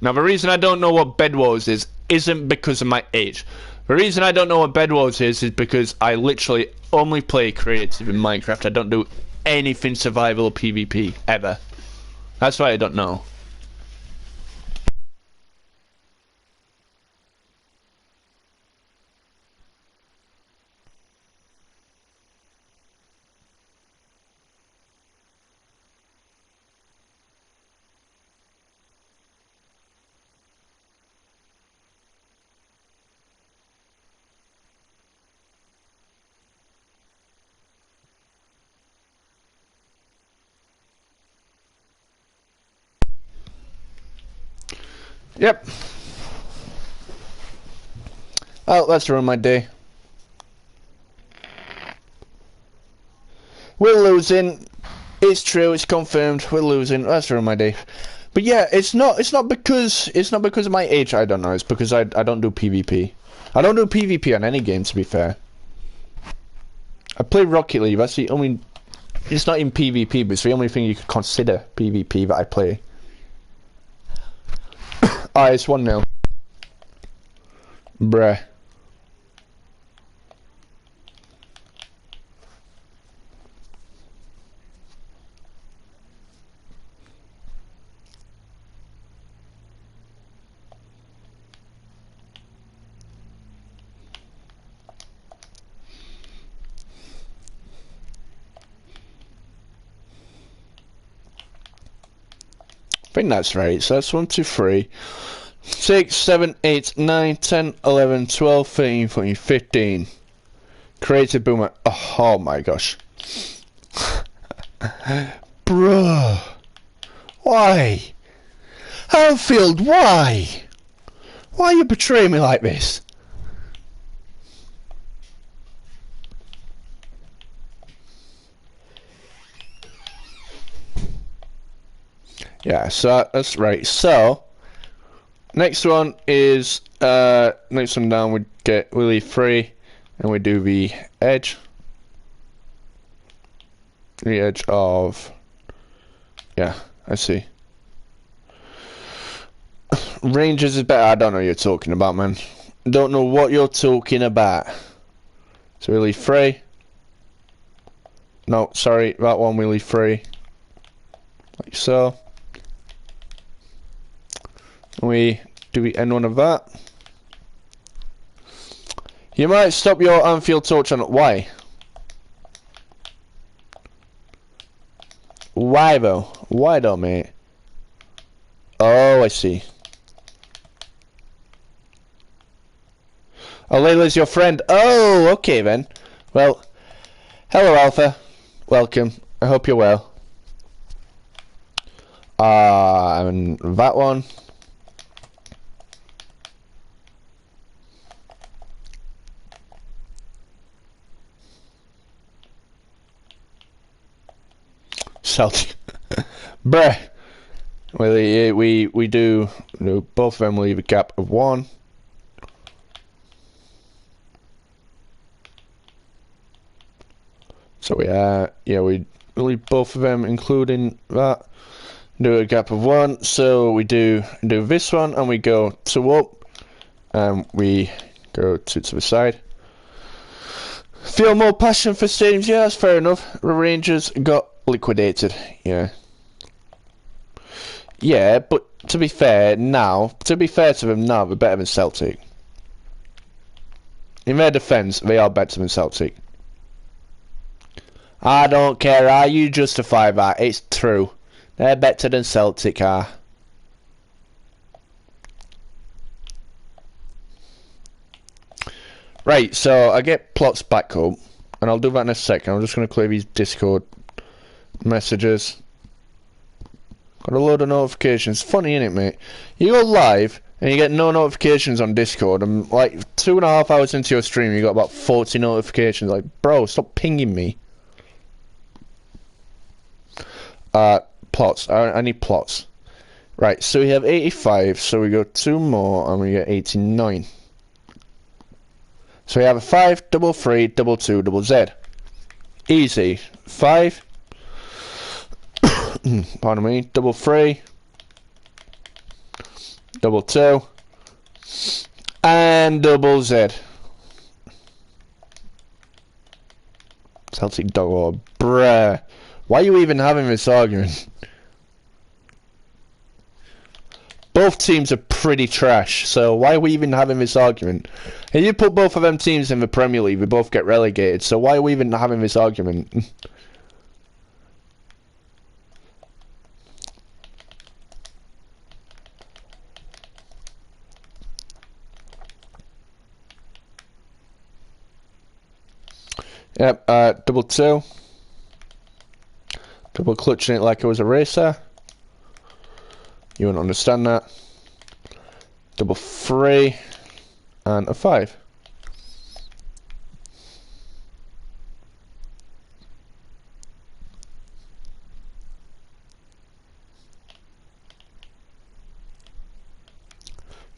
Now the reason I don't know what Bed Wars is isn't because of my age. The reason I don't know what Bed Wars is because I literally only play creative in Minecraft. I don't do anything survival or PvP ever. That's why I don't know. Yep. Oh, that's ruined my day. We're losing. It's true. It's confirmed. We're losing. That's ruined my day. But yeah, it's not because of my age. I don't know. It's because I don't do PvP. I don't do PvP on any game. To be fair, I play Rocket League. That's the only. It's not in PvP, but it's the only thing you could consider PvP that I play. Alright, it's 1-0. Bruh. I think that's right. So that's 1, 2, 3. 6, 7, 8, 9, 10, 11, 12, 13, 14, 15. Creative Boomer. Oh my gosh. Bruh. Why? Anfield, why? Why you betray me like this? Yeah, so that's right. So next one is next one down. We leave 3, and we do the edge. The edge of. Yeah, I see. Rangers is better. I don't know what you're talking about, man. Don't know what you're talking about. So we leave 3. No, sorry, that one we leave 3. like so. We do the end one of that. You might stop your Anfield torch on. Why? Why though? Why though, mate? Oh, I see. Oh, Layla's your friend. Oh, okay then. Well, hello Alpha. Welcome. I hope you're well. And that one. Celtic. Bruh. Well, we do both of them leave a gap of 1. So we leave both of them, including that. Do a gap of 1. So we do this one, and we go 2 up, and we go 2 to the side. Feel more passion for stadiums? Yeah, that's fair enough. The Rangers got liquidated. Yeah. Yeah, but to be fair to them now, they're better than Celtic. In their defence, they are better than Celtic. I don't care how you justify that, it's true. They're better than Celtic are. Right, so I get plots back up, and I'll do that in a second. I'm just going to clear these Discord messages. Got a load of notifications. Funny, innit, mate? You go live and you get no notifications on Discord, and like 2.5 hours into your stream, you got about 40 notifications. Like, bro, stop pinging me. Plots. I need plots. Right, so we have 85, so we go 2 more and we get 89. So we have a 5, double 3, double 2, double Z. Easy. 5. Pardon me. Double 3. Double 2. And double Z. Celtic dog. Oh, bruh. Why are you even having this argument? Both teams are pretty trash, so why are we even having this argument? If you put both of them teams in the Premier League, we both get relegated, so why are we even having this argument? Yep, double 2. Double clutching it like I was a racer. You won't understand that. Double 3 and a 5.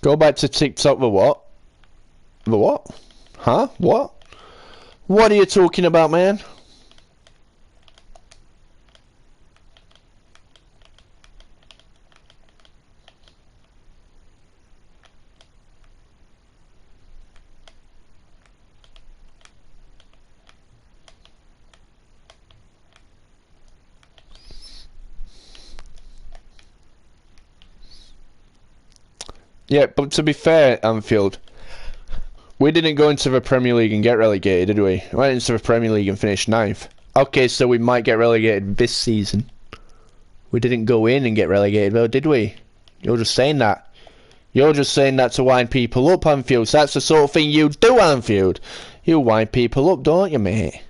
Go back to TikTok. The what? The what? Huh? What? What are you talking about, man? Yeah, but to be fair, Anfield, we didn't go into the Premier League and get relegated, did we? We went into the Premier League and finished 9th. Okay, so we might get relegated this season. We didn't go in and get relegated, though, did we? You're just saying that. You're just saying that to wind people up, Anfield. So that's the sort of thing you do, Anfield. You wind people up, don't you, mate?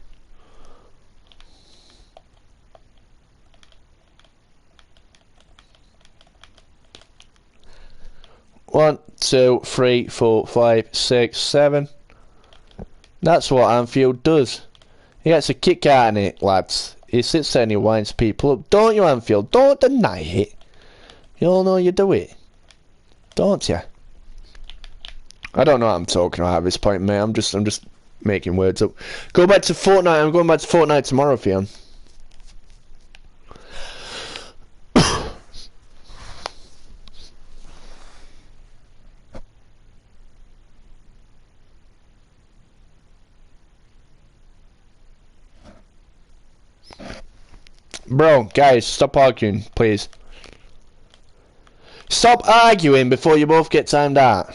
One, 2, 3, 4, 5, 6, 7. That's what Anfield does. He gets a kick out of it, lads. He sits there and he winds people up. Don't you, Anfield? Don't deny it. You all know you do it. Don't you? I don't know what I'm talking about at this point, mate. I'm just making words up. Go back to Fortnite. I'm going back to Fortnite tomorrow, Fion. Bro, guys, stop arguing, please. Stop arguing before you both get timed out.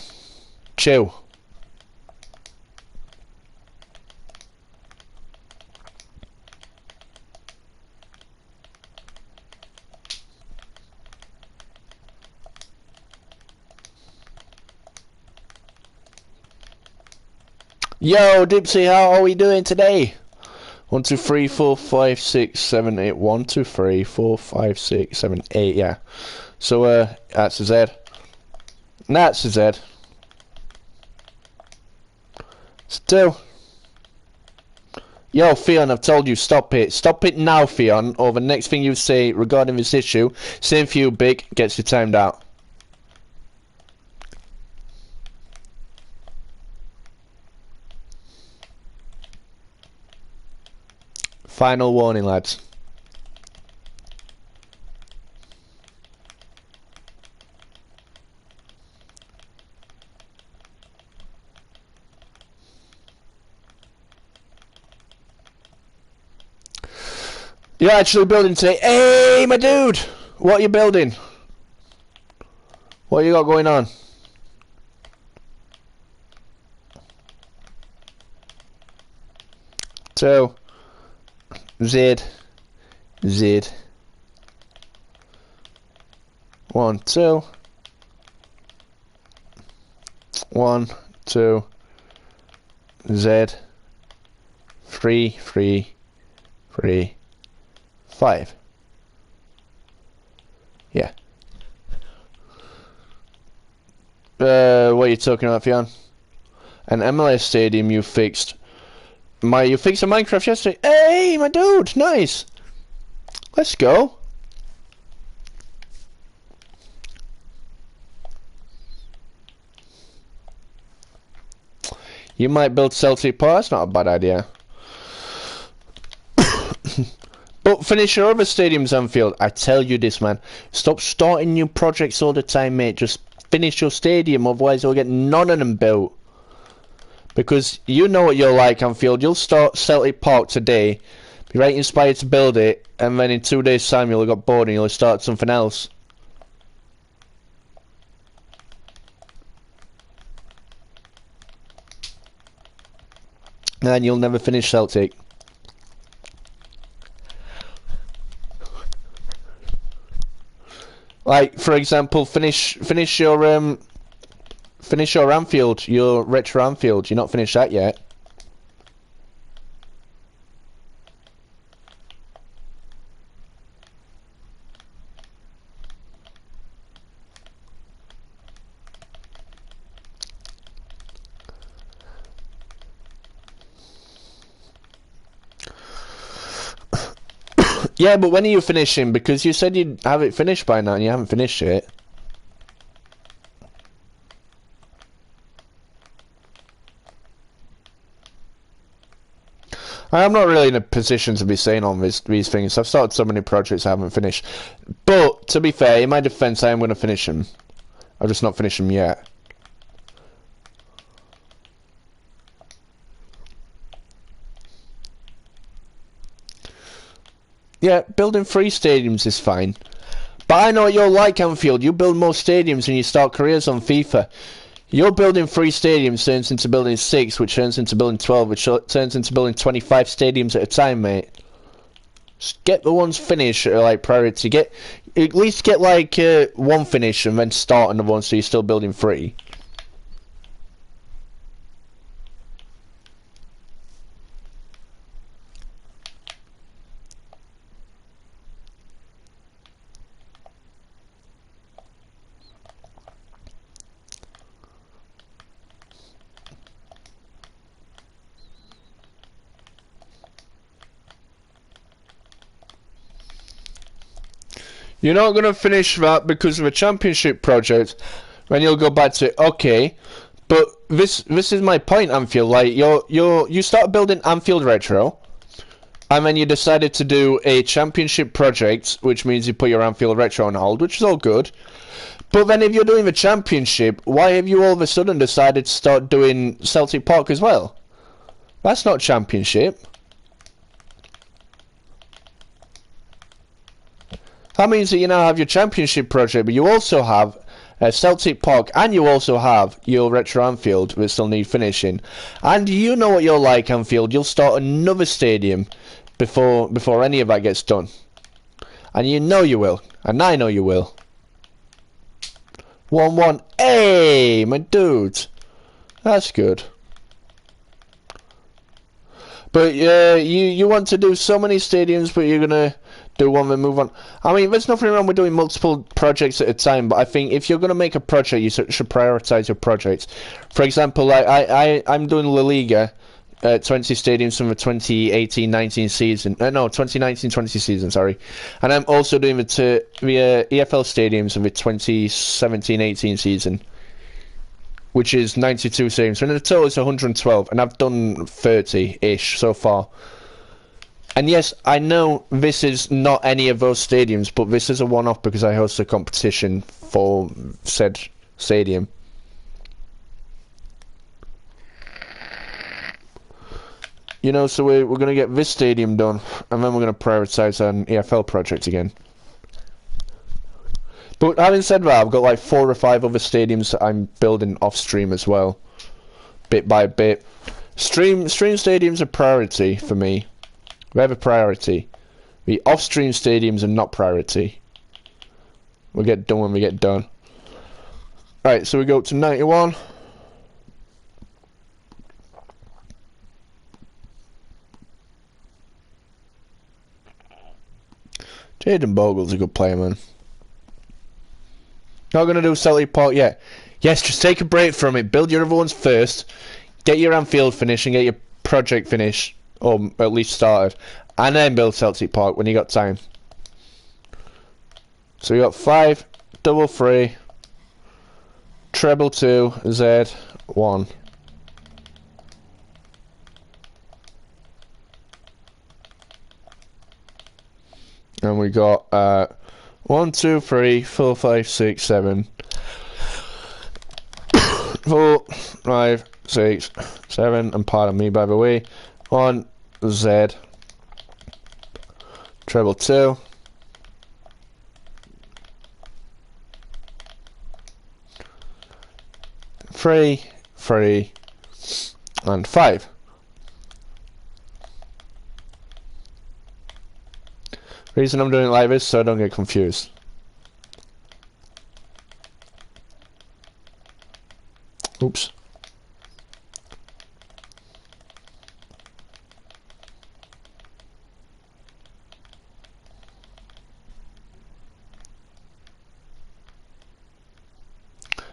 Chill. Yo, Dipsy, how are we doing today? 1, 2, 3, 4, 5, 6, 7, 8. 1, 2, 3, 4, 5, 6, 7, 8. Yeah. So that's a Z. That's a Z. It's 2. Yo, Theon, I've told you, stop it. Stop it now, Theon, or the next thing you say regarding this issue, same for you, Big, gets you timed out. Final warning, lads. You're actually building today. Hey, my dude! What are you building? What you got going on? So, Z. 1, 2. 1, 2. Z. 3, 3, 3. 5. Yeah. What are you talking about, Fionn? An MLS stadium you fixed. You fixed a Minecraft yesterday. Hey, my dude, nice. Let's go. You might build Celtic Park. That's not a bad idea. But finish your other stadiums, Anfield. I tell you this, man. Stop starting new projects all the time, mate. Just finish your stadium, otherwise you'll get none of them built. Because you know what you're like, Anfield. You'll start Celtic Park today, be right inspired to build it, and then in 2 days' time you'll have got bored and you'll start something else. And you'll never finish Celtic. Like, for example, finish your Anfield, your retro Anfield. You're not finished that yet. Yeah, but when are you finishing? Because you said you'd have it finished by now and you haven't finished it. I'm not really in a position to be saying on these things. I've started so many projects I haven't finished. But, to be fair, in my defense, I am going to finish them. I've just not finished them yet. Yeah, building 3 stadiums is fine. But I know what you're like, Anfield. You build more stadiums and you start careers on FIFA. You're building 3 stadiums turns into building 6, which turns into building 12, which turns into building 25 stadiums at a time, mate. Just get the ones finished like priority. At least get like 1 finish and then start another one so you're still building 3. You're not going to finish that because of a championship project. Then you'll go back to it. Okay, but this is my point, Anfield. Like you start building Anfield Retro, and then you decided to do a championship project, which means you put your Anfield Retro on hold, which is all good. But then if you're doing the championship, why have you all of a sudden decided to start doing Celtic Park as well? That's not championship. That means that you now have your championship project, but you also have Celtic Park, and you also have your Retro Anfield that still need finishing. And you know what you're like, Anfield. You'll start another stadium before any of that gets done. And you know you will. And I know you will. 1-1. Hey, my dude. That's good. But you want to do so many stadiums, but you're gonna do one and move on. I mean, there's nothing wrong with doing multiple projects at a time, but I think if you're gonna make a project, you should prioritize your projects. For example, like I'm doing La Liga, 20 stadiums from the 2018-19 season. No, 2019-20 season. Sorry, and I'm also doing the EFL stadiums of the 2017-18 season, which is 92 stadiums. So in the total, it's 112, and I've done 30-ish so far. And yes, I know this is not any of those stadiums, but this is a one-off because I host a competition for said stadium. You know, so we're going to get this stadium done, and then we're going to prioritize an EFL project again. But having said that, I've got like 4 or 5 other stadiums that I'm building off stream as well, bit by bit. Stream stadiums are priority for me. We have a priority. The off-stream stadiums are not priority. We'll get done when we get done. Right, so we go up to 91. Jaden Bogle's a good player, man. Not going to do Celtic Park yet. Yes, just take a break from it. Build your other ones first. Get your Anfield finished and get your project finished. Or at least started. And then build Celtic Park when you got time. So we got 5, double 3, treble 2, Z, 1. And we got 1, 2, 3, 4, 5, 6, 7. 4, 5, 6, 7, and pardon me by the way. 1, Z, treble 2. 3, 3, and 5. Reason I'm doing it like this so I don't get confused. Oops.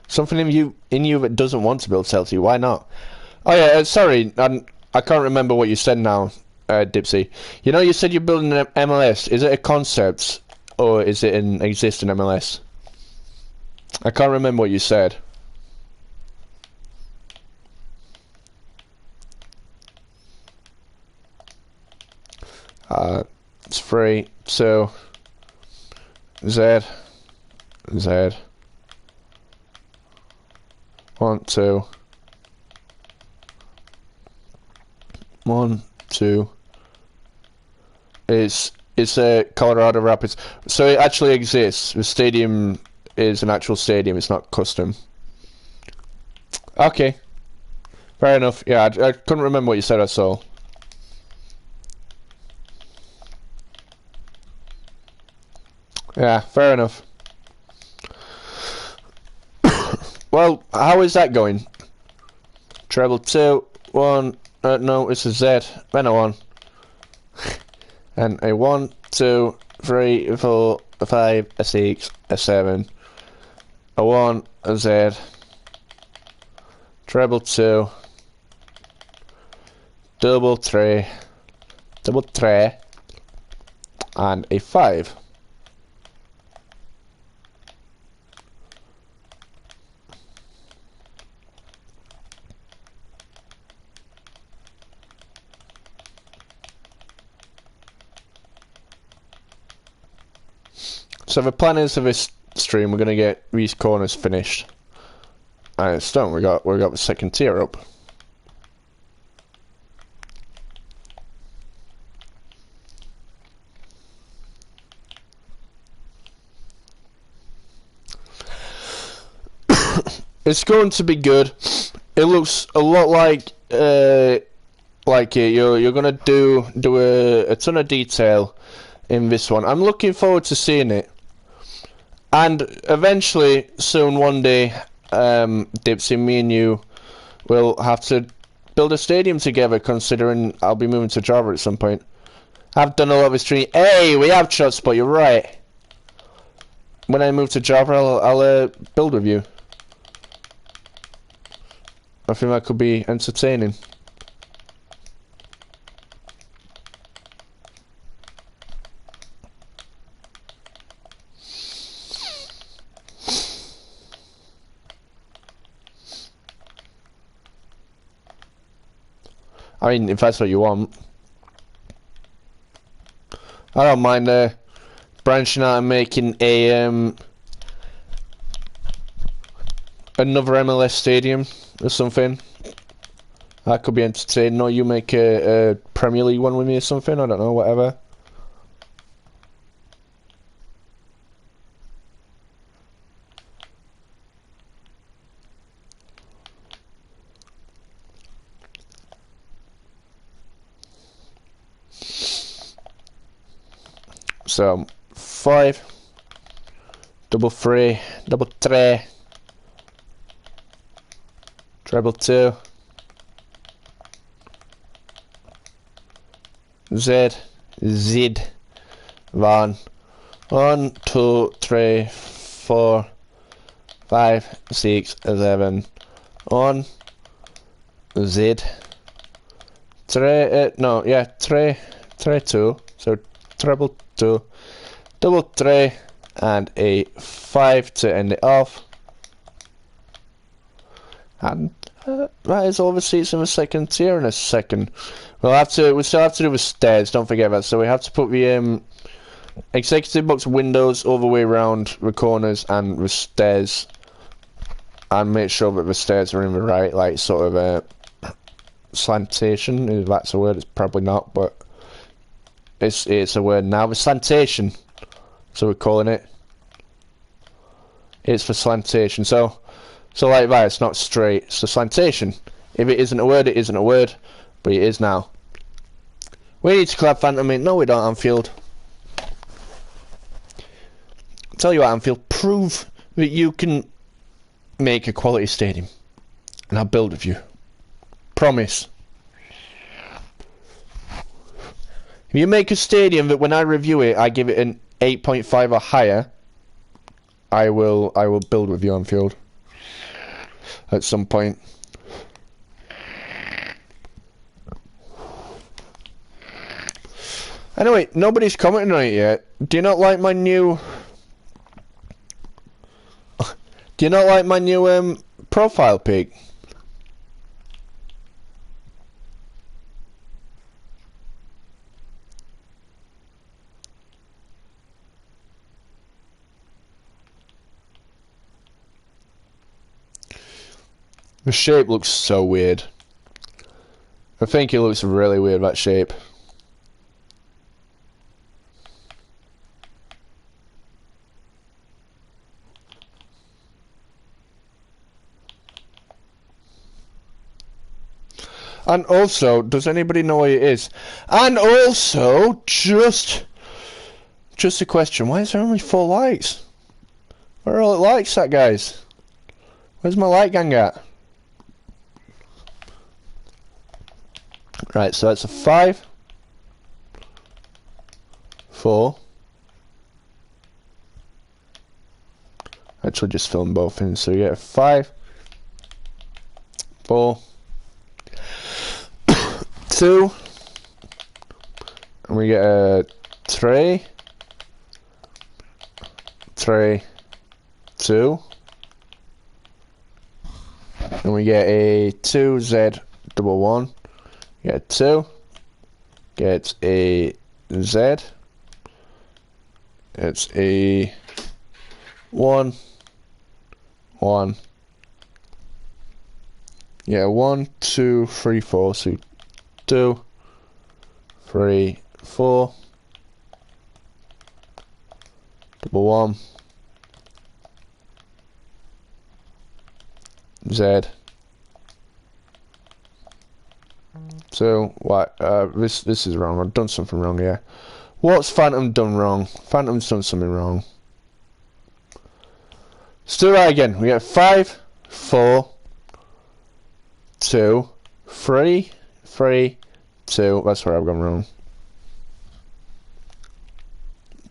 Something in you that doesn't want to build Celtic. Why not? Oh yeah, sorry, I can't remember what you said now, Dipsy. You know, you said you're building an MLS. Is it a concept or is it an existing MLS? I can't remember what you said. It's 3, 2, Z, Z. 1, 2. 1, 2. It's a Colorado Rapids. So it actually exists. The stadium is an actual stadium. It's not custom. Okay. Fair enough. Yeah, I couldn't remember what you said. I saw. Yeah, fair enough. Well, how is that going? Treble 2, 1, no, it's a Z, then a 1. And a 1, 2, 3, 4, a 5, a 6, a 7. A 1, a Z. Treble 2. Double 3. Double 3. And a 5. So the plan is for this stream, we're gonna get these corners finished, and it's done. We got the second tier up. It's going to be good. It looks a lot like you're gonna do a ton of detail in this one. I'm looking forward to seeing it. And eventually, soon, one day, Dipsy, me and you will have to build a stadium together, considering I'll be moving to Java at some point. I've done a lot of streaming. Hey, we have shots, but you're right. When I move to Java, I'll build with you. I think that could be entertaining. I mean, if that's what you want. I don't mind branching out and making a another MLS stadium or something. That could be entertaining. Or you make a Premier League one with me or something. I don't know, whatever. So 5, double 3, double 3, treble 2, Z, Z, 1, 1, 2, 3, 4, 5, 6, 7, 1, Z, 3, no, yeah, 3, 3, 2, so treble 2, double 3, and a 5 to end it off. And that is all the seats in the second tier in a second. We still have to do the stairs, don't forget that. So we have to put the executive box windows all the way around the corners and the stairs, and make sure that the stairs are in the right, like, sort of slantation, if that's a word. It's probably not, but it's a word now. The slantation, so we're calling it. It's for slantation. So like that, it's not straight, it's the slantation. If it isn't a word, it isn't a word, but it is now. We need to collab Phantom Mint. No, we don't, Anfield. Tell you what, Anfield, prove that you can make a quality stadium, and I'll build with you. Promise. If you make a stadium that when I review it, I give it an 8.5 or higher, I will build with you, Anfield. At some point. Anyway, nobody's commenting on it yet. Do you not like my new... Do you not like my new profile pic? The shape looks so weird. I think it looks really weird, that shape. And also, does anybody know what it is? And also, just a question, why is there only 4 likes? Where are all the likes at, guys? Where's my like gang at? Right, so that's a 5, 4. Actually, just film both in, so you get a 5, 4, 2, and we get a 3, 3, 2, and we get a 2Z double 1. Get 2, get a Z, it's a 1, 1, yeah, 1, 2, 3, 4, so 2, 3, 4, double 1, Z. So what? This is wrong. I've done something wrong here. What's Phantom done wrong? Phantom's done something wrong. Let's do that again. We get 5, 4, 2, 3, 3, 2. That's where I've gone wrong.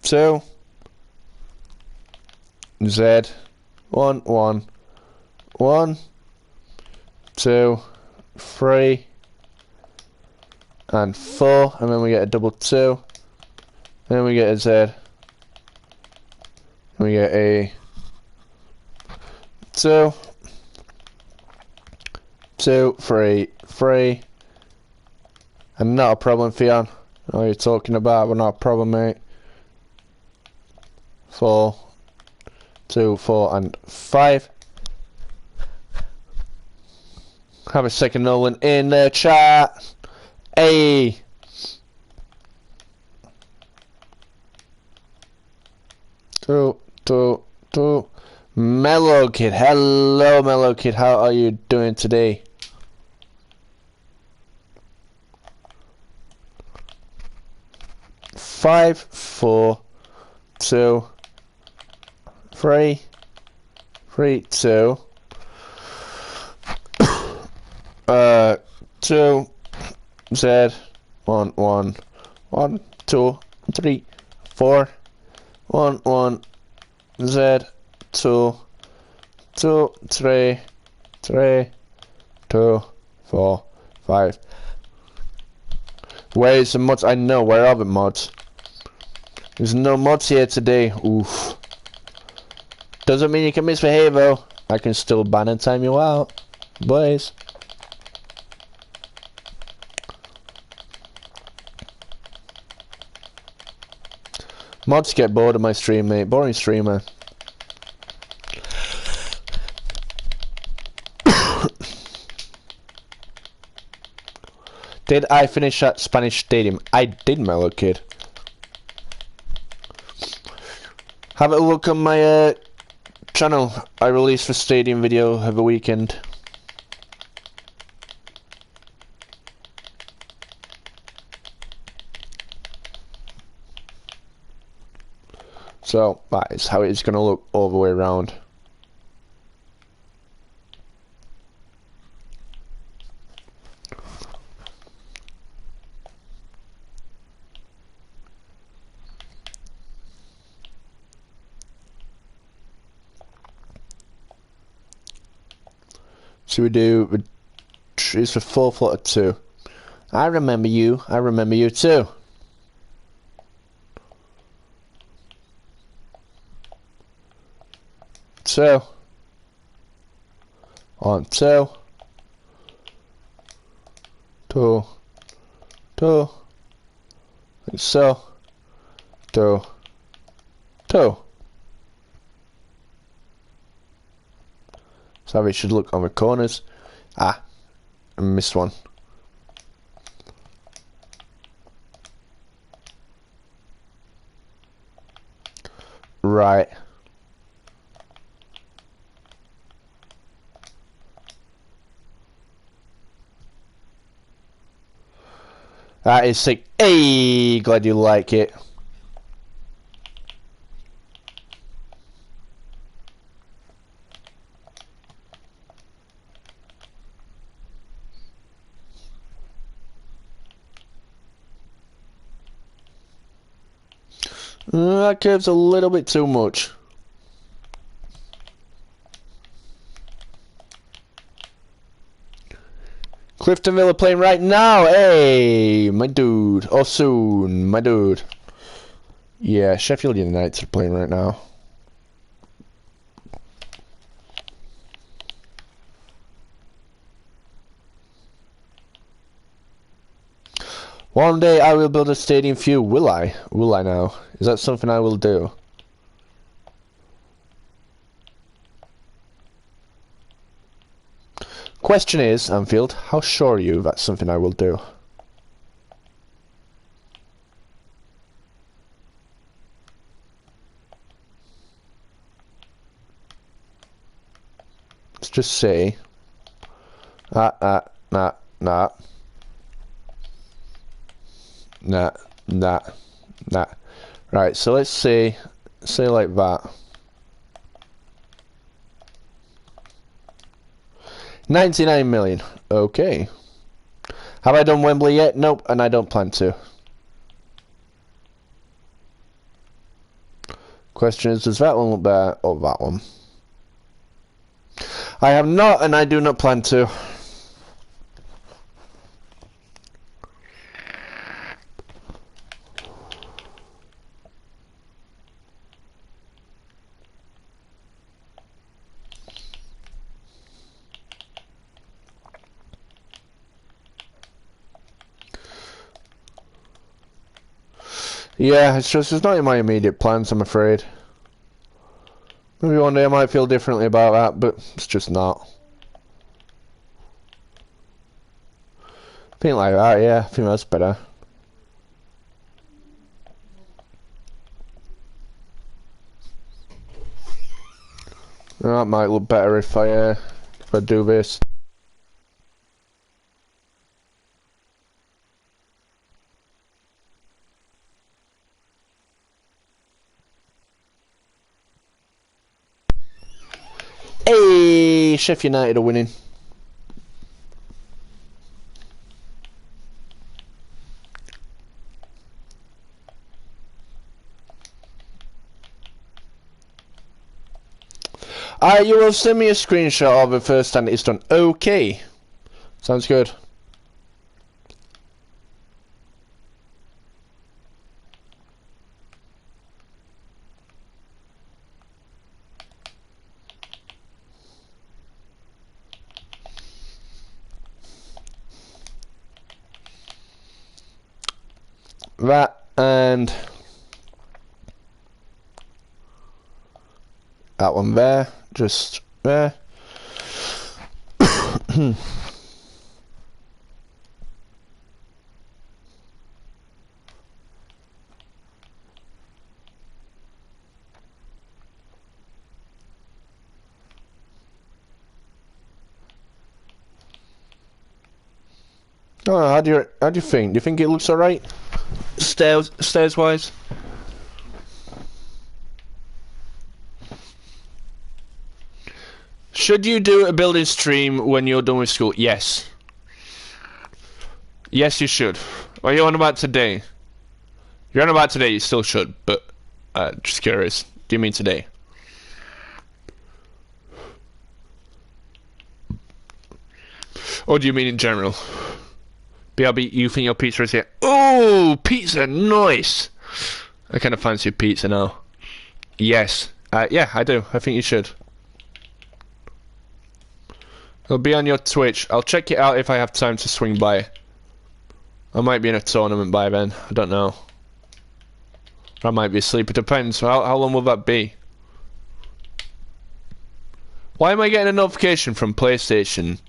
2 Z 1 1 1 2 3 and 4, and then we get a double 2, then we get a Z, and we get a 2 2 3 3, and not a problem, Theon. What are you talking about? We're not a problem, mate. 4 2 4 and 5. Have a second Nolan in the chat. Hey. Two. Mellow Kid. Hello, Mellow Kid. How are you doing today? Five, 4, 2, 3, 3, 2. 2 Z 1 1 1 2 3 4 1 1 Z 2 2 3 3 2 4 5. Where's the mods? I know, where are the mods? There's no mods here today. Oof. Doesn't mean you can misbehave though. I can still ban and time you out, boys. Mods get bored of my stream, mate. Boring streamer. Did I finish at Spanish Stadium? I did, Mellow Kid. Have a look on my channel. I released the stadium video over the weekend. So that is how it's going to look all the way around. So we do, it's a 4 foot of 2. I remember you too. So, on 2, 2, 2, like so, 2, 2. So we should look on the corners. Ah, I missed one. Right. That is sick. Hey, glad you like it. That curve's a little bit too much. Clifton Villa playing right now. Hey, my dude. Or soon, my dude. Yeah, Sheffield United are playing right now. One day I will build a stadium for you. Will I? Will I now? Is that something I will do? Question is, Anfield, how sure are you that's something I will do? just see. Nah. Right, so let's say like that. 99 million. Okay. Have I done Wembley yet? Nope, and I don't plan to. Question is, does that one look better or that one? I have not, and I do not plan to. Yeah, it's not in my immediate plans, I'm afraid. Maybe one day I might feel differently about that, but it's just not. Think like that, yeah, I think that's better. That might look better if I do this. Hey, Sheffield United are winning. You will send me a screenshot of the first time it's done. Okay. Sounds good. That and that one there. Just there. Oh, how do you think? Do you think it looks alright? Stairs wise? Should you do a building stream when you're done with school? Yes. Yes, you should. What are you on about today? If you're on about today, you still should, but just curious. Do you mean today? Or do you mean in general? BRB, you think your pizza is here? Oh, pizza, nice! I kind of fancy a pizza now. Yes. Yeah, I do. I think you should. It'll be on your Twitch. I'll check it out if I have time to swing by. I might be in a tournament by then. I don't know. I might be asleep. It depends. How long will that be? Why am I getting a notification from PlayStation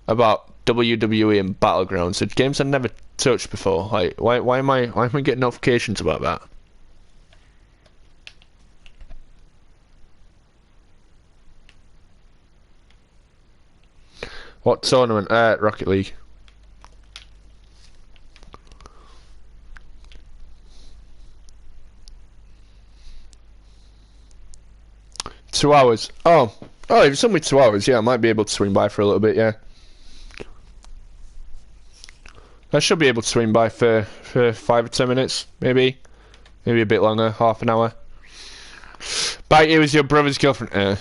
about WWE and Battlegrounds? It's games I've never touched before. Like, why am I getting notifications about that? What tournament? Rocket League. Two hours. Oh, if it's only 2 hours, yeah, I might be able to swing by for a little bit, yeah. I should be able to swing by for 5 or 10 minutes, maybe. Maybe a bit longer, half an hour. But it was your brother's girlfriend.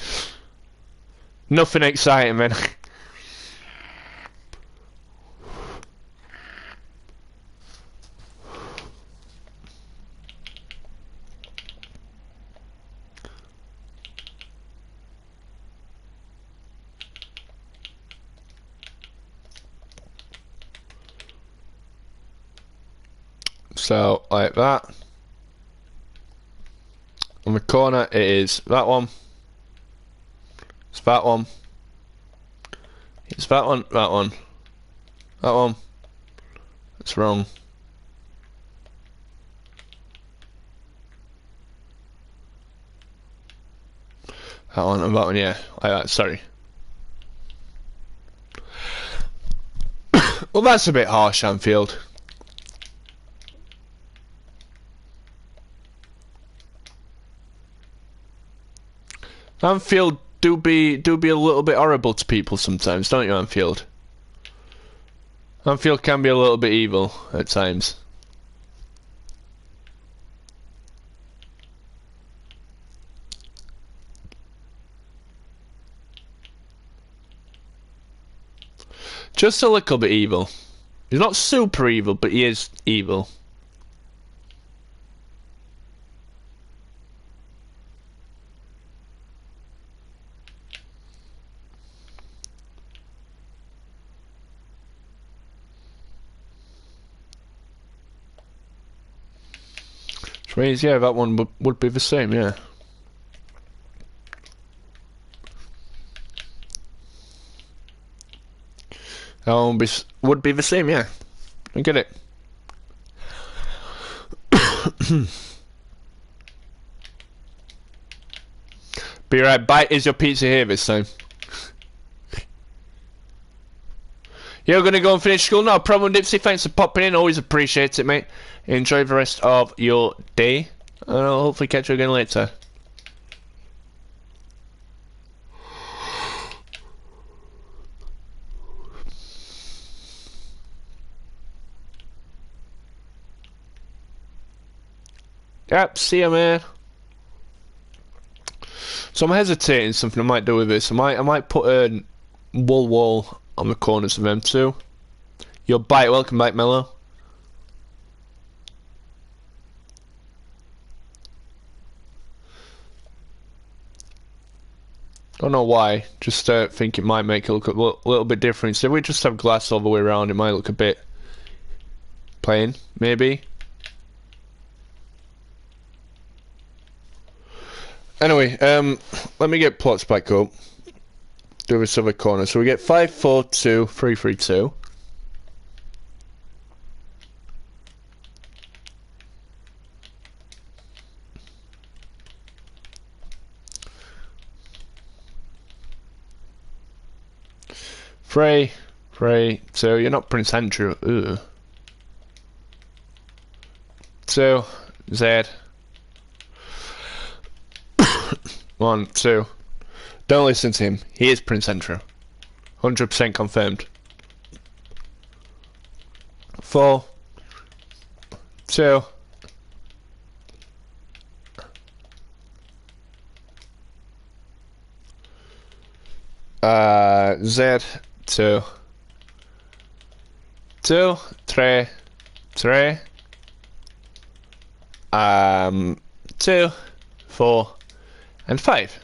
Nothing exciting, man. So, like that. On the corner, it is that one. It's that one. It's that one, that one. That one. It's wrong. That one and that one, yeah. Like that, sorry. Well, that's a bit harsh, Anfield. Anfield do be a little bit horrible to people sometimes, don't you, Anfield? Anfield can be a little bit evil at times. Just a little bit evil. He's not super evil, but he is evil. Which means, yeah, that one would be the same, yeah. That one would be the same, yeah. I get it. Be right back. Is your pizza here this time? You're gonna go and finish school? No problem, Dipsy. Thanks for popping in. Always appreciate it, mate. Enjoy the rest of your day. And I'll hopefully catch you again later. Yep, see ya, man. So I'm hesitating something I might do with this. I might put a wall on the corners of them too. Your bite, welcome back, Mello. Don't know why, just think it might make it look a little bit different. So if we just have glass all the way around, it might look a bit plain, maybe. Anyway, let me get plots back up. Do this other corner. So we get 5, 4, 2, 3, 3, 2. Frey, 2. You're not Prince Andrew. Ugh. 2, Z. 1, 2. Don't listen to him. He is Prince Andrew. 100% confirmed. 4, 2. Z 2. 2, 3, 3. 2, 4, and 5.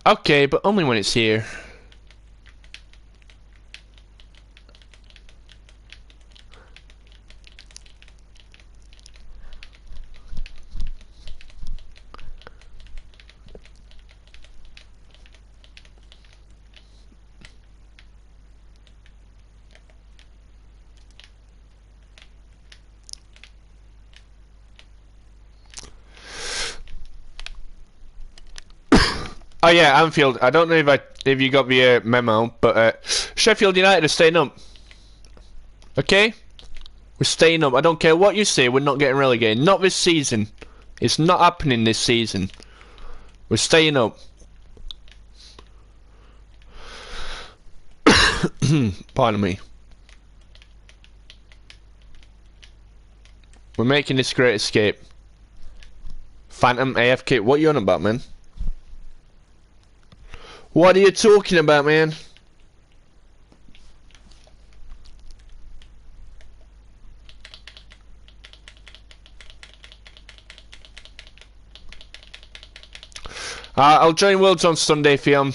Okay, but only when it's here. Oh yeah, Anfield. I don't know if you got the memo, but Sheffield United are staying up. Okay, we're staying up. I don't care what you say. We're not getting relegated. Not this season. It's not happening this season. We're staying up. Pardon me. We're making this great escape. Phantom AFK. What are you on about, man? What are you talking about, man? I'll join Worlds on Sunday, Fiam.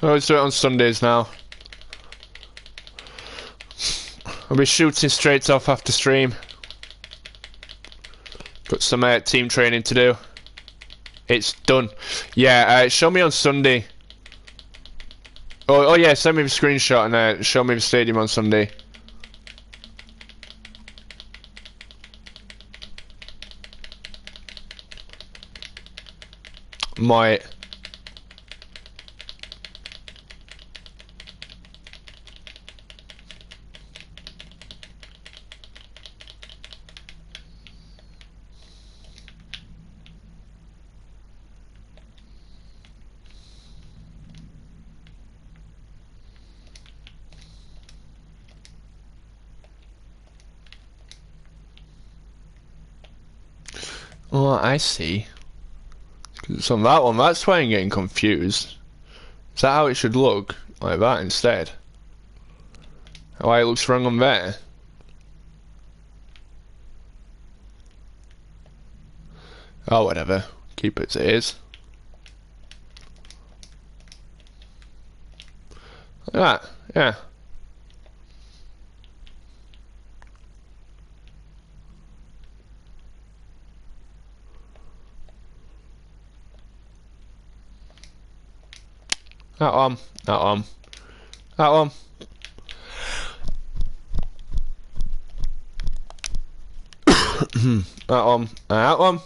I always do it on Sundays now. I'll be shooting straight off after stream. Got some team training to do. It's done. Yeah, show me on Sunday. Oh yeah, send me the screenshot and show me the stadium on Sunday. Might. Oh, I see. So on that one, that's why I'm getting confused. Is that how it should look? Like that instead? Why it looks wrong on there? Oh, whatever. Keep it as it is. Like that, yeah. That one, that one, that one. That one, that one.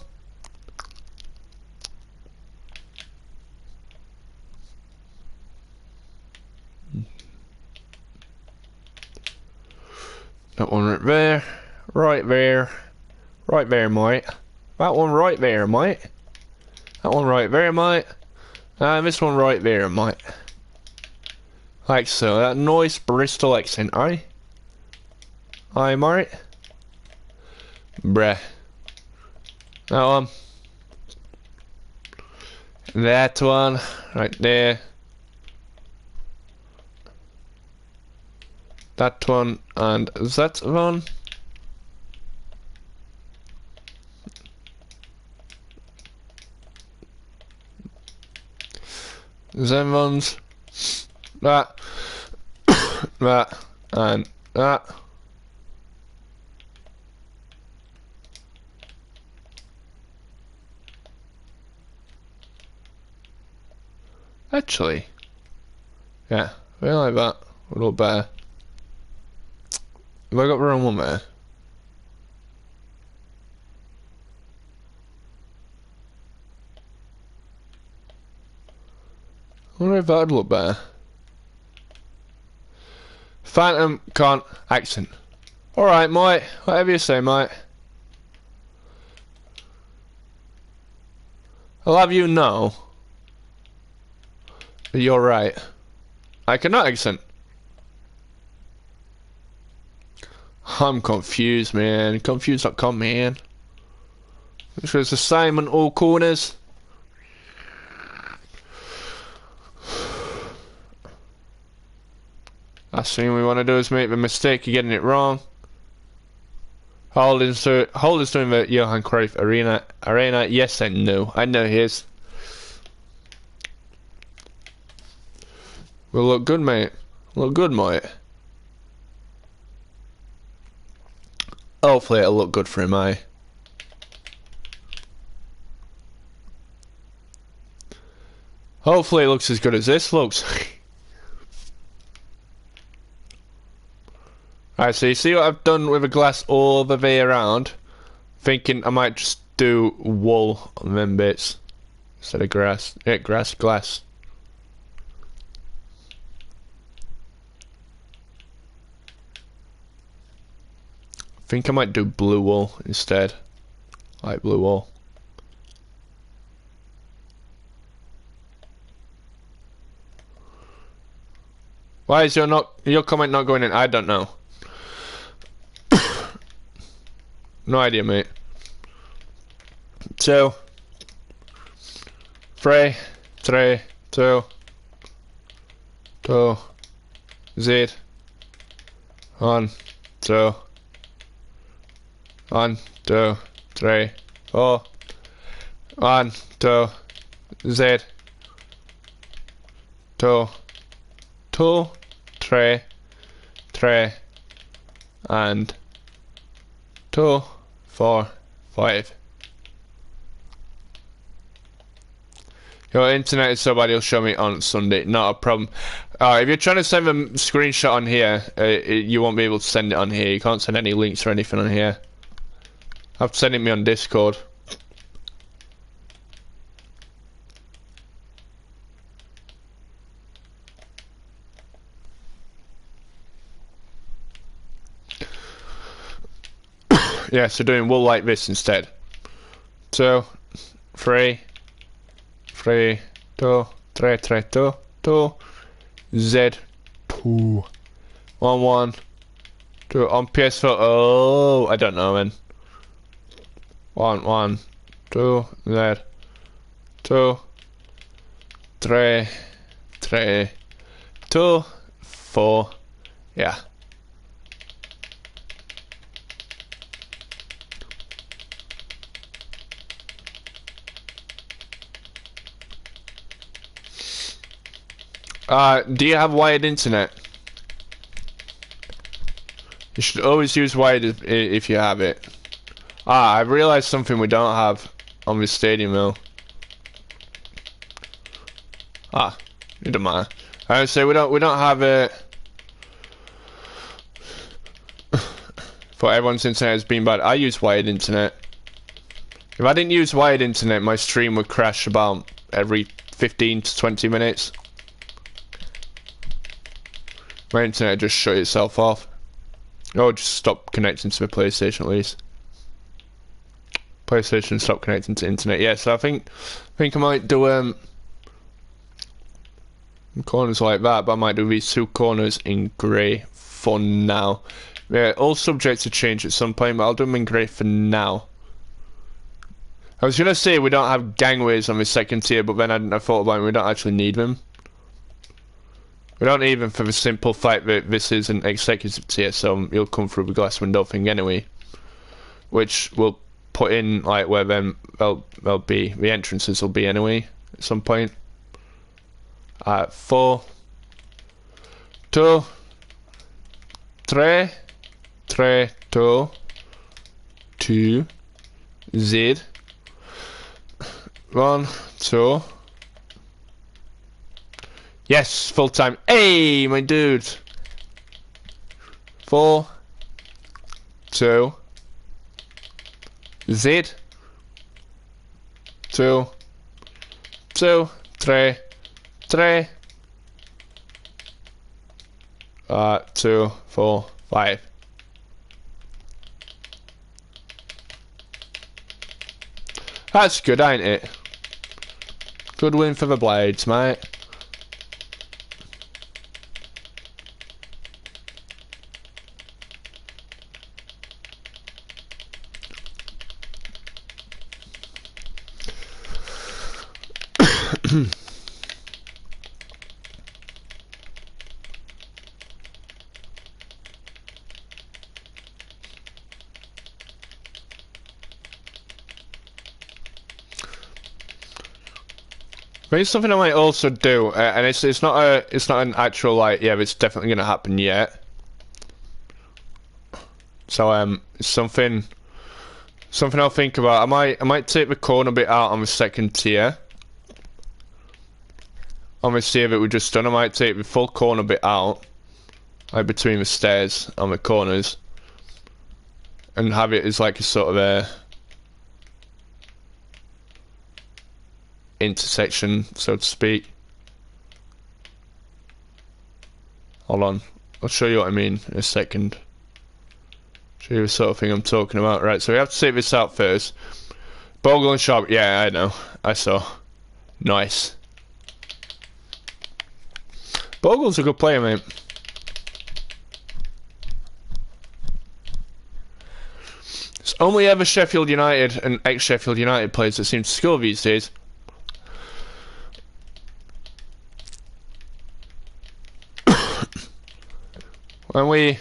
That one right there, right there, right there, mate. That one right there, mate. That one right there, mate. And this one right there, mate. Like so, that nice Bristol accent, eh? Aye, mate. Bruh. That one. That one, right there. That one, and that one. Them ones. That. That. And that. Actually. Yeah, I really like that. A little better. Have I got the wrong one there? I wonder if that'd look better. Phantom can't accent. Alright, mate. Whatever you say, mate. I'll have you know that you're right. I cannot accent. I'm confused, man. Confused.com, man. This was the same on all corners. Last thing we want to do is make the mistake of getting it wrong. Holden's doing the Johan Cruyff Arena. Yes and no. I know he is. We'll look good, mate. Look good, mate. Hopefully it'll look good for him, eh? Hopefully it looks as good as this looks. Alright, so you see what I've done with the glass all the way around? Thinking I might just do wool on them bits instead of grass. Yeah, glass. I think I might do blue wool instead. Light blue wool. Why is your comment not going in? I don't know. No idea, mate. 2, 3, 3, 2, 2, Z, 1, 2, 1, 2, 3, 4, 1, 2, Z, 2, 2, 3, 3, and 2, 4, 5. Your internet is so bad you'll show me on Sunday. Not a problem. If you're trying to send a screenshot on here, you won't be able to send it on here. You can't send any links or anything on here. Have to send it me on Discord. Yeah, so doing wool like this instead. 2, 3, 3, 2, 3, 3, 2, 2, Z, 2, 1, 1, 2, on PS4, oh, I don't know, man. 1, 1, 2, Z, 2, 3, 3, 2, 4, yeah. Do you have wired internet? You should always use wired if you have it. I realised something we don't have on this stadium though. It doesn't matter. I would say we don't have it. For everyone's internet has been bad. I use wired internet. If I didn't use wired internet, my stream would crash about every 15 to 20 minutes. My internet just shut itself off. Oh, just stop connecting to my PlayStation at least. PlayStation stopped connecting to internet. Yeah, so I think I might do corners like that, but I might do these 2 corners in grey for now. Yeah, all subject to change at some point, but I'll do them in grey for now. I was gonna say we don't have gangways on the second tier, but then I thought about it, we don't actually need them. We don't need them for the simple fact that this is an executive tier, so you'll come through the glass window thing anyway. Which we'll put in like where then they'll be, the entrances will be anyway at some point. 4, 2, 3, 3, 2, 2, Z, 1, 2. Yes, full time. Hey, my dude. 4, 2, Z, 2, 2, 3, 3, 2, 4, 5. That's good, ain't it? Good win for the Blades, mate. Maybe something I might also do, and it's not an actual like it's definitely gonna happen yet. So it's something I'll think about. I might take the corner bit out on the second tier. On this tier that we just done, I might take the full corner bit out, like between the stairs on the corners, and have it as like a sort of a intersection, so to speak. Hold on, I'll show you what I mean in a second. Show you the sort of thing I'm talking about. Right, so we have to take this out first. Bogle and Sharp, yeah, I know, I saw. Nice. Bogle's a good player, mate. It's only ever Sheffield United and ex-Sheffield United players that seem to score these days. When we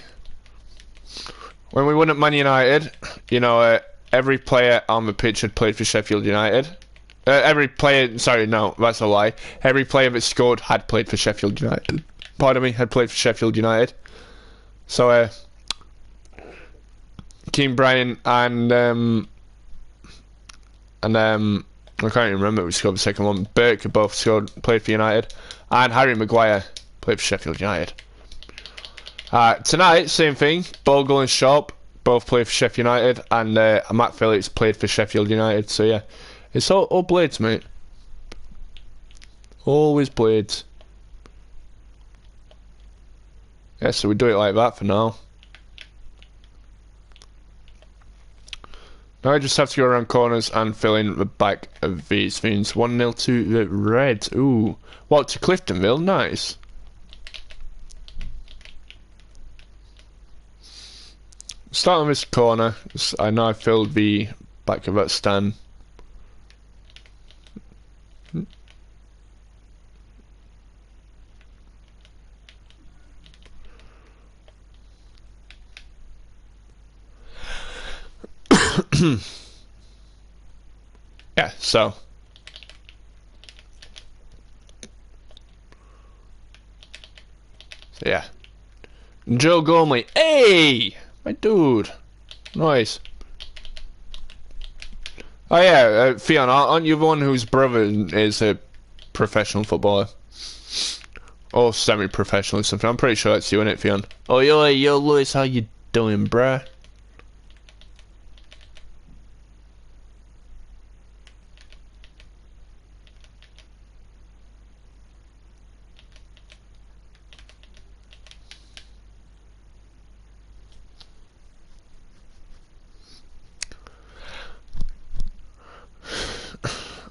won at Man United, you know, every player on the pitch had played for Sheffield United. Every player, sorry, no, that's a lie. Every player that scored had played for Sheffield United. Pardon me, had played for Sheffield United. So, Keane Bryan and I can't even remember who scored the second one. Burke both played for United, and Harry Maguire played for Sheffield United. Tonight, same thing. Bogle and Sharp both played for Sheffield United, and Matt Phillips played for Sheffield United. So yeah, it's all Blades, mate. Always Blades. Yeah, so we do it like that for now. Now I just have to go around corners and fill in the back of these things. 1-0 to the Reds. Ooh. What, to Cliftonville? Nice. Start on this corner. I know I filled the back of that stand. Yeah, so yeah. Joe Gormley. Hey! My dude. Nice. Oh yeah, Fionn, aren't you the one whose brother is a professional footballer? Or semi-professional or something. I'm pretty sure that's you, innit, Fionn? Oh, yo, Lewis, how you doing, bruh?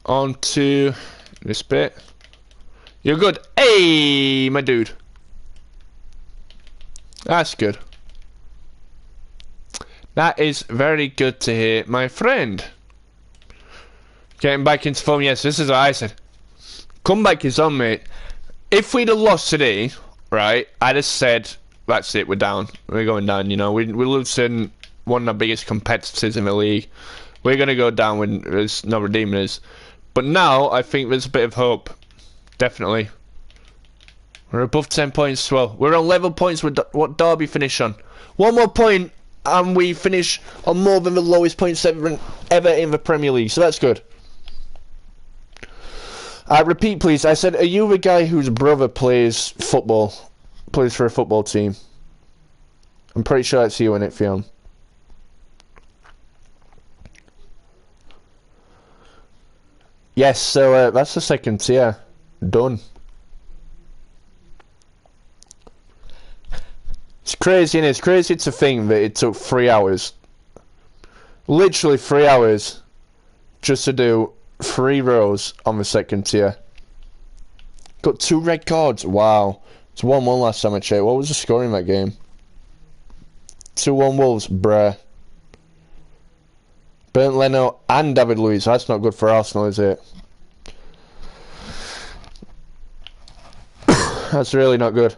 On to this bit. You're good. Hey, my dude. That's good. That is very good to hear, my friend. Getting back into form. Yes, this is what I said. Comeback is on, mate. If we'd have lost today, right, I'd have said, that's it, we're down. We're going down, you know. We're losing one of the biggest competitors in the league. We're going to go down when there's no redeeming us. But now, I think there's a bit of hope. Definitely. We're above 10 points as well. We're on level points with what Derby finished on. One more point, and we finish on more than the lowest points ever in the Premier League. So that's good. Repeat, please. I said, are you the guy whose brother plays football? Plays for a football team? I'm pretty sure that's you in it, Fionn. Yes, so that's the second tier. Done. It's crazy, innit? It's crazy to think that it took 3 hours. Literally 3 hours just to do 3 rows on the second tier. Got 2 red cards. Wow. It's 1-1 last time I checked. What was the score in that game? 2-1 Wolves. Bruh. Bernd Leno and David Luiz. That's not good for Arsenal, is it? That's really not good.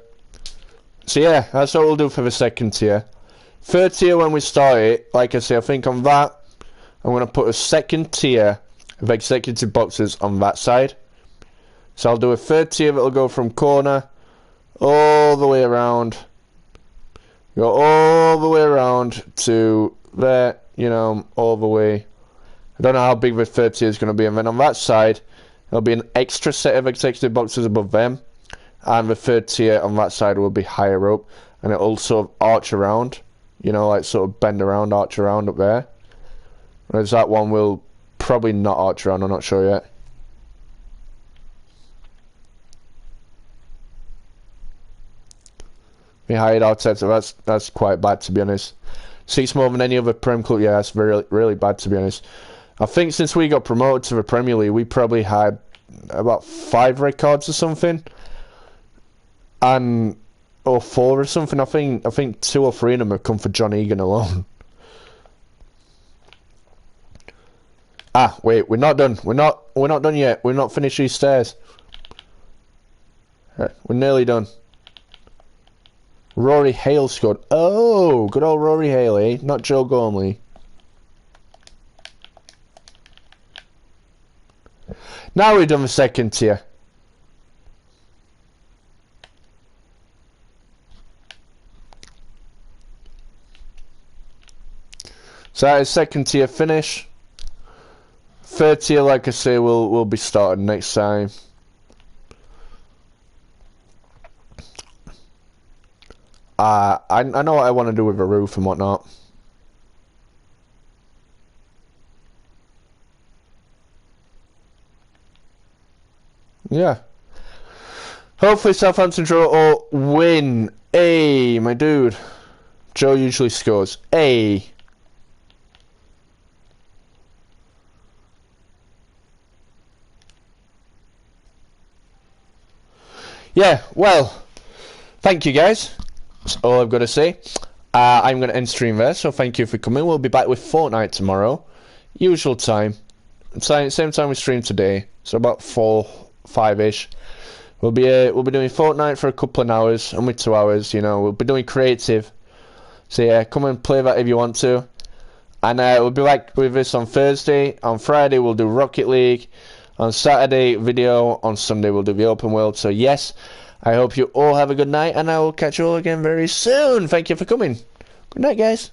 So yeah, that's what we'll do for the second tier. Third tier when we start it, like I say, I think on that, I'm going to put a second tier of executive boxes on that side. So I'll do a third tier that will go from corner all the way around. Go all the way around to there, you know, all the way. I don't know how big the third tier is going to be. And then on that side, there'll be an extra set of executive boxes above them. And the third tier on that side will be higher up. And it'll sort of arch around. You know, like sort of bend around, arch around up there. Whereas that one will probably not arch around, I'm not sure yet. We hired Arteta, that's quite bad to be honest. 6 more than any other Prem club, yeah, that's really bad to be honest. I think since we got promoted to the Premier League, we probably had about 5 red cards or something. And or 4 or something. I think 2 or 3 of them have come for John Egan alone. Ah, wait, we're not done. We're not done yet. We're not finished these stairs. Right, we're nearly done. Rory Hale scored. Oh, good old Rory Hale, eh? Not Joe Gormley. Now we've done the second tier. So that is second tier finish. Third tier, like I say, will be started next time. I know what I want to do with the roof and whatnot. Yeah. Hopefully Southampton draw or win. Hey, my dude. Joe usually scores. Hey. yeah, well, thank you guys. That's all I've got to say. I'm going to end stream there, so thank you for coming. We'll be back with Fortnite tomorrow. Usual time. Same time we streamed today. So about 4, 5-ish. We'll be doing Fortnite for a couple of hours, only 2 hours, you know. We'll be doing creative. So yeah, come and play that if you want to. And we'll be back with this on Thursday. On Friday we'll do Rocket League. On Saturday video. On Sunday we'll do the open world. So yes, I hope you all have a good night, and I will catch you all again very soon. Thank you for coming. Good night, guys.